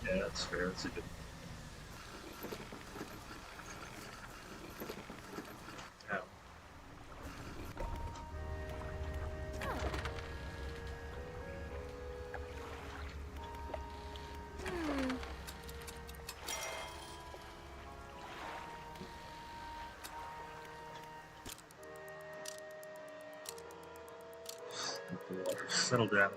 Yeah, that's fair. That's a good. Yeah. Let the water settle down.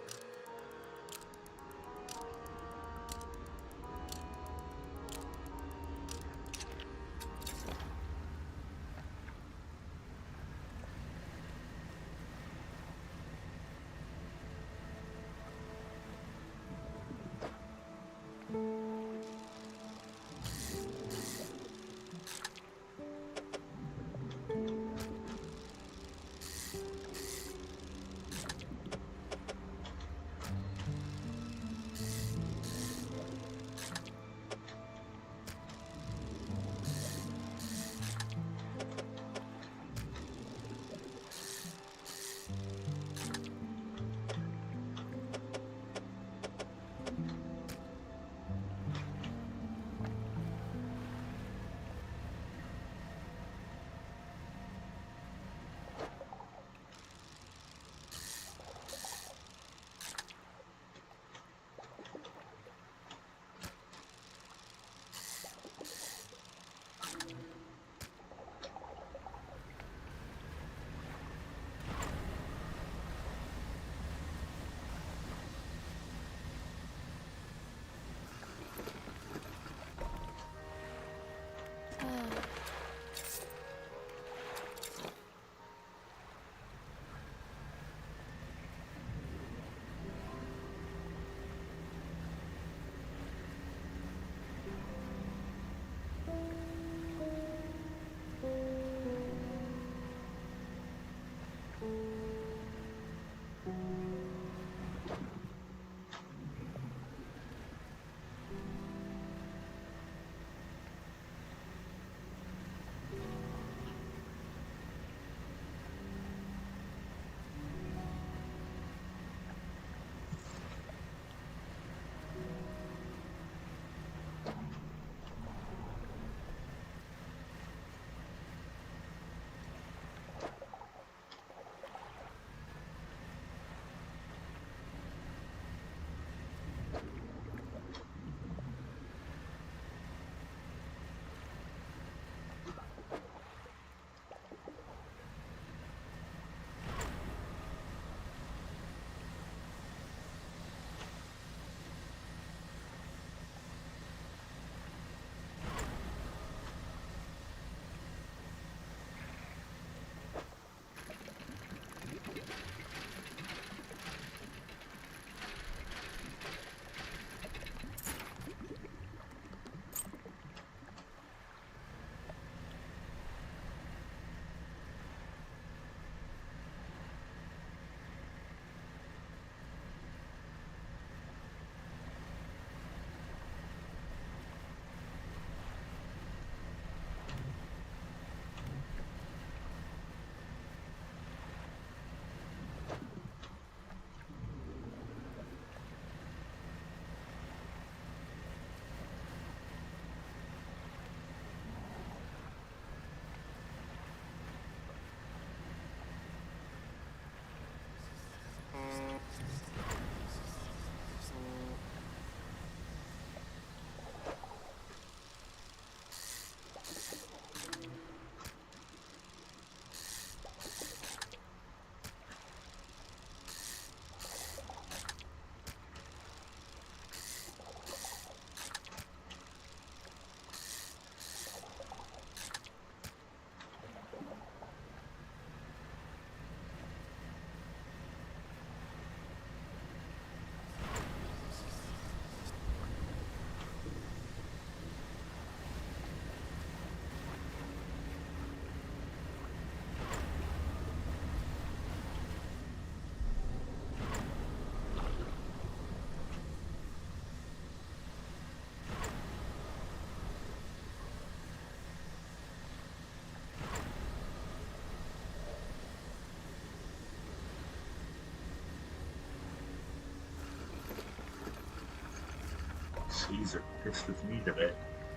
Caesar pissed with me today.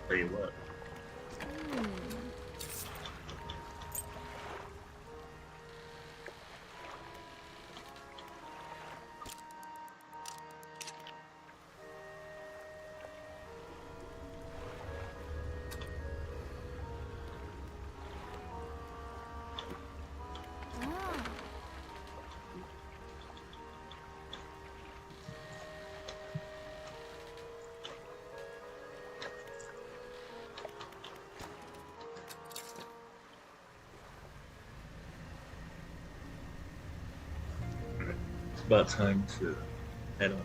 Tell you what. It's about time to head on.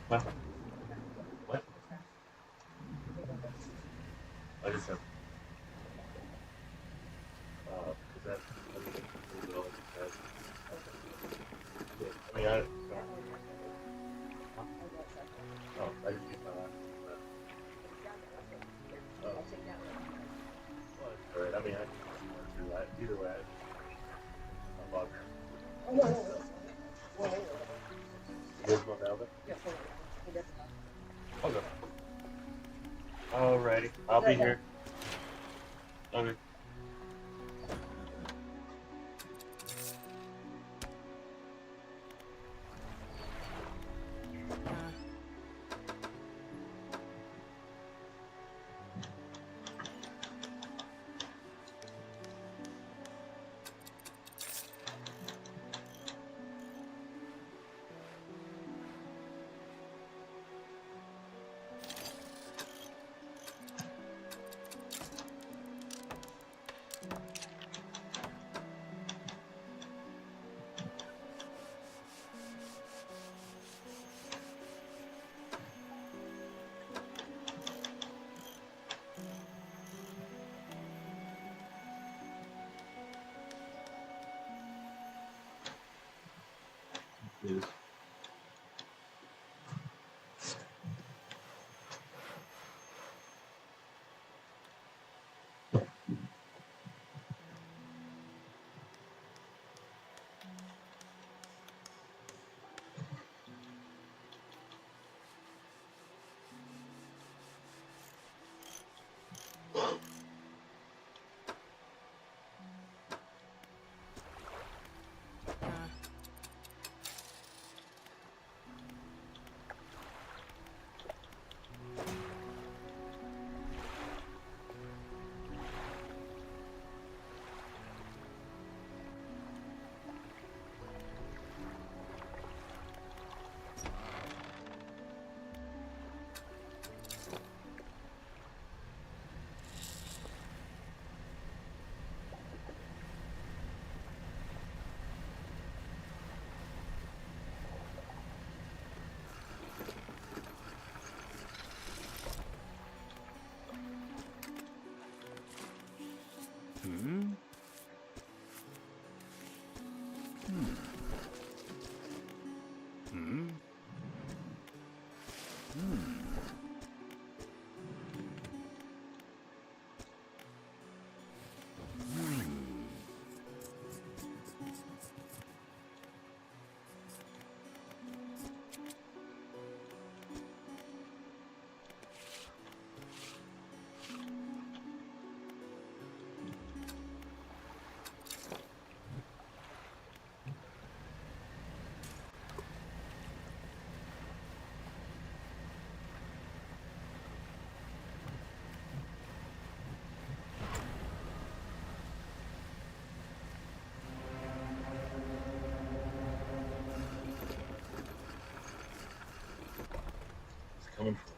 What? What? I just have. Is that? I mean, oh, I just keep my eye. Oh. Well, alright, I mean, I can do that. Either way, I'm bothering. You guys going down there? Okay. Alrighty, I'll be here. Okay. Yes. It's coming for me.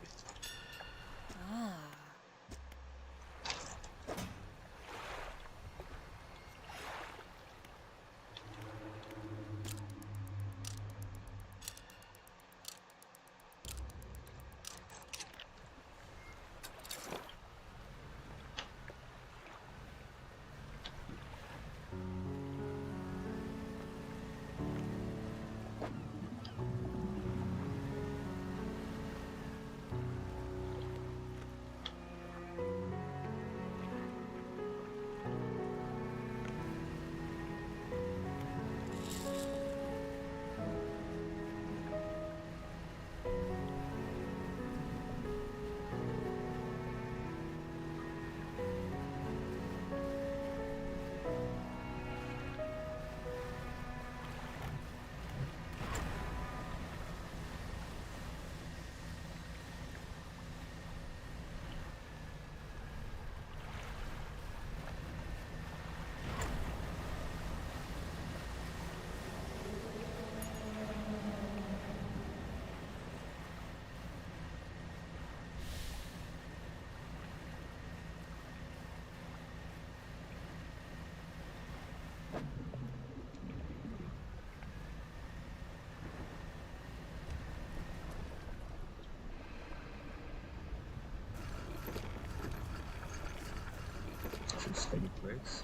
Steady place.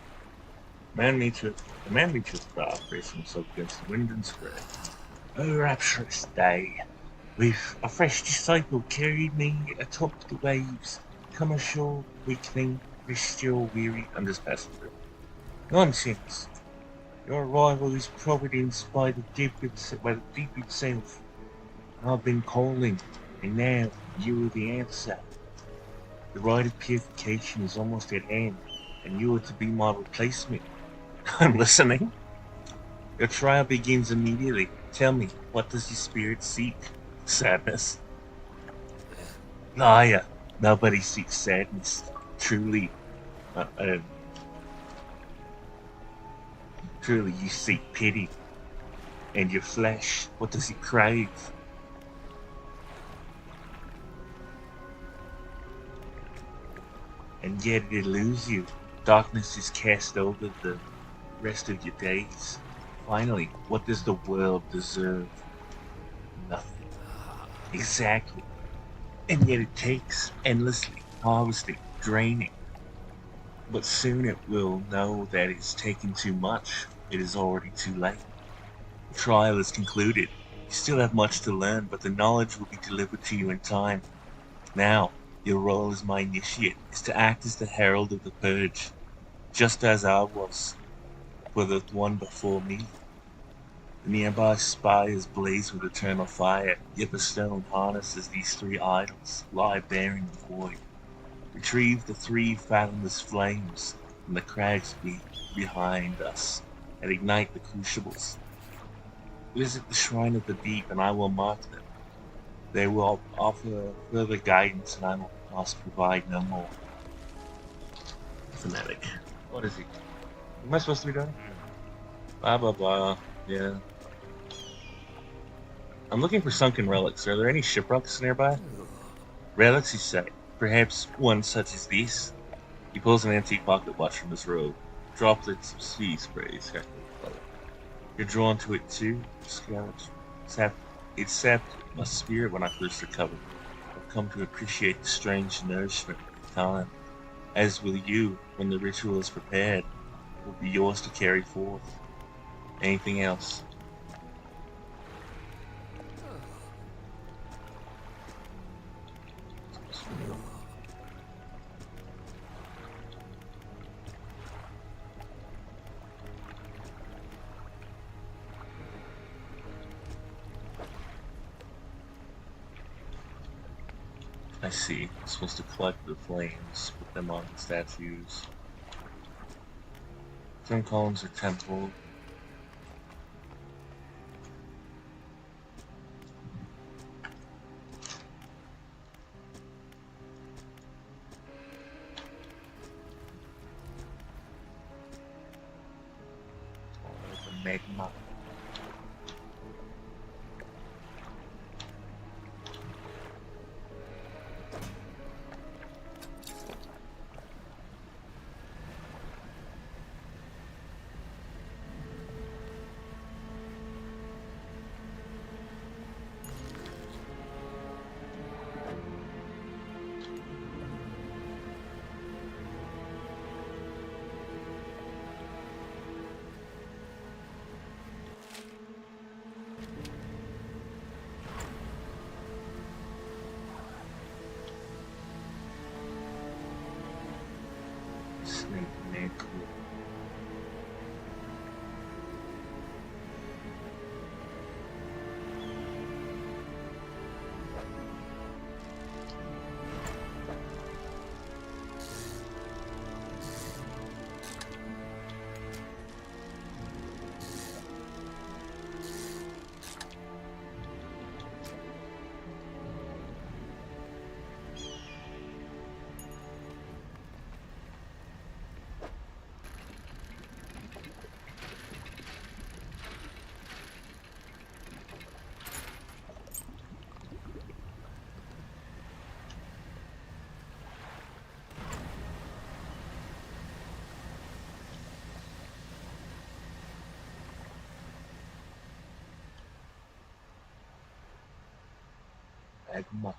The man meets with craft, bracing himself against the wind and spread. O rapturous day! With a fresh disciple carried me atop the waves, come ashore, weakling, bestial, weary, and as passenger. Nonsense! Your arrival is providence by the deep itself. I've been calling, and now you are the answer. The rite of purification is almost at hand, and you are to be my replacement. I'm listening. Your trial begins immediately. Tell me, what does your spirit seek? Sadness? Liar. Nobody seeks sadness. Truly, truly you seek pity. And your flesh, what does it crave? And yet it eludes you. Darkness is cast over the rest of your days. Finally, what does the world deserve? Nothing. Exactly. And yet it takes endlessly, harvesting, draining. But soon it will know that it's taken too much. It is already too late. The trial is concluded. You still have much to learn, but the knowledge will be delivered to you in time. Now, your role as my initiate is to act as the herald of the purge, just as I was for the one before me. The nearby spires blaze with eternal fire, yet the stone harnesses these three idols lie bare in the void. Retrieve the three fathomless flames from the crags behind us, and ignite the crucibles. Visit the shrine of the deep, and I will mark them. They will offer further guidance, and I must provide no more. Fanatic. What is he? What am I supposed to be doing? Blah blah blah. Yeah. I'm looking for sunken relics. Are there any shipwrecks nearby? Relics, you say? Perhaps one such as this? He pulls an antique pocket watch from his robe. Droplets of sea spray scratching the color. You're drawn to it too, Scout. It sapped my spirit when I first recovered. I've come to appreciate the strange nourishment of time. As will you, when the ritual is prepared, will be yours to carry forth. Anything else? I see. I'm supposed to collect the flames, put them on the statues. Some columns are temple. The magma. Snake man cool. Magma.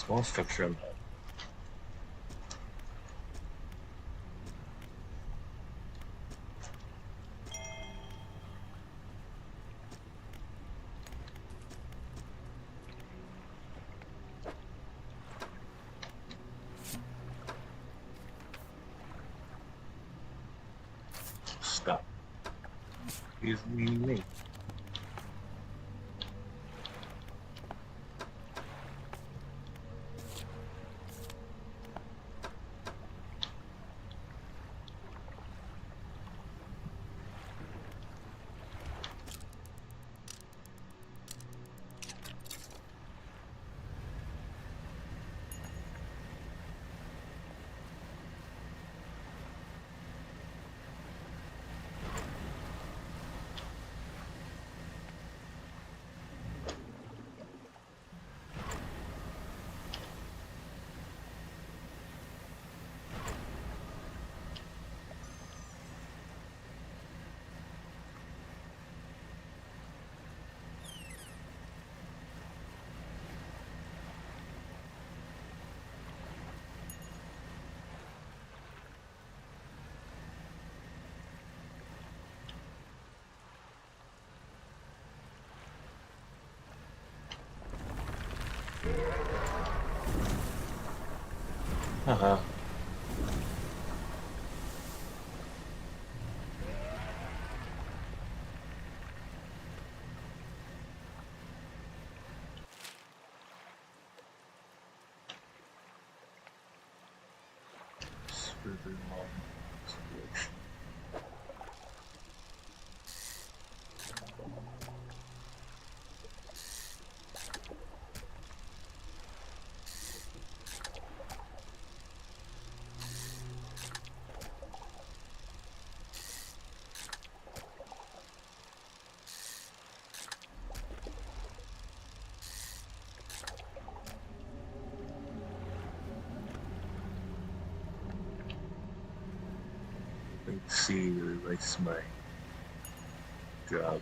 Small structure on that. Stop. He's meaning me. Uh-huh. mother-in-law situation. I think C really likes my job.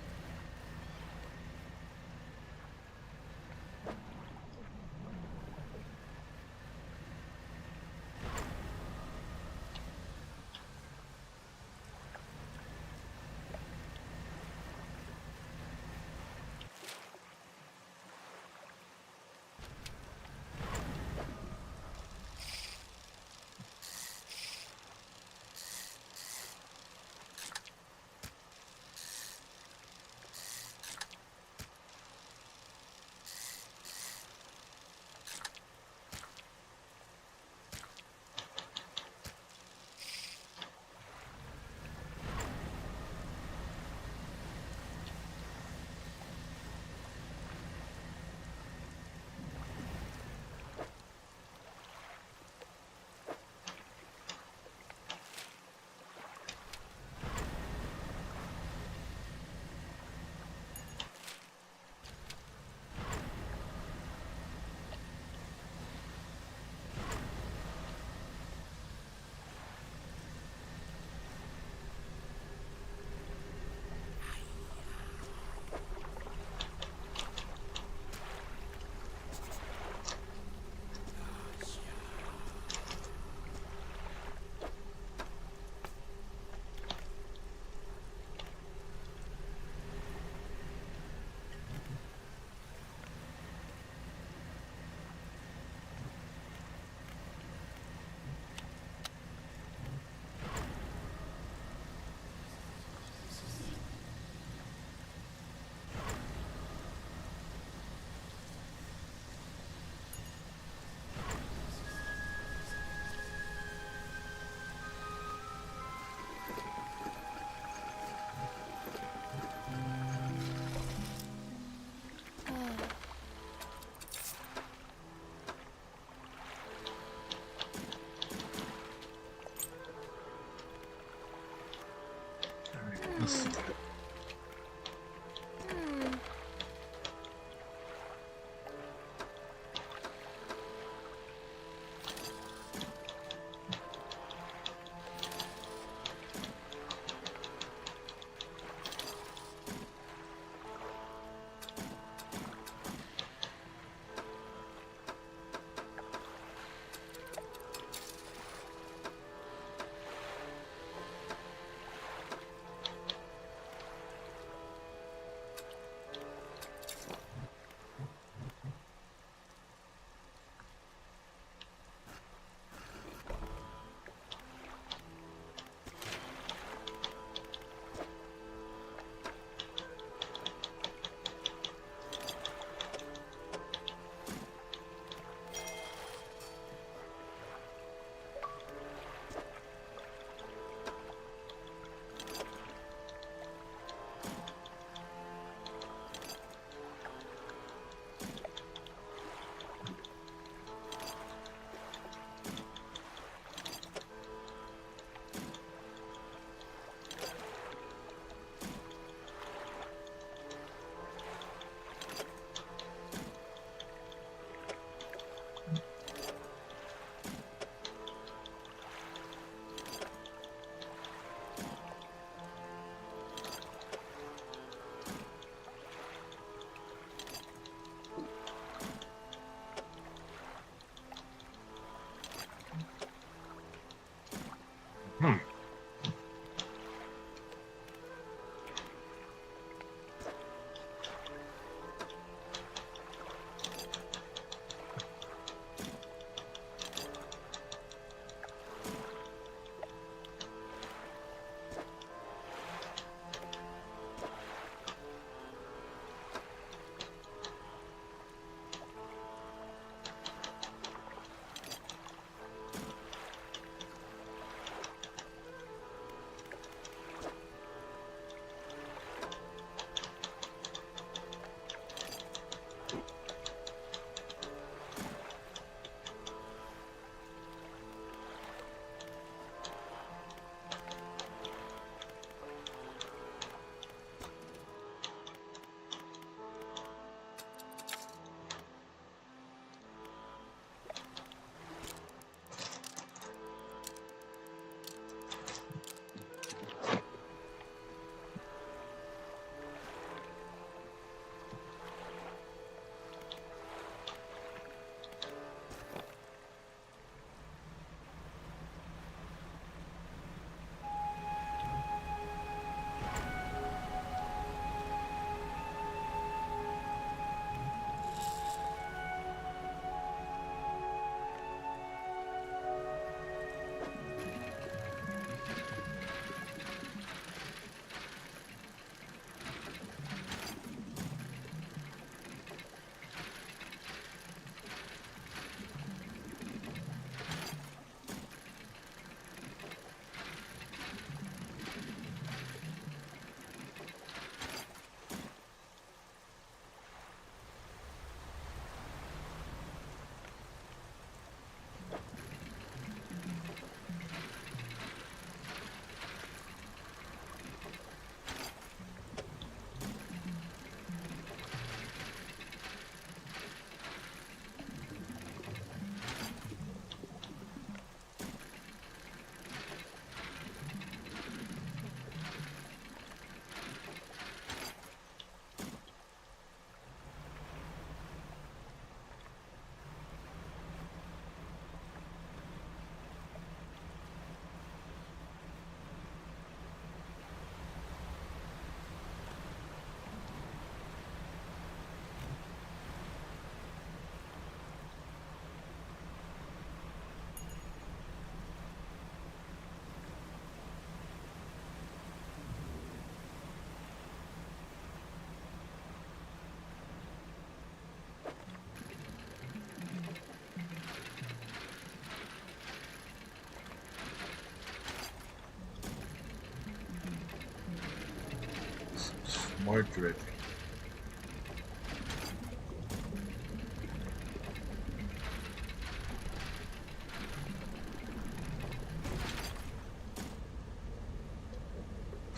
more drifting.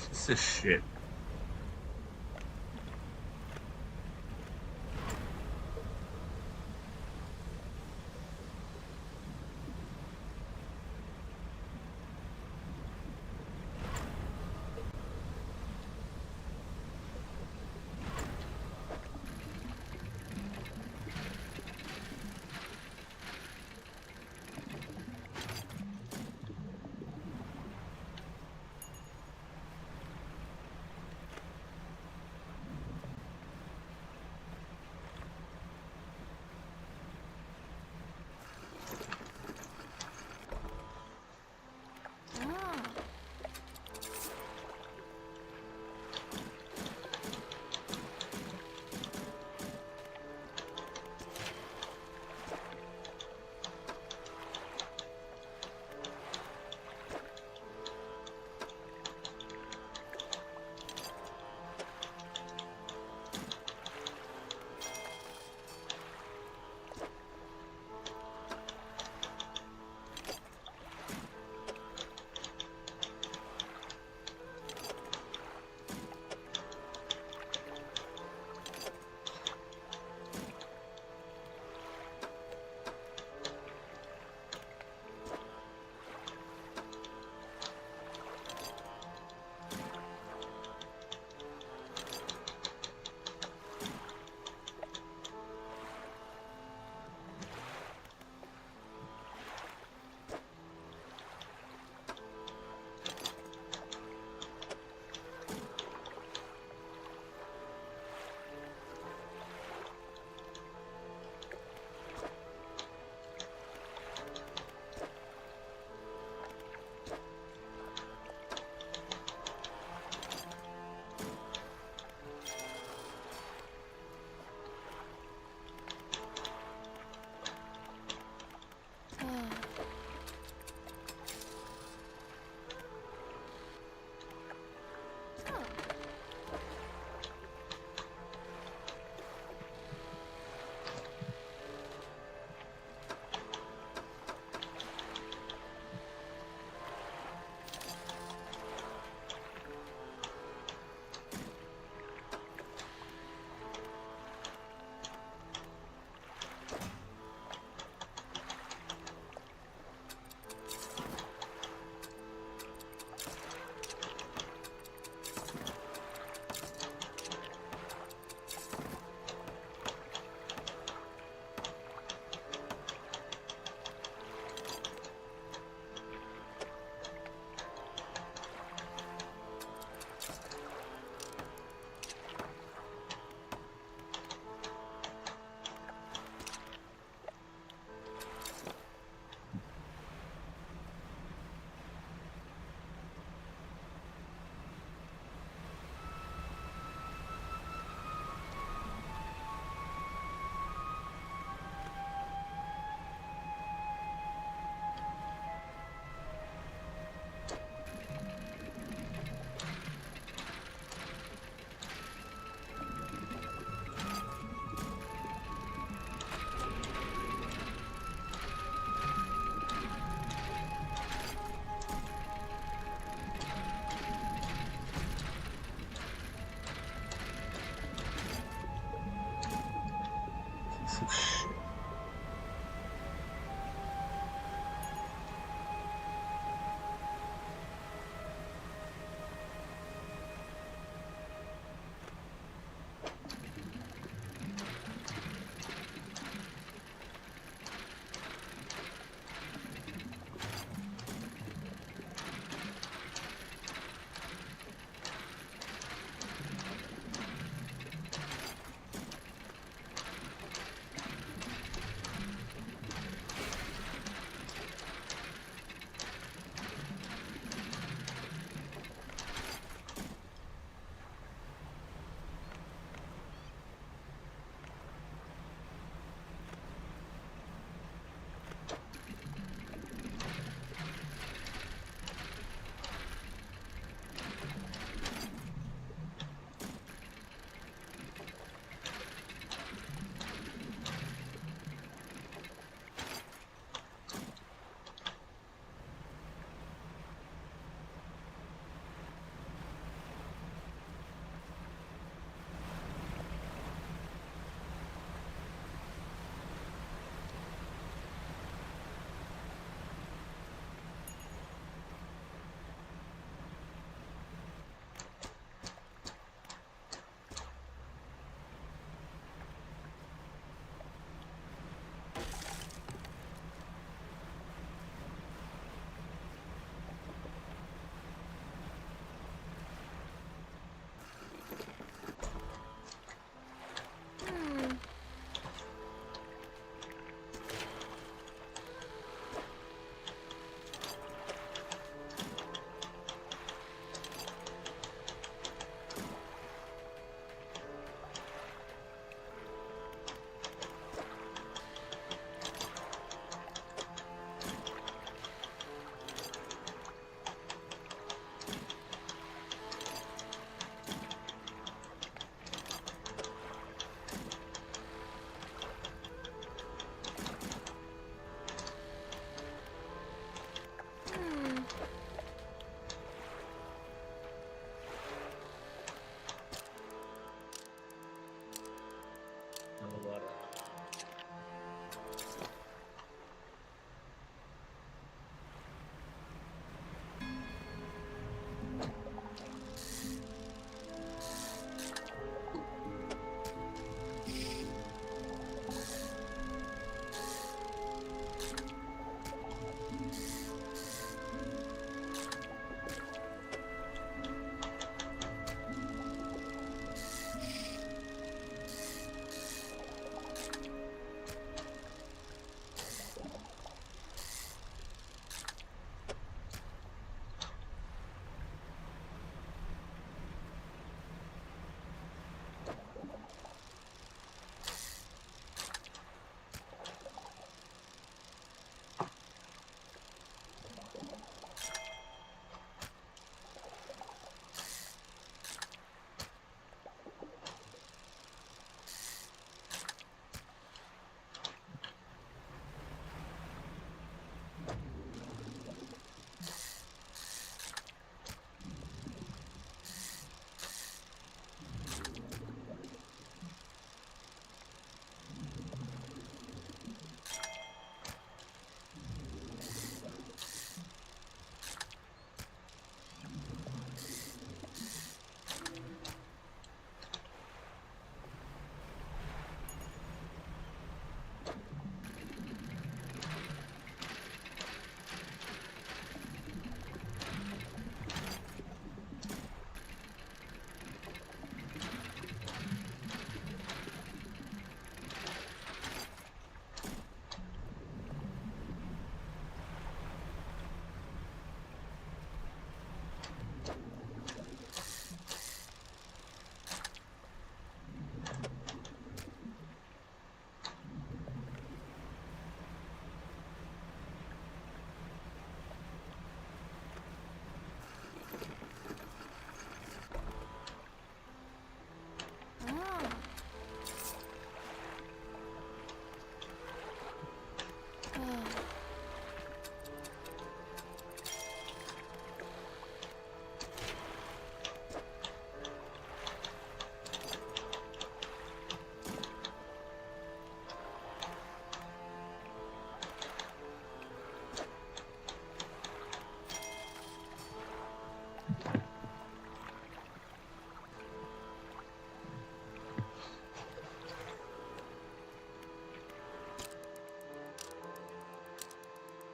This is shit.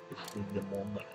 Just need the more money.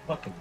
Fucking.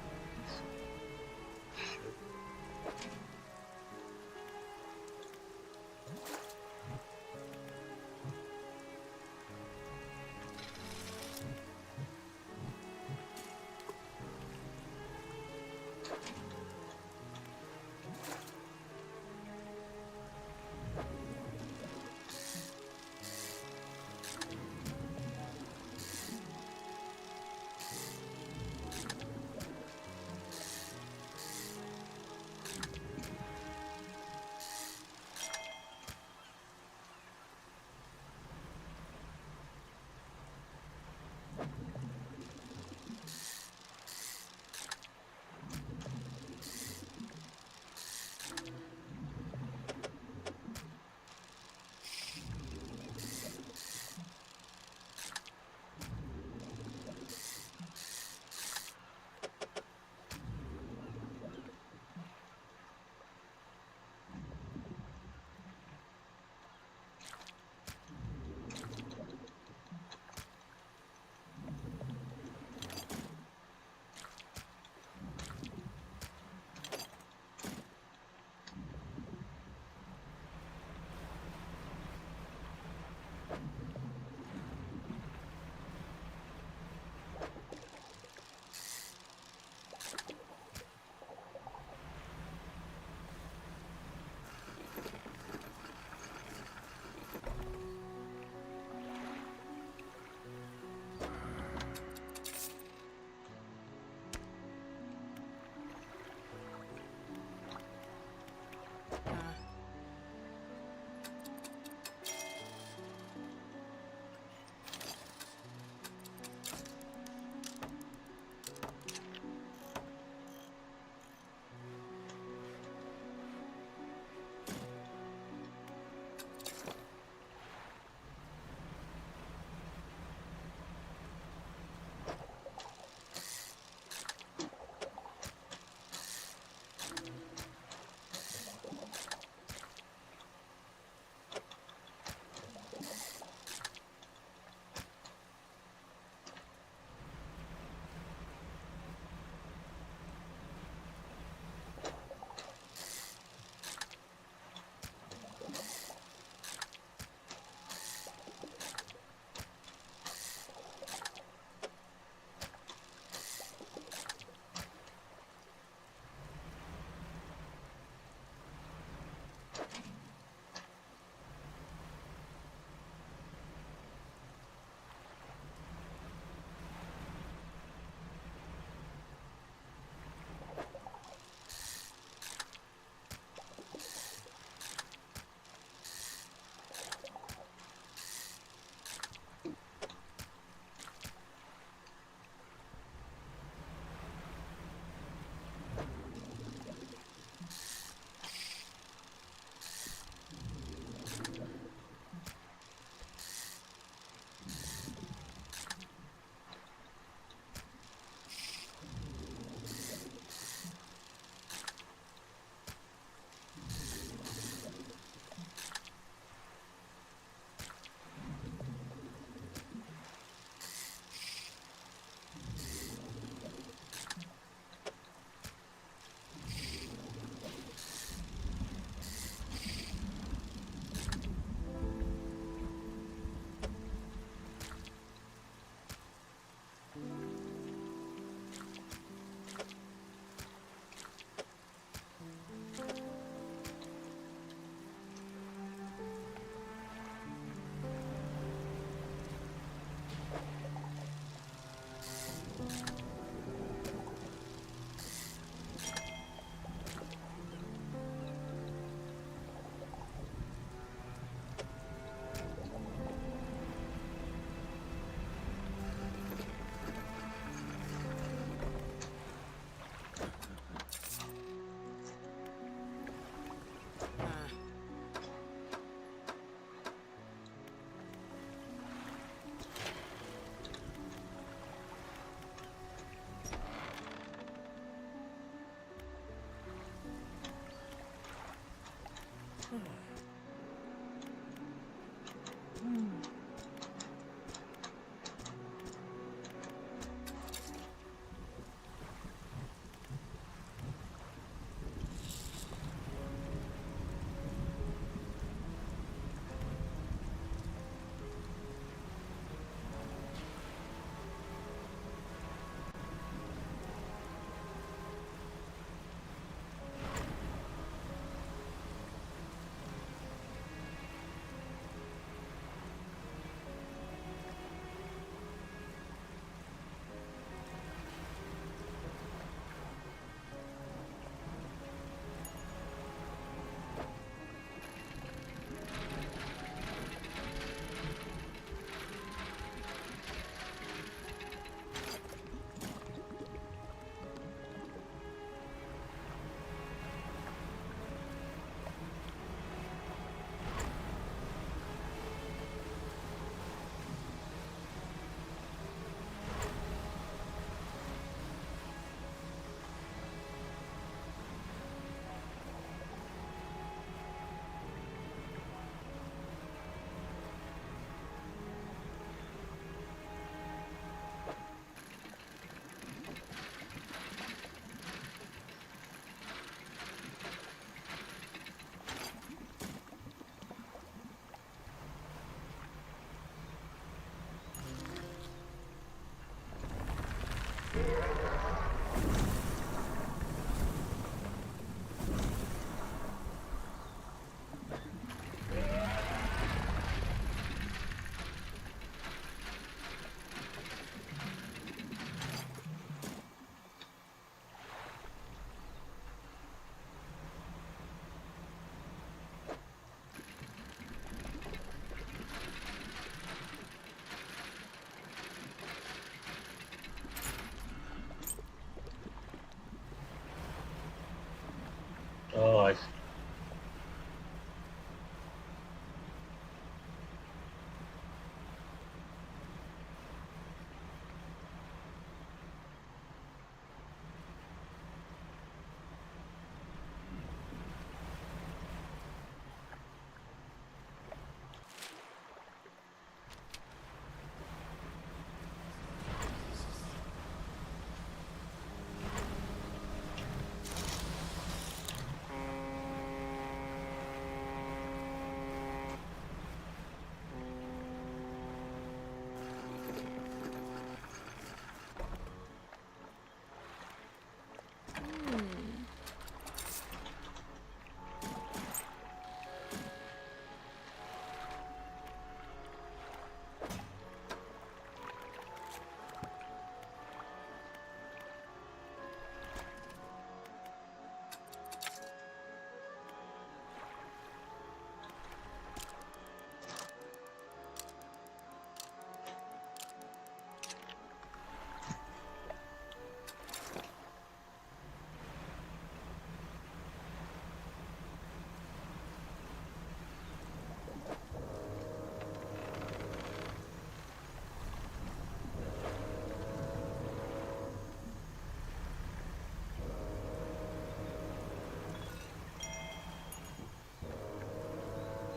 Oh, I see.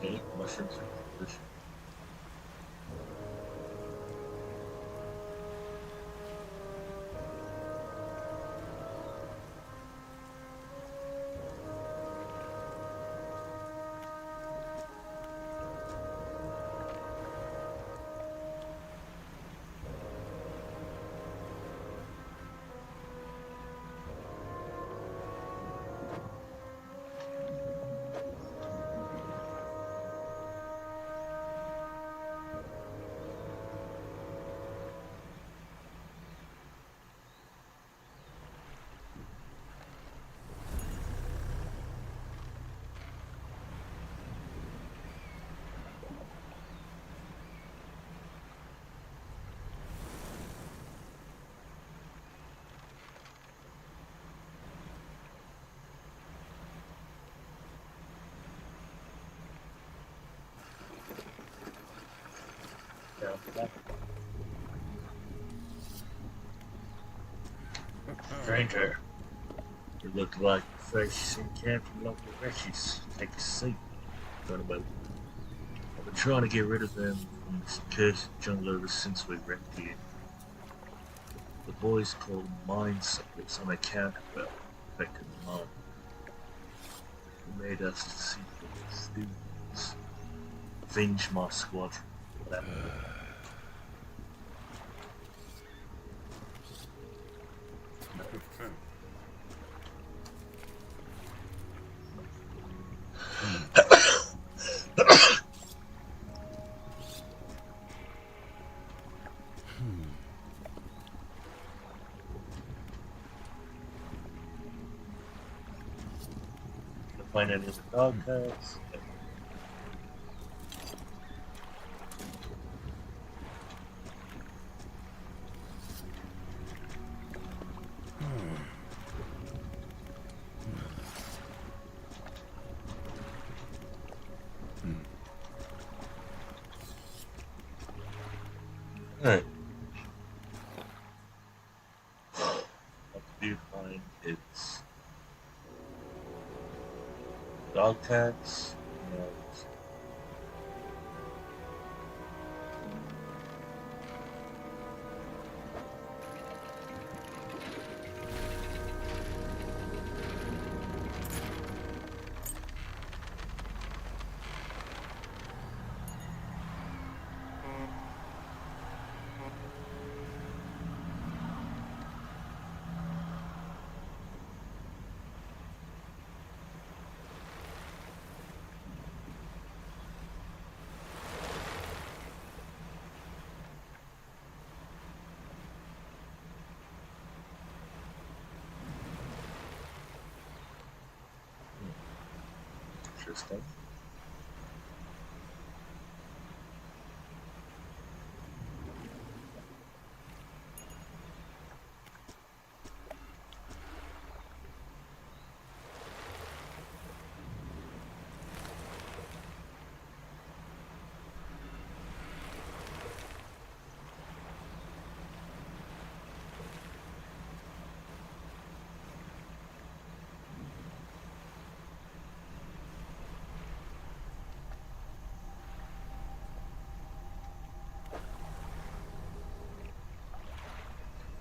Okay, mushrooms are delicious. Down to that. Stranger, you look like fresh and camp from local wretches. Take a seat. Run away. I've been trying to get rid of them from this cursed jungle ever since we wrecked here. The boys call mind suckers on account of well, affecting the mind. They made us deceitful students. Avenge my squadron. That find any of the dog tags. Alright. What do you find? It's dog tags and interesting.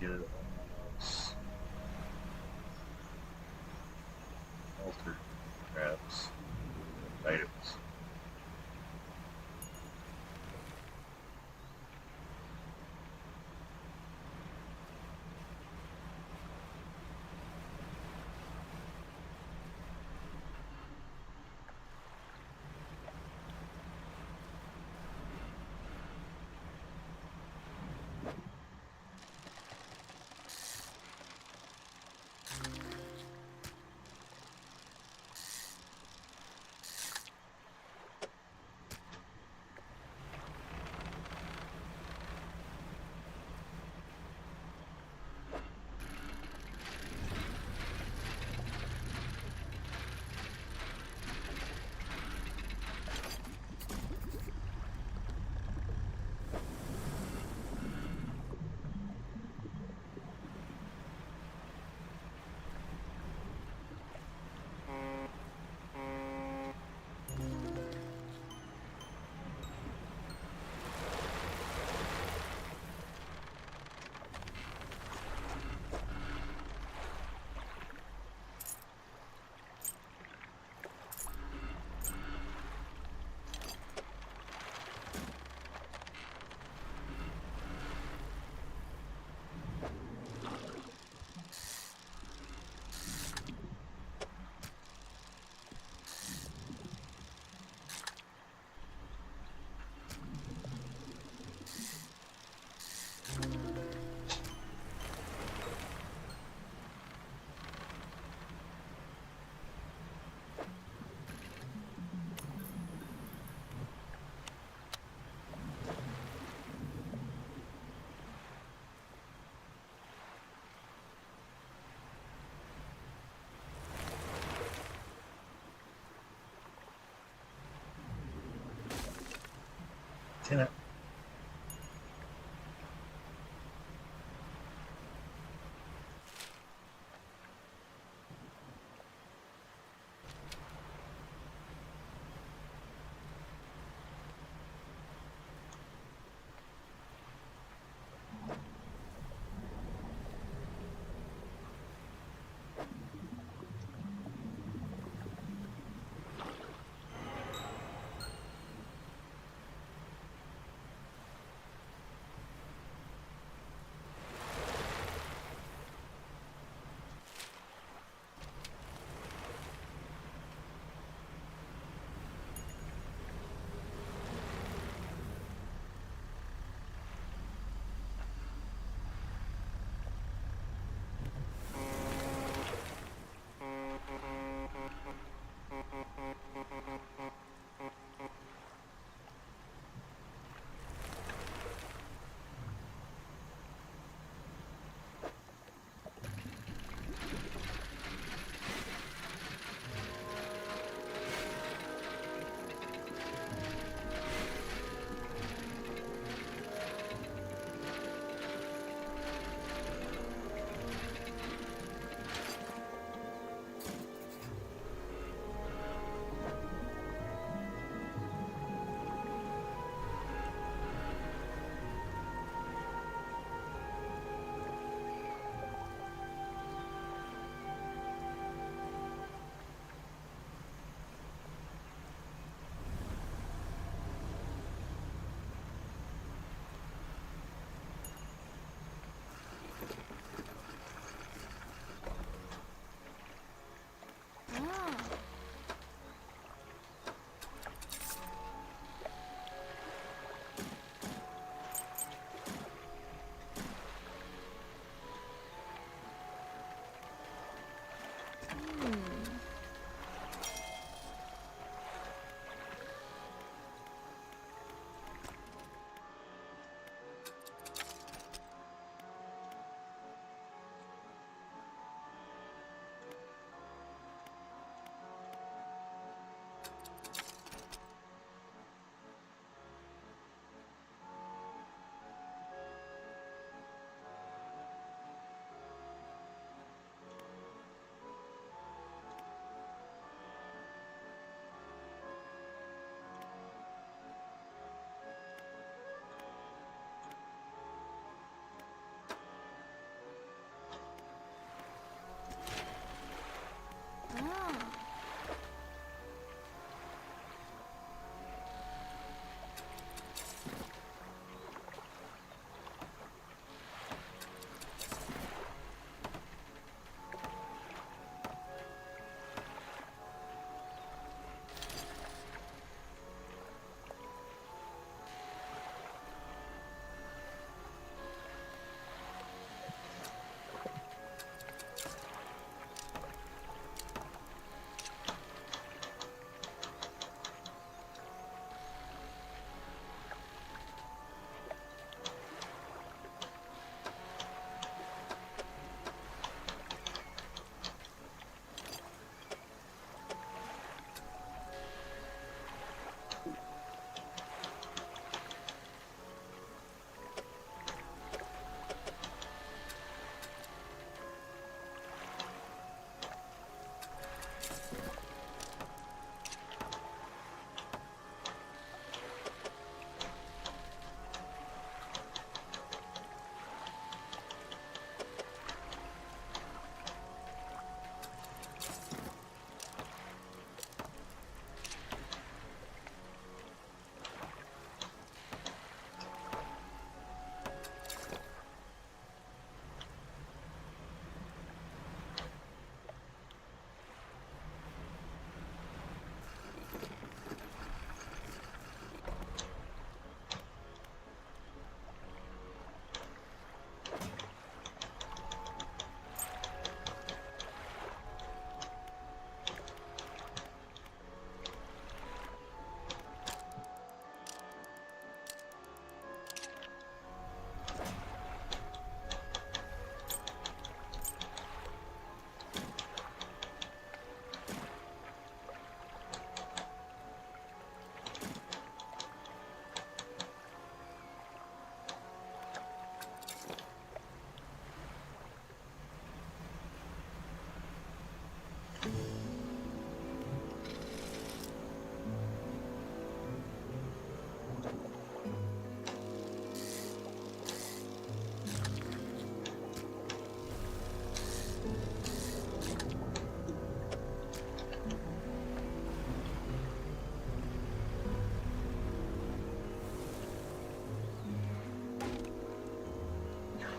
Get it on those altered perhaps items. Can I?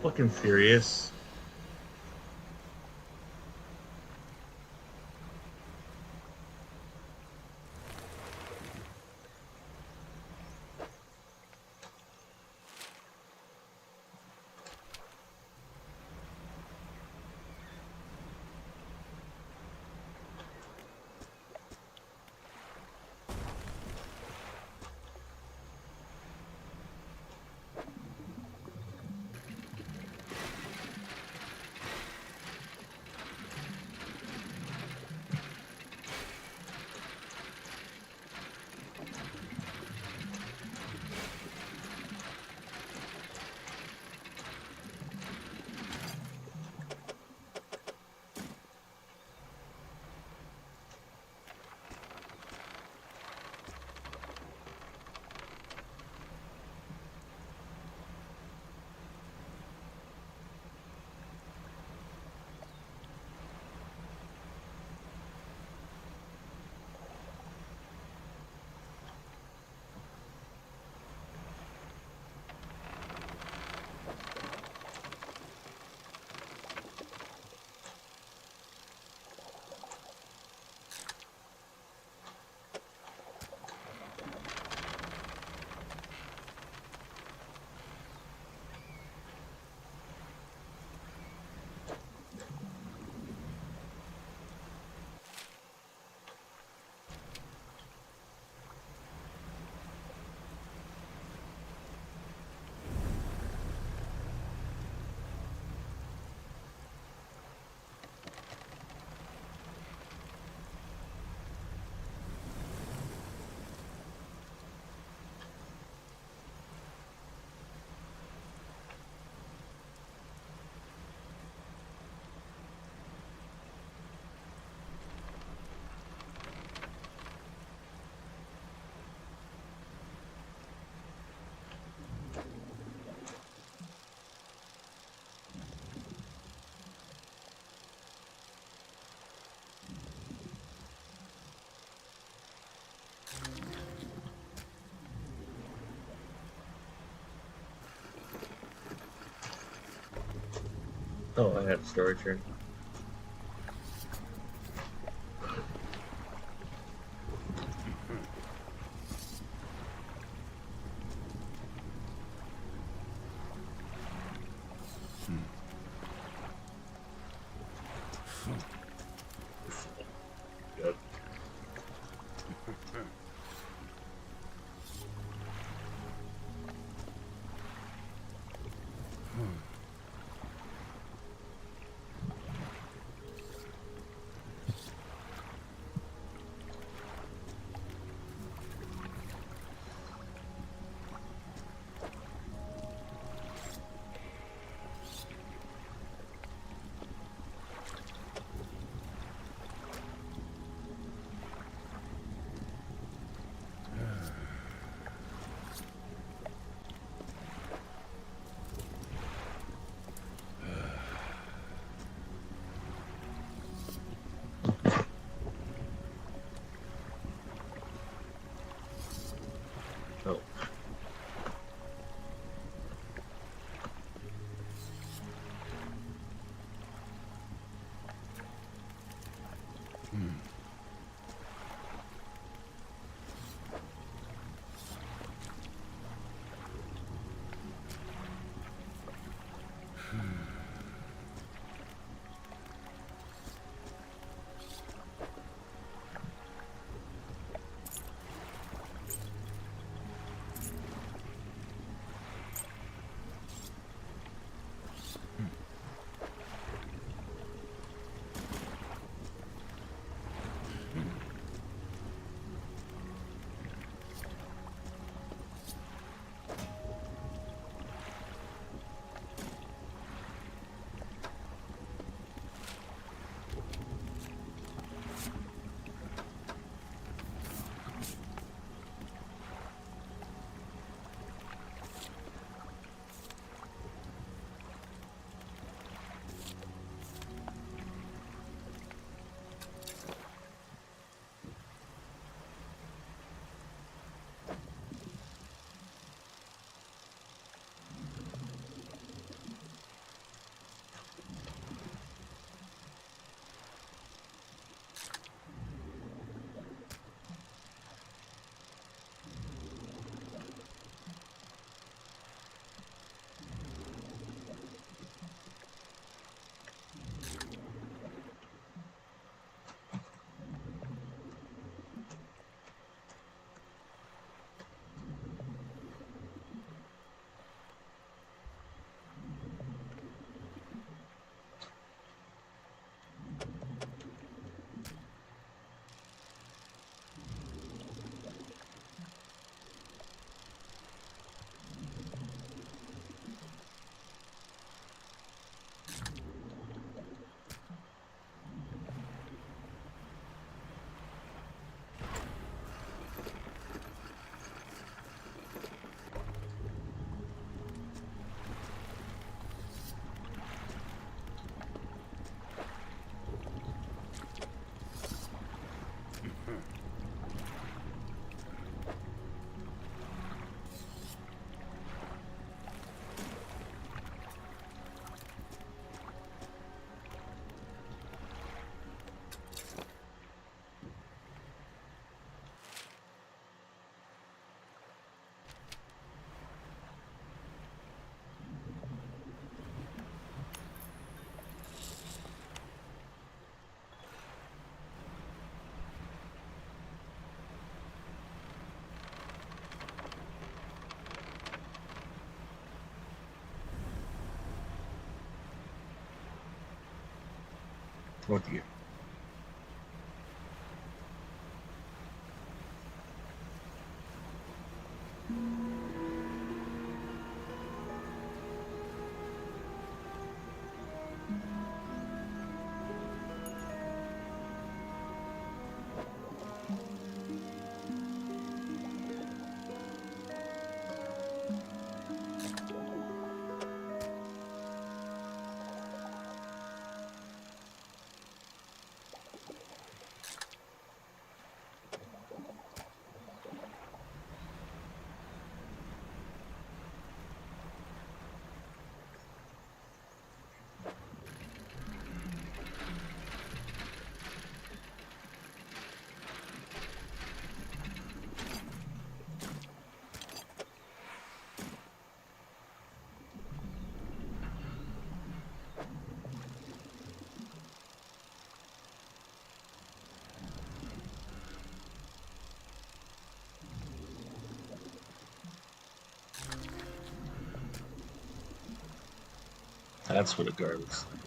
Fucking serious. Oh, I had a story turn. Good. Oh. Oh dear. That's what a guard looks like.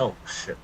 Oh, shit.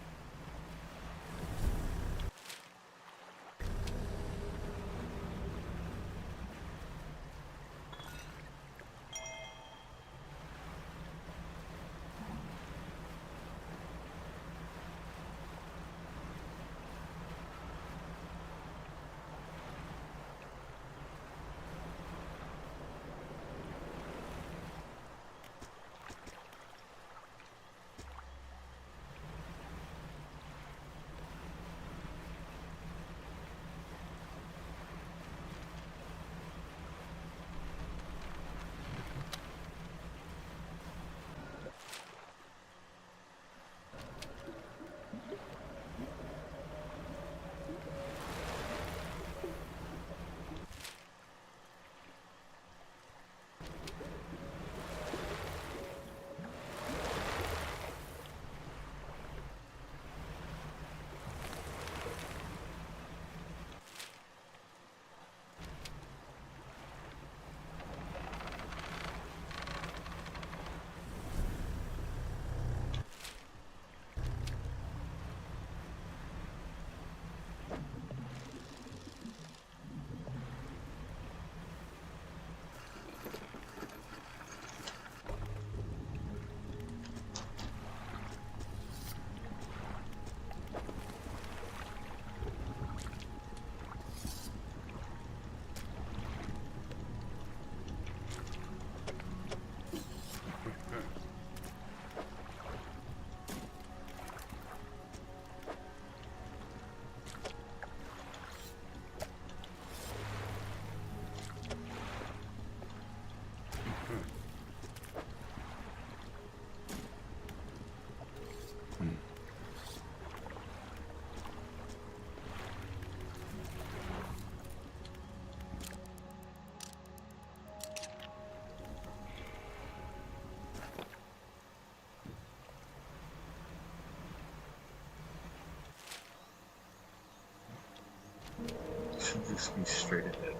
Should just be straight ahead.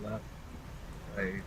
not. I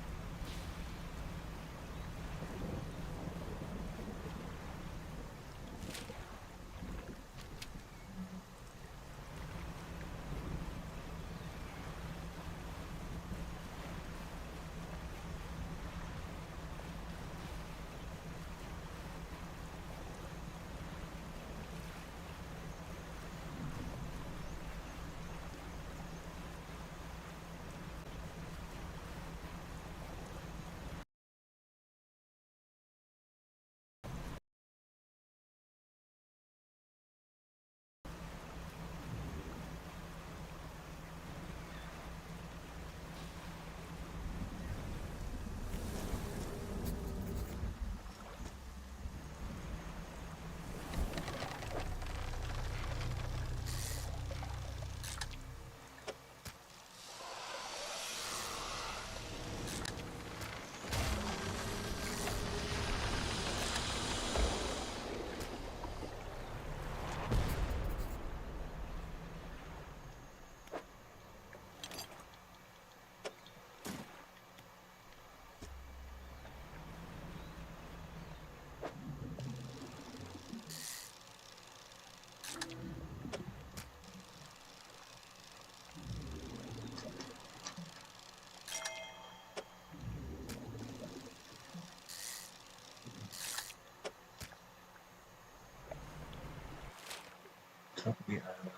top of the island.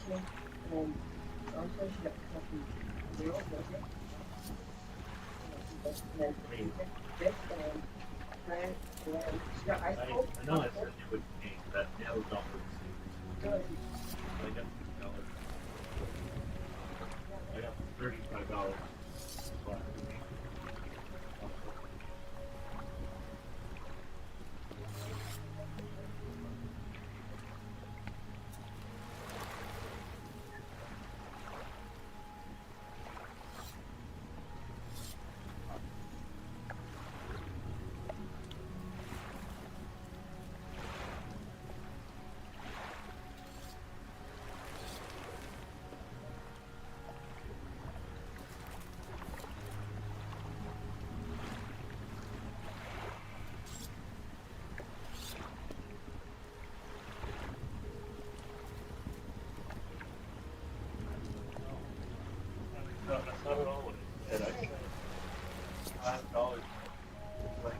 I know I said you would pay that nail dollar. I got $6. I got $35. No, that's not at all what it said. I said $5. It's like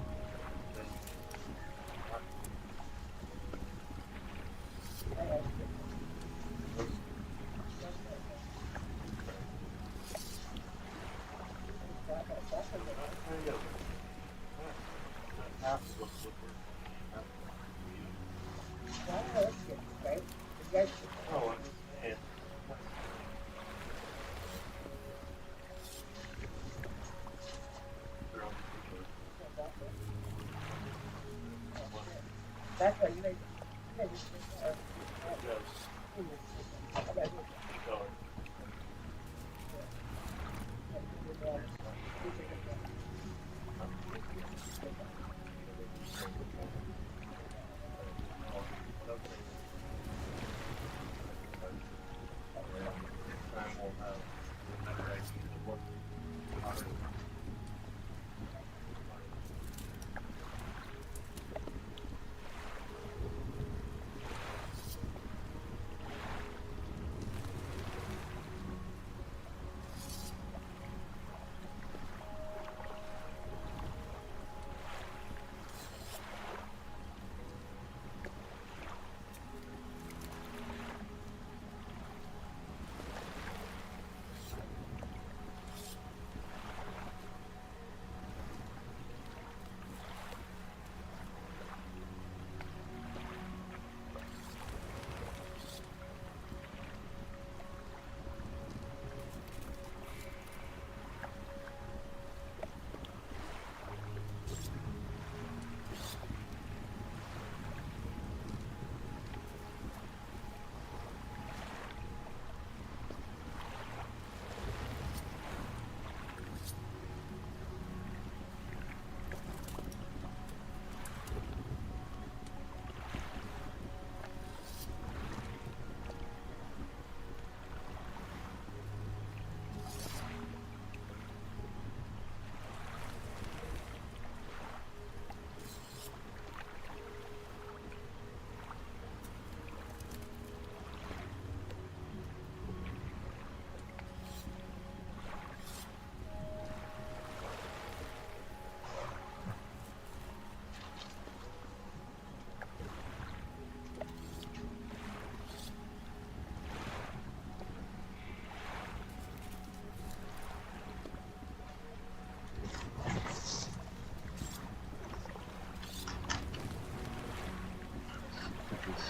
half of what we're Oh, I'm just saying.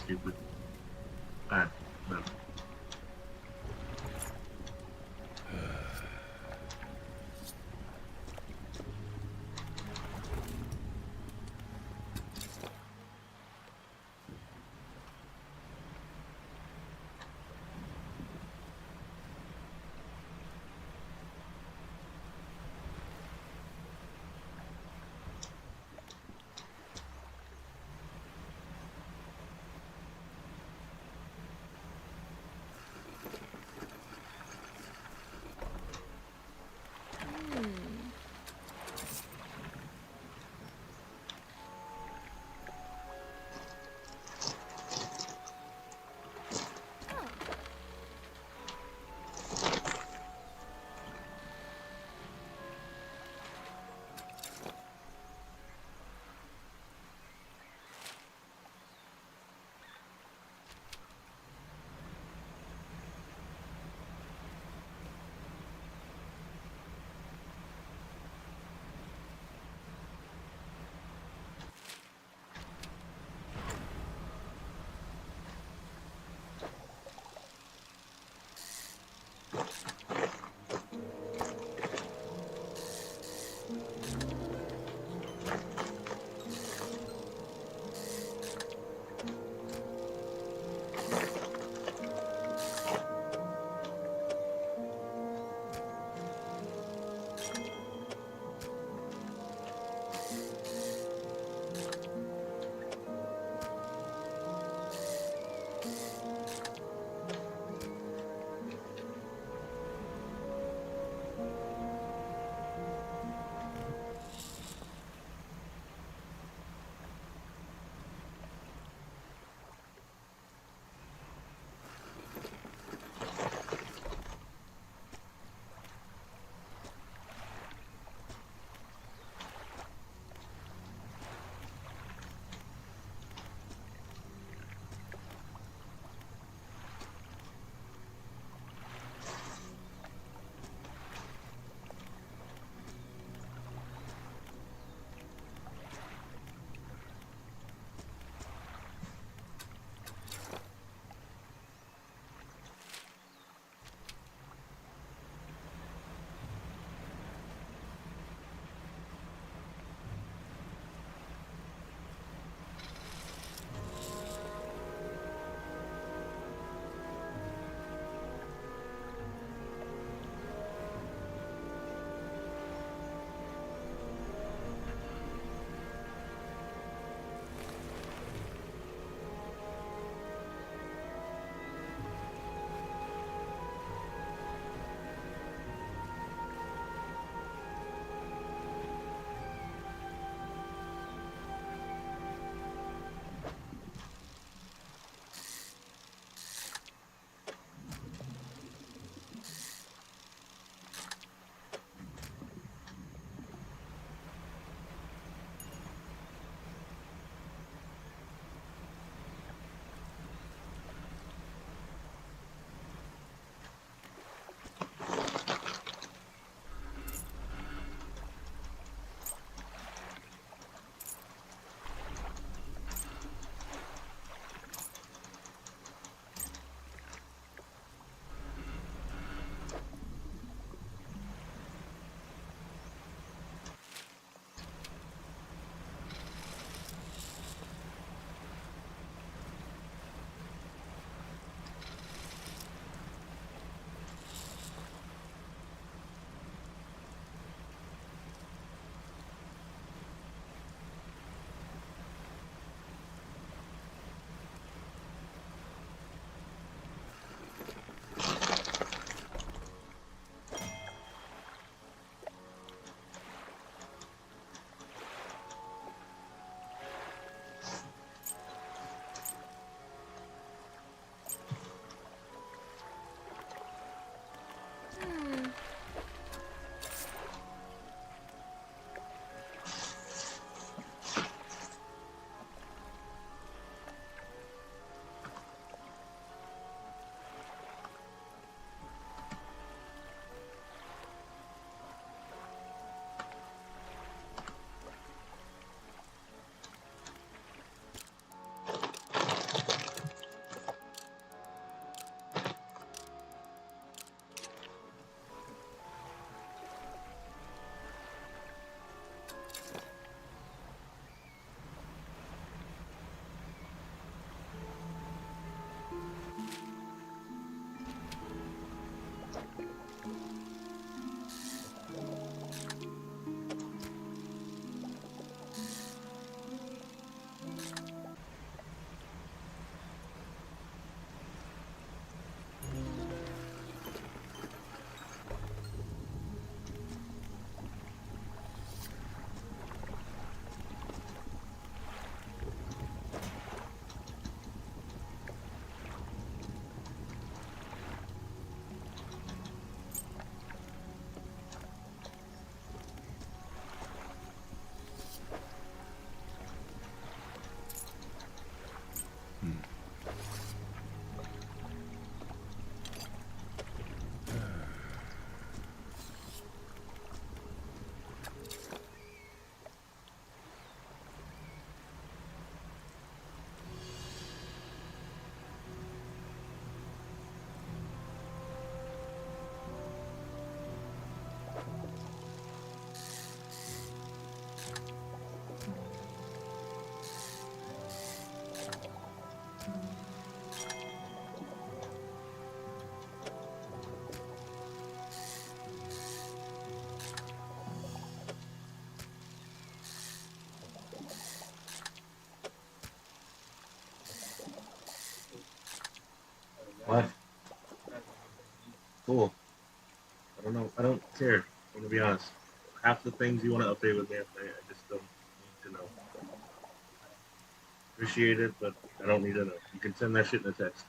Stupid. No. What? Cool. I don't know. I don't care. I'm gonna be honest. Half the things you want to update with me, I just don't need to know. Appreciate it, but I don't need to know. You can send that shit in a text.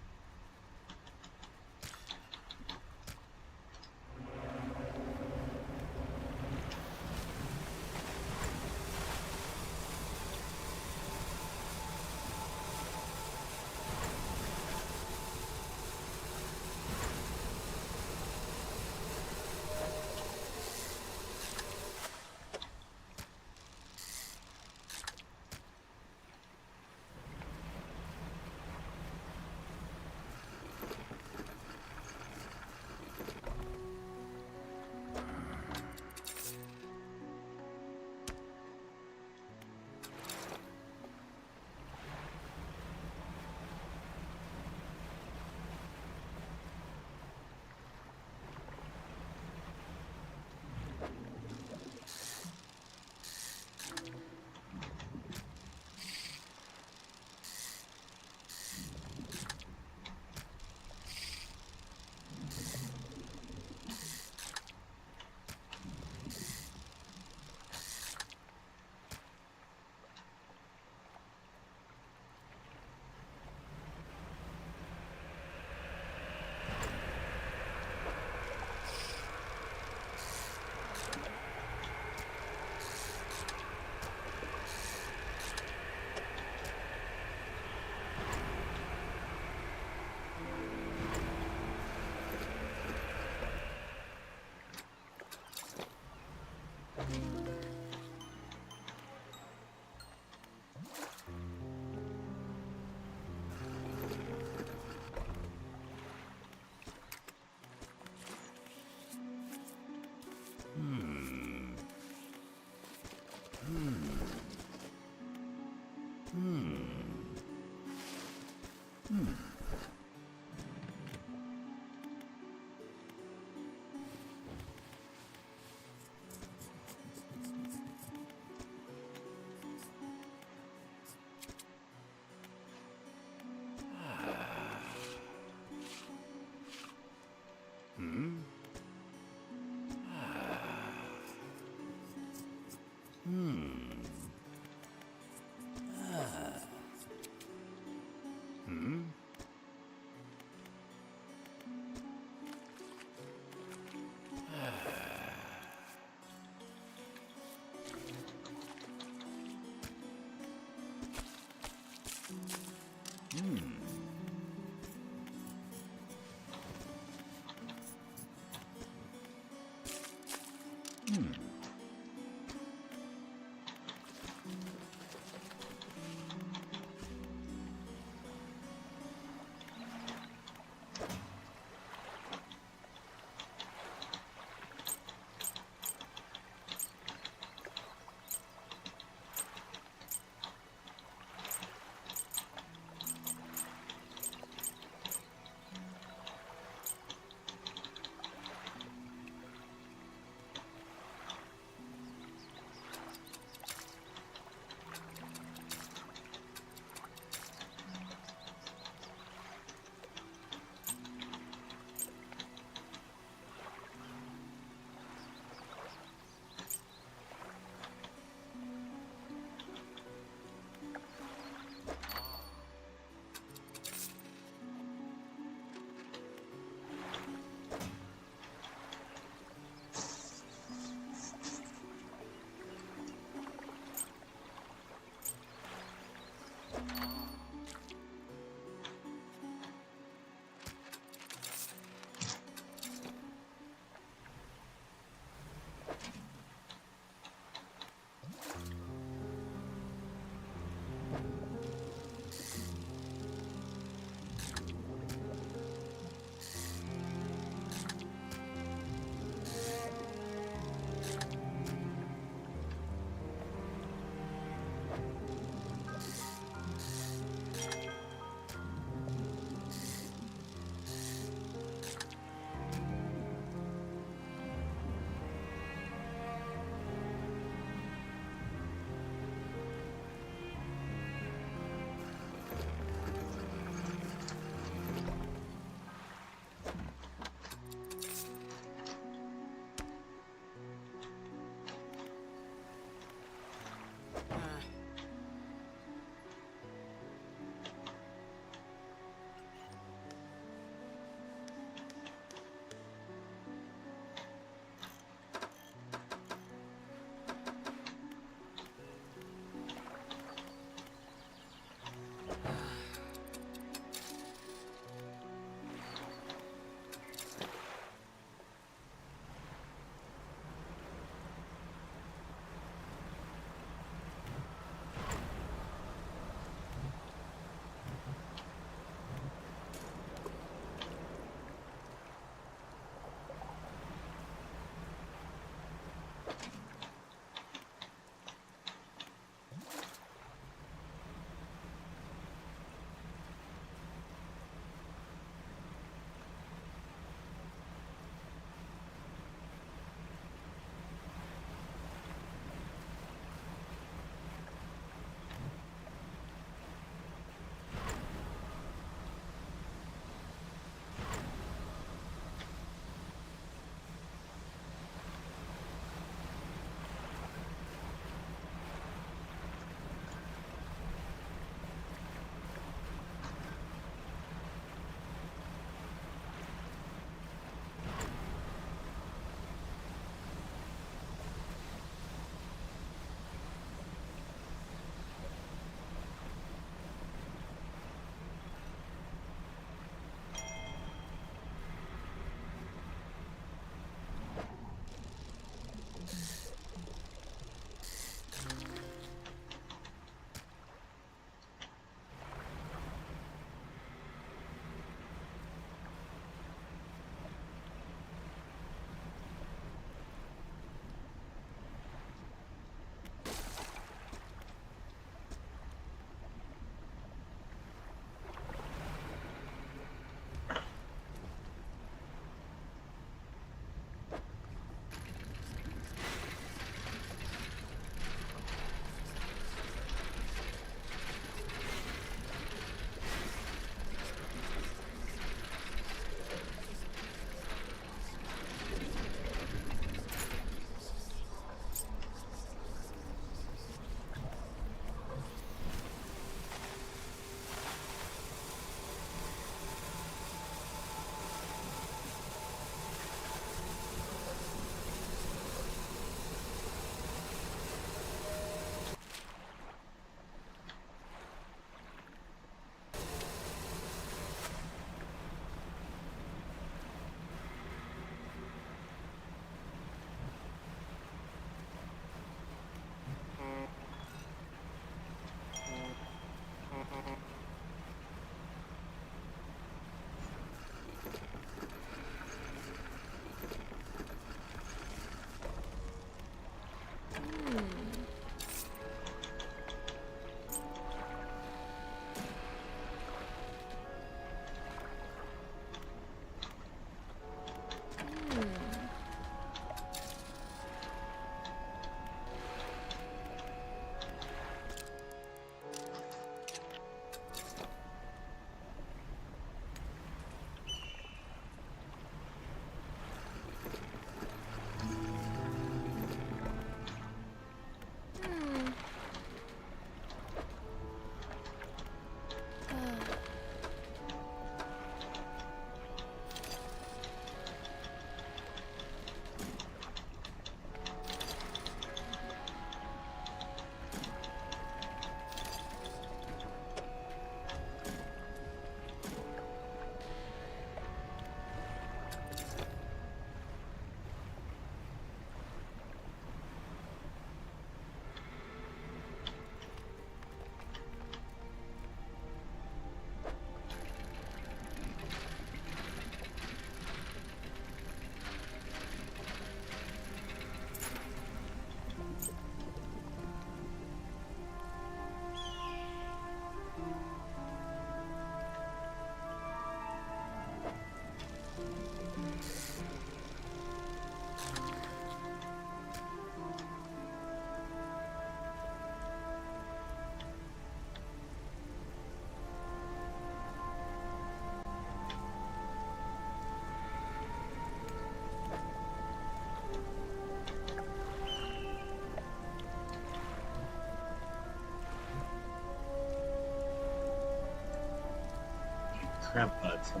crab pots. Huh?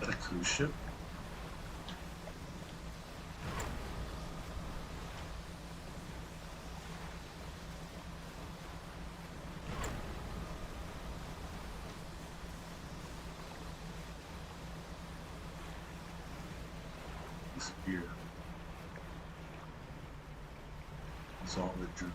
A cruise ship? Disappear. It's all a dream.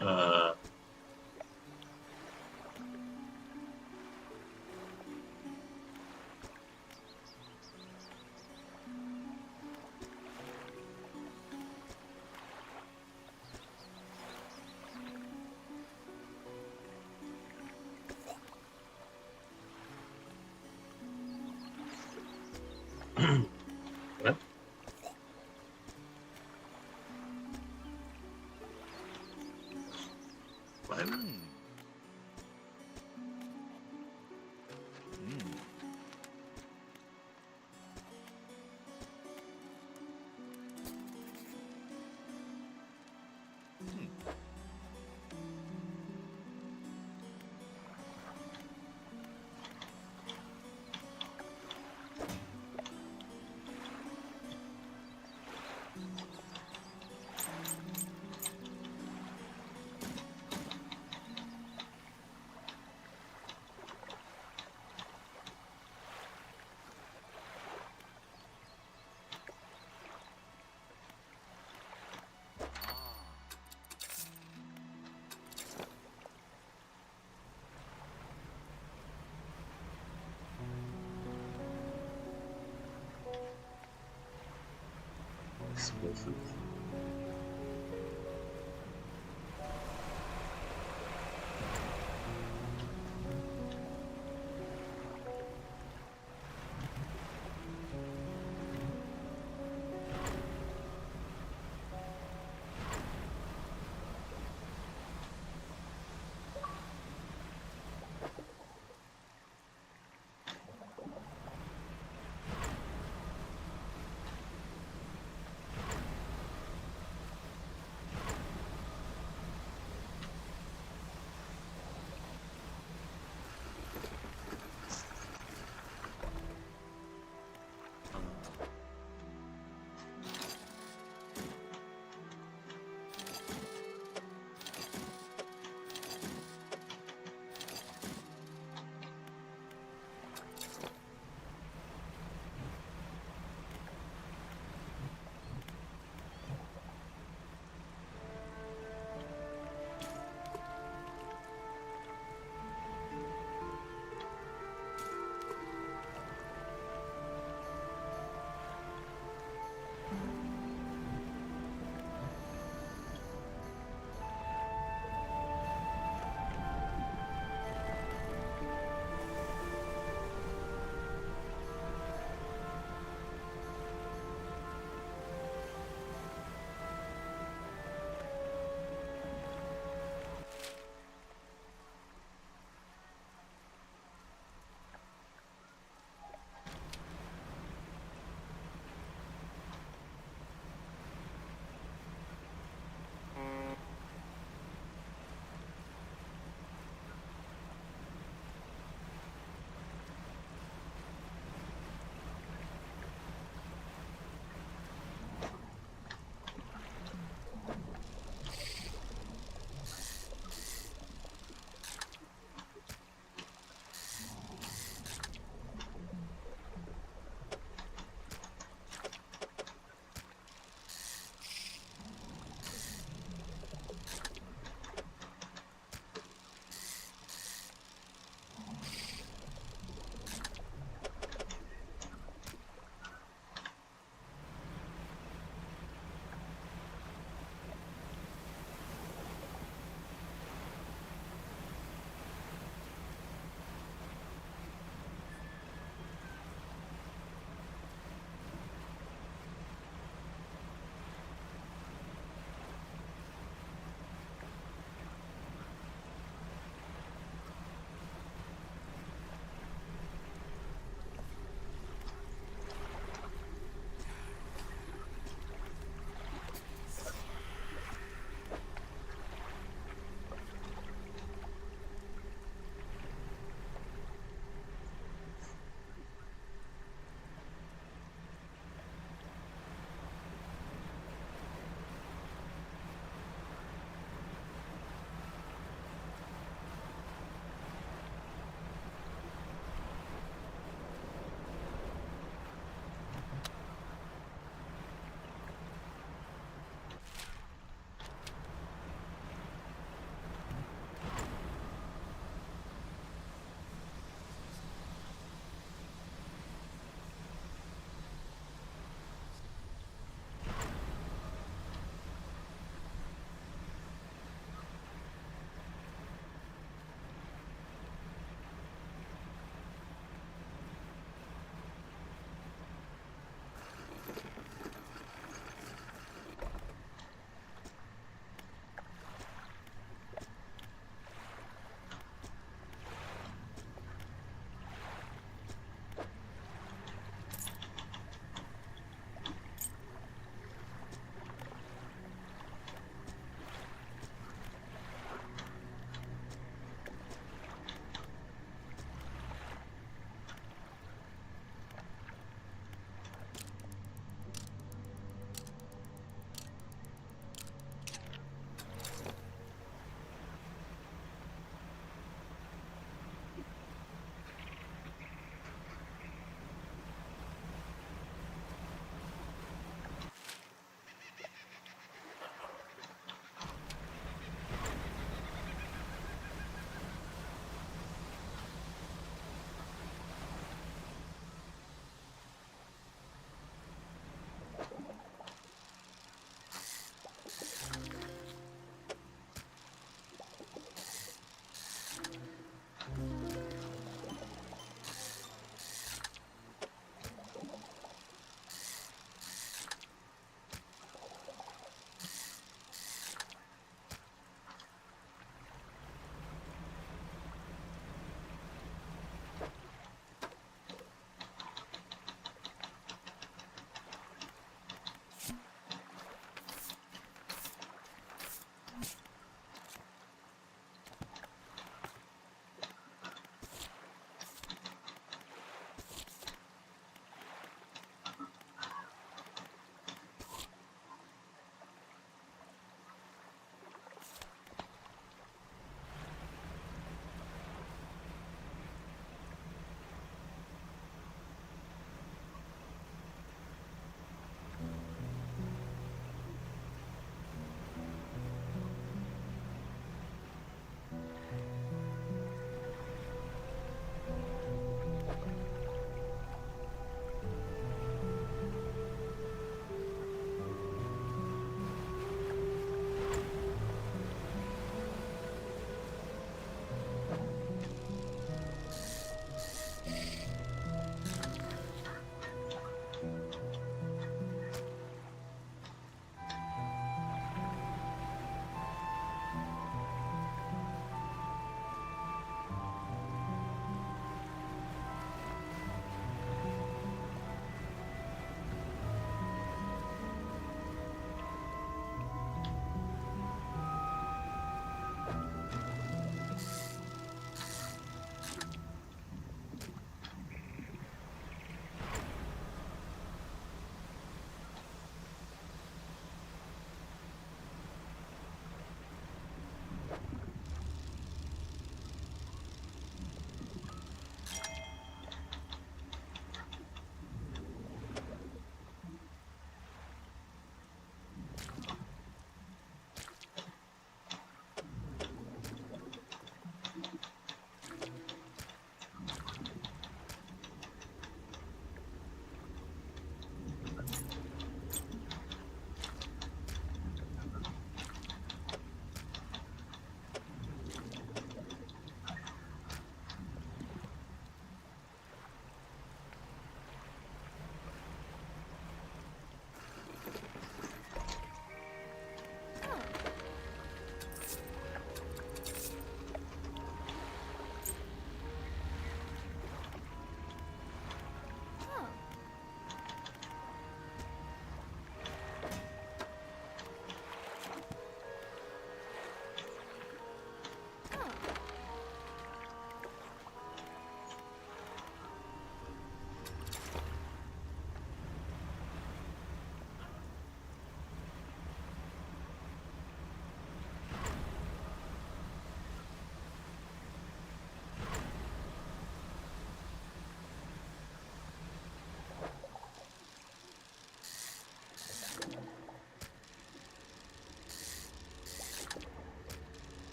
Uh, what? What? Explosive.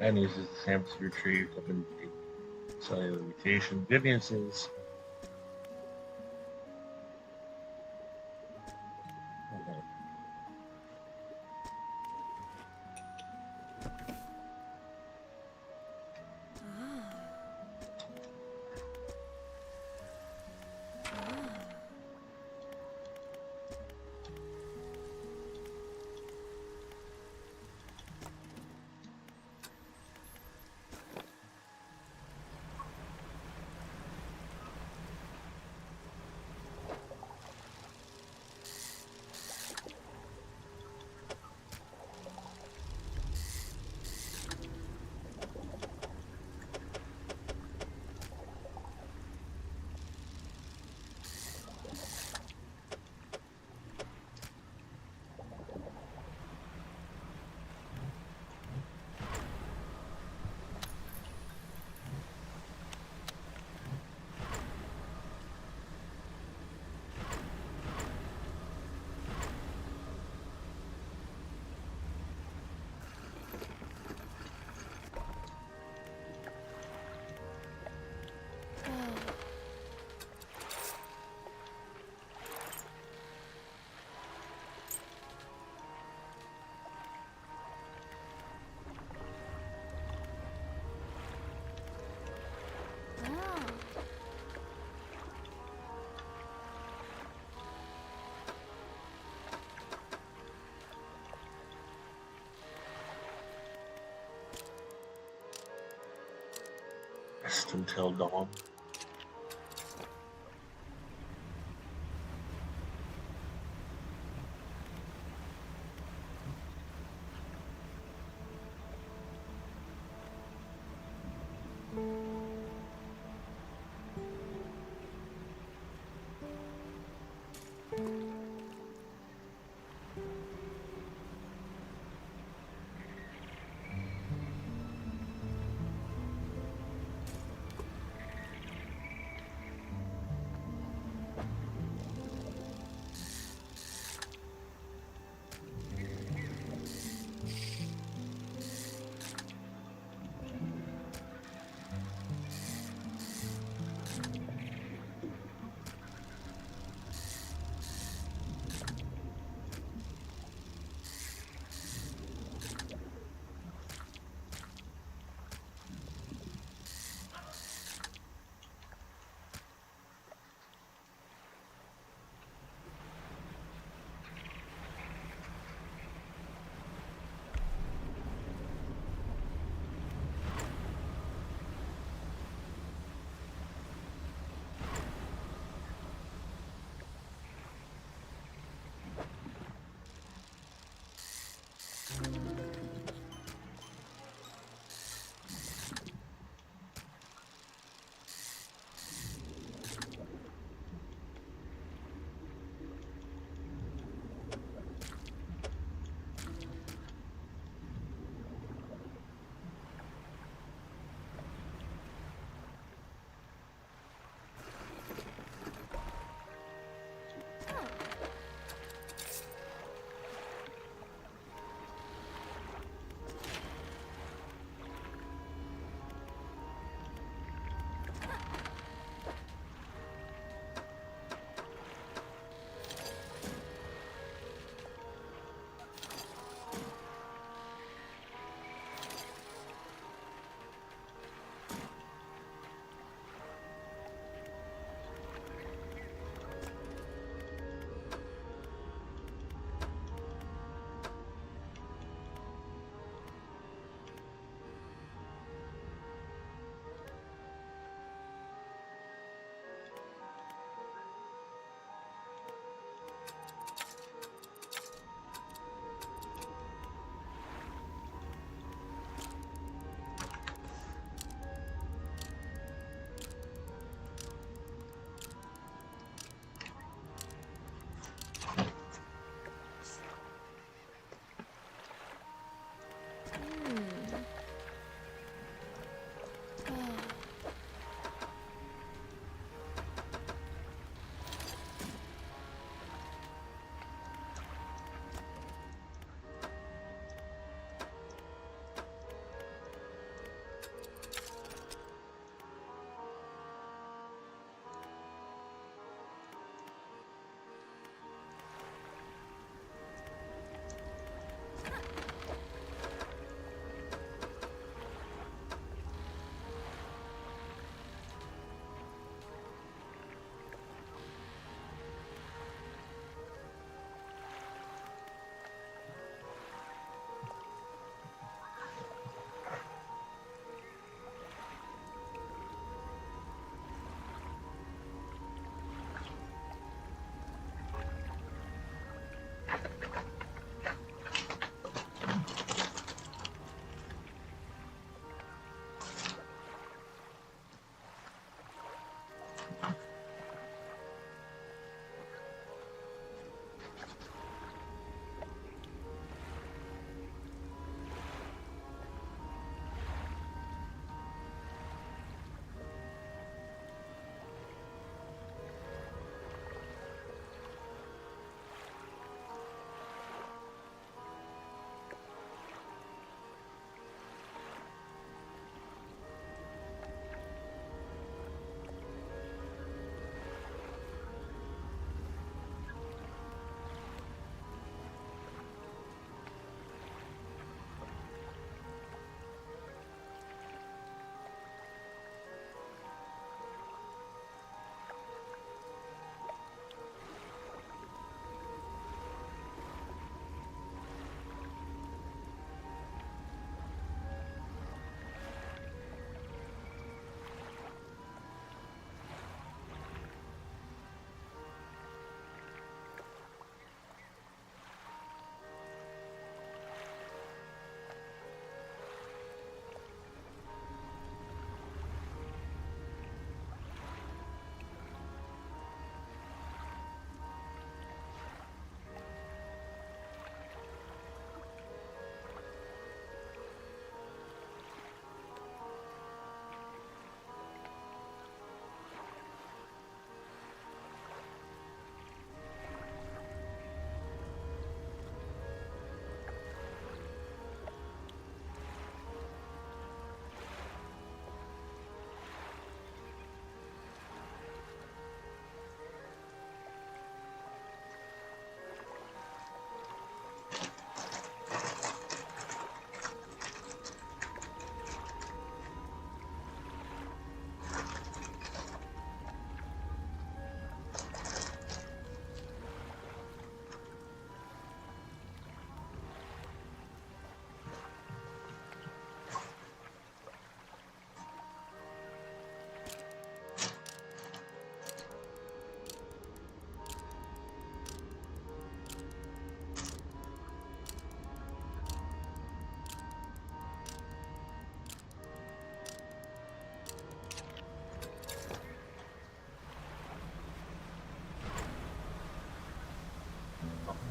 and uses the samples retrieved up in the cellular mutation. Vivian says, rest until dawn.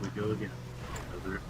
We go again. Another.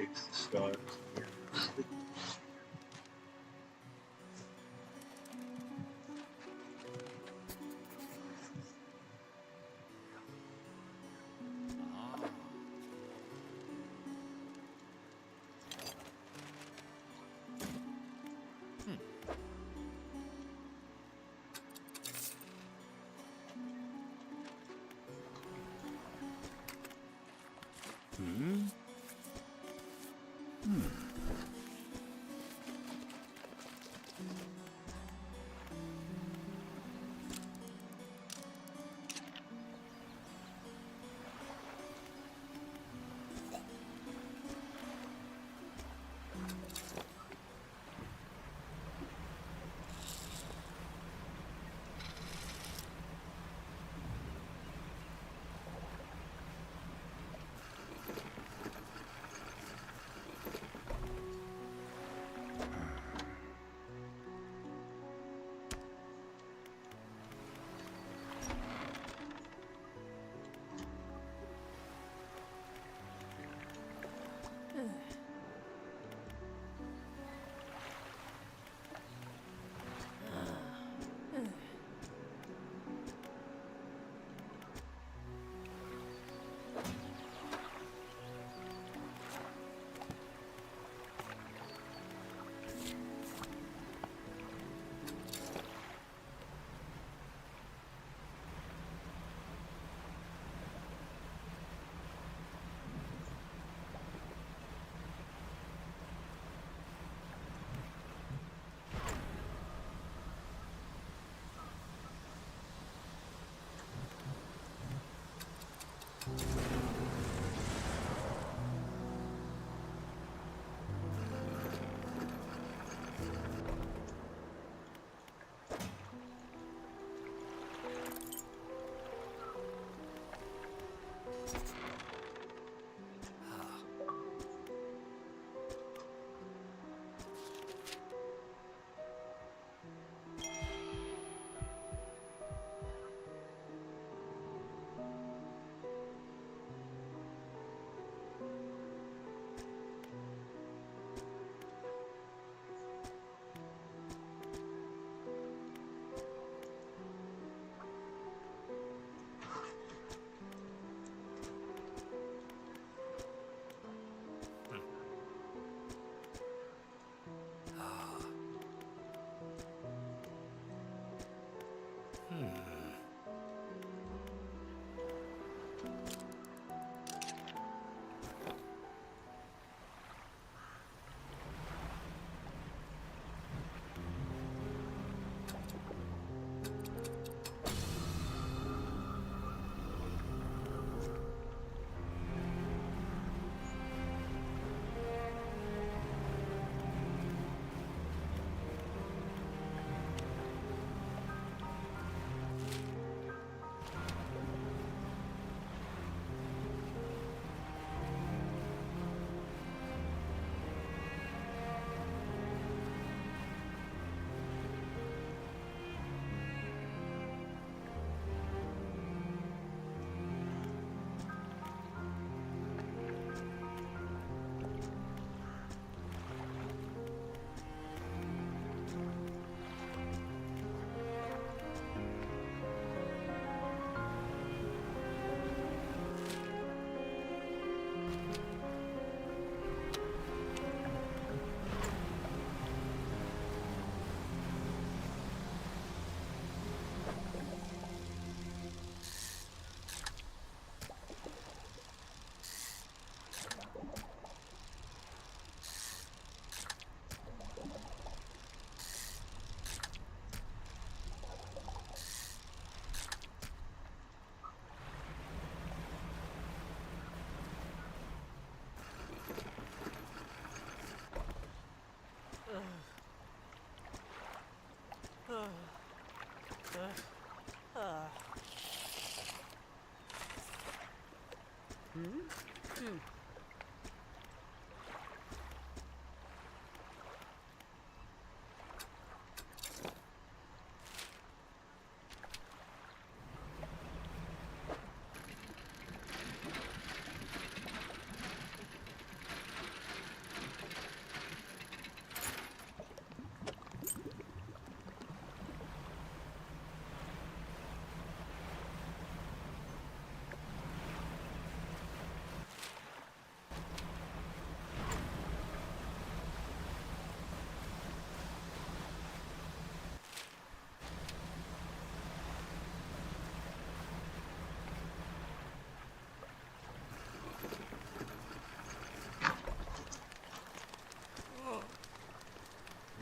takes the stars. Hmm? Hmm.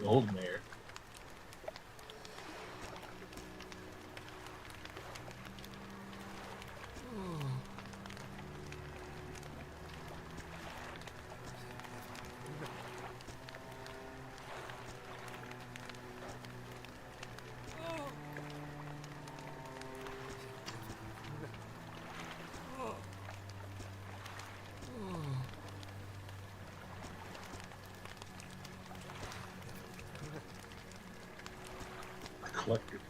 old mare. Collector.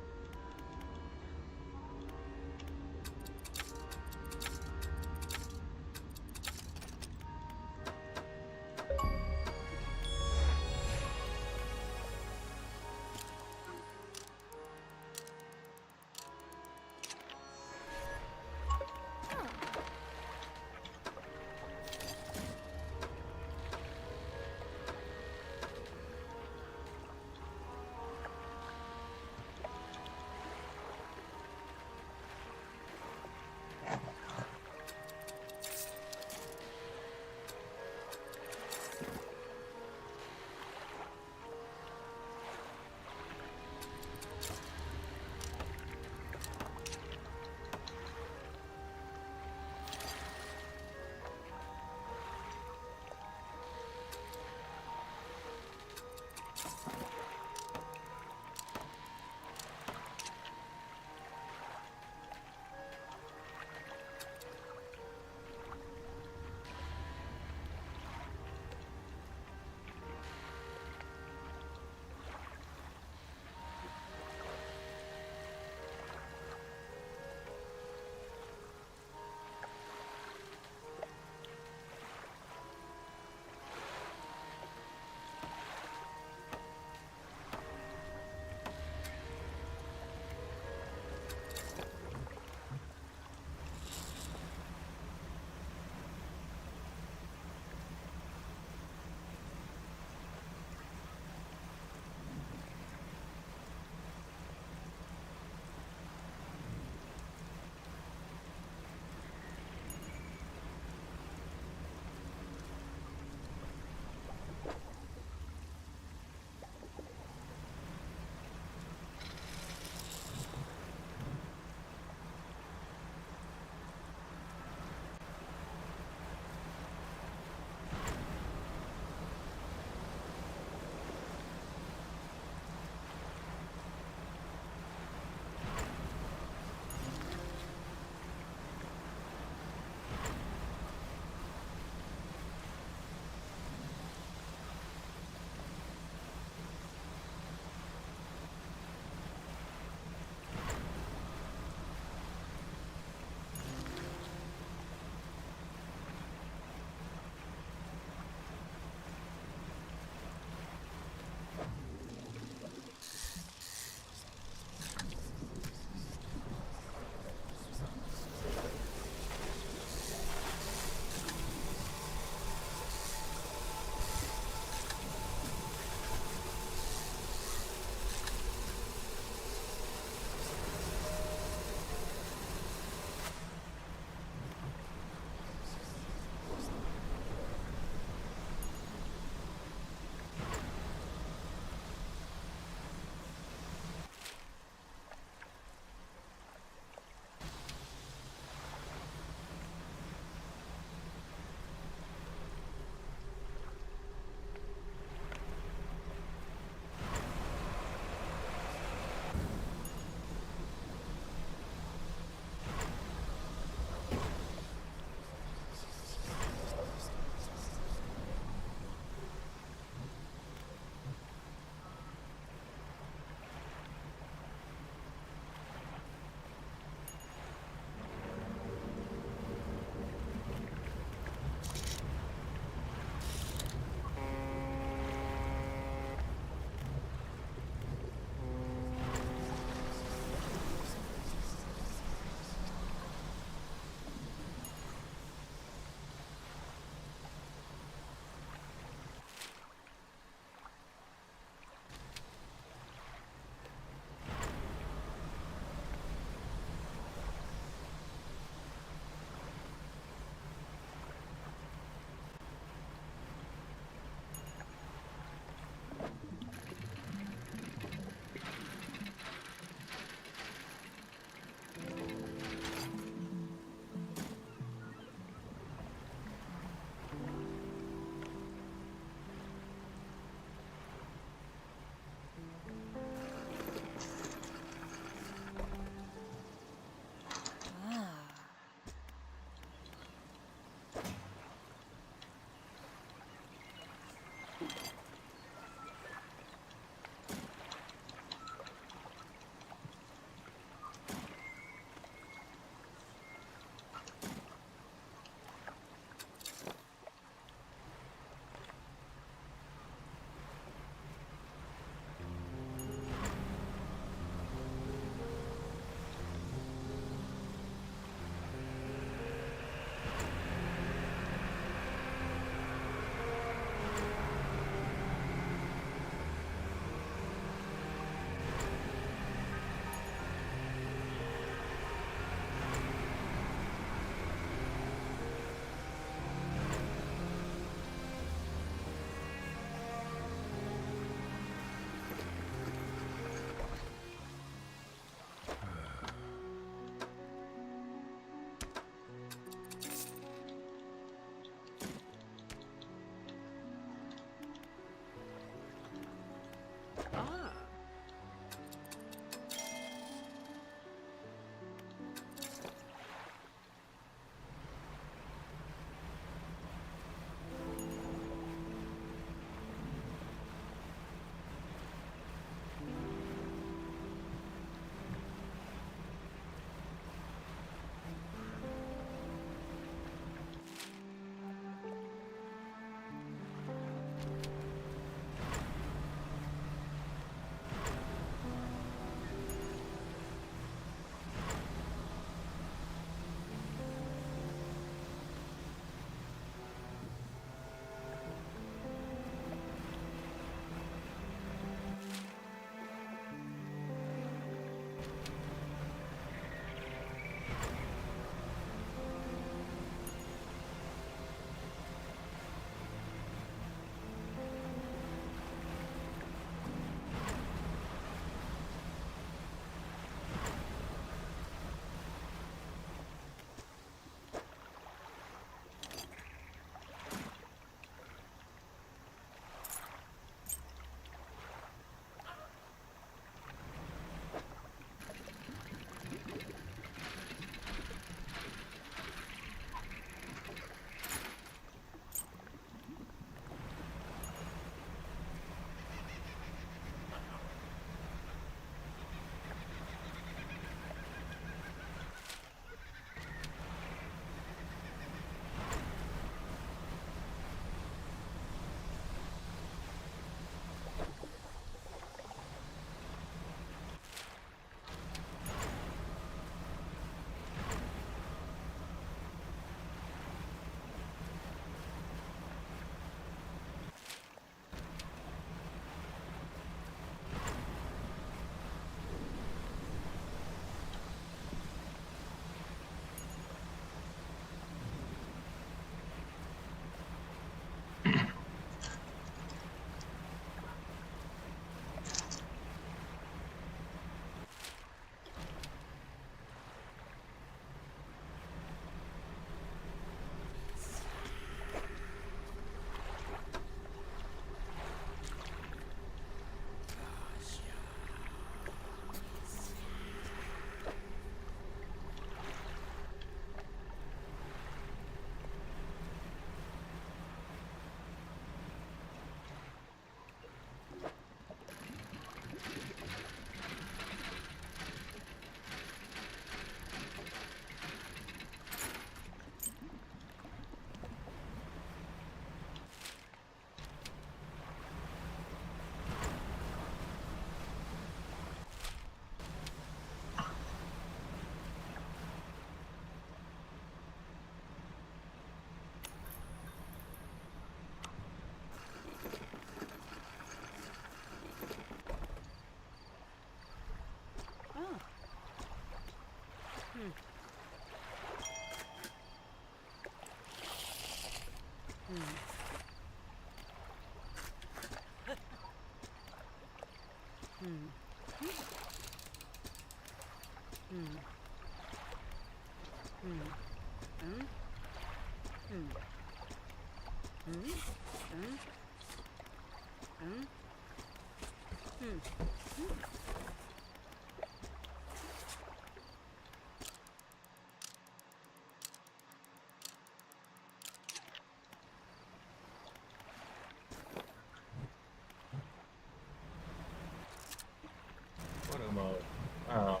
What am I? Oh.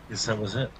Guess that was it.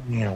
Meow.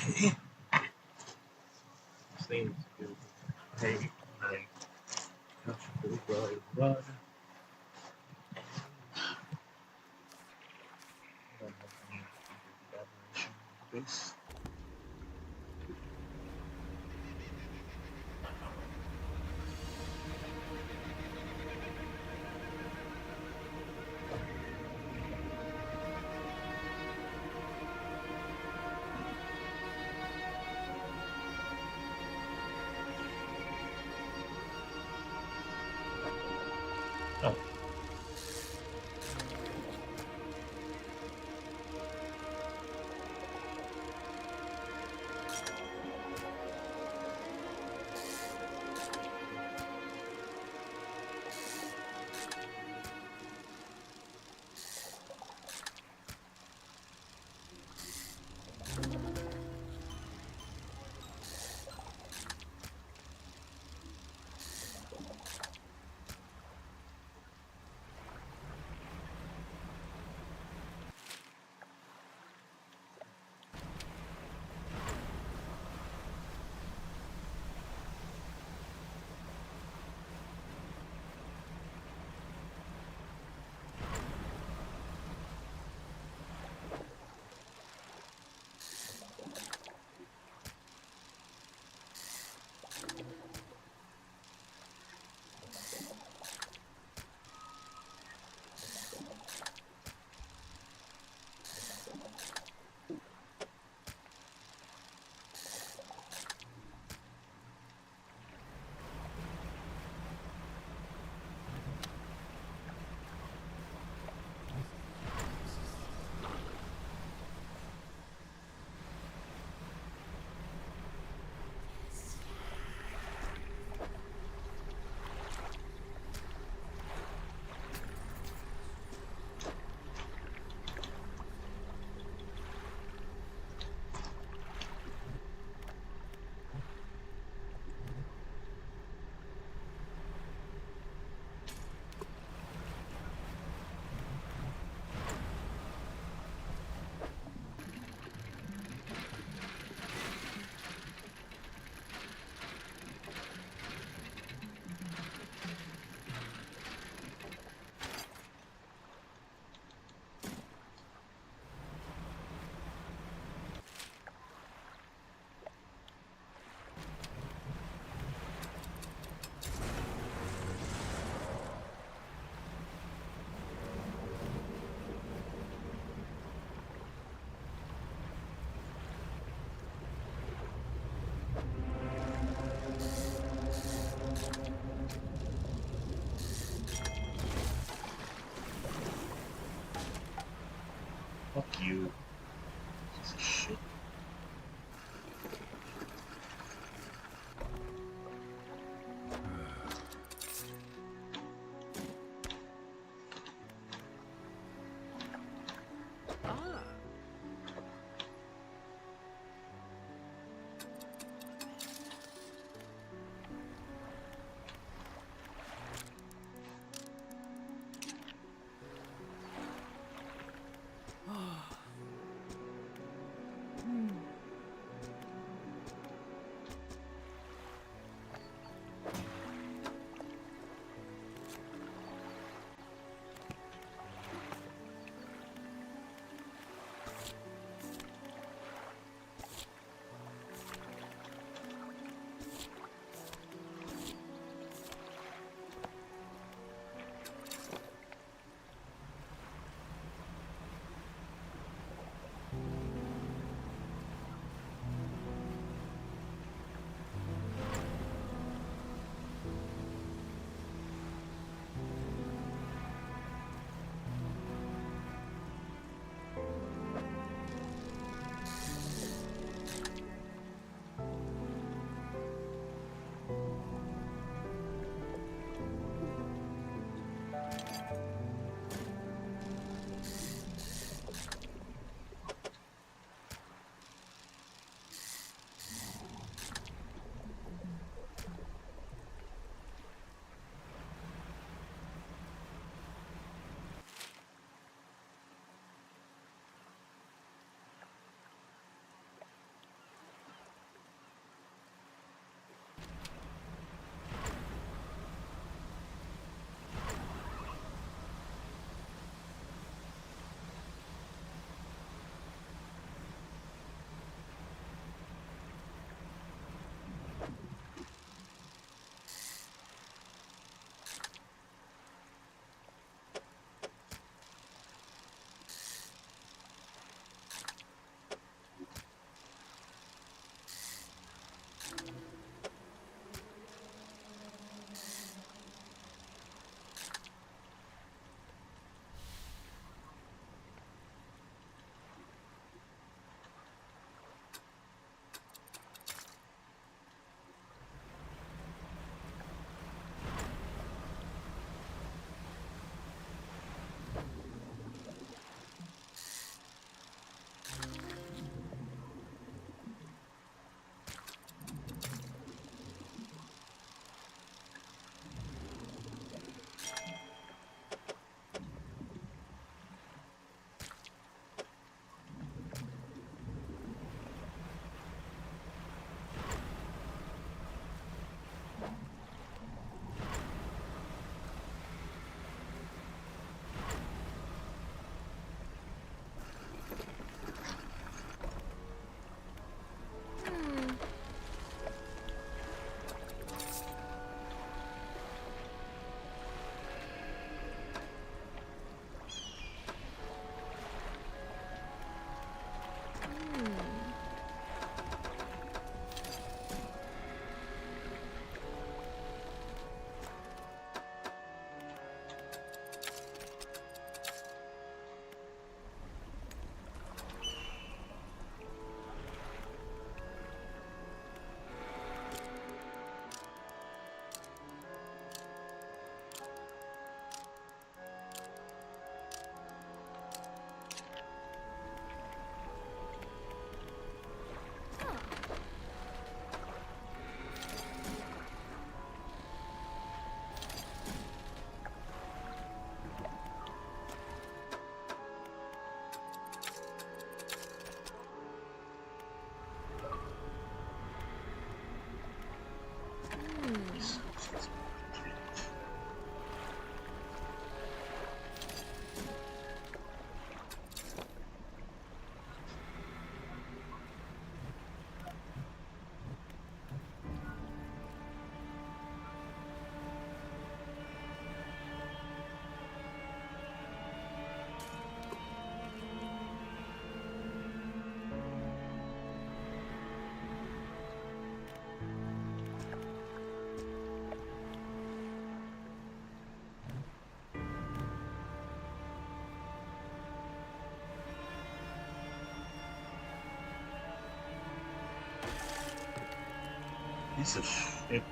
Seems good. Hey, I run. Base. Oh. Fuck you. Piece of shit. Piece of shit.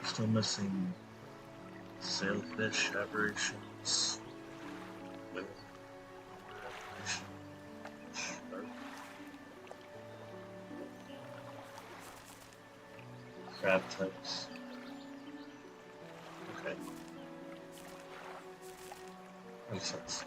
Still missing sailfish aberrations. Whale aberration. Shark. Crab types. Okay. Makes sense.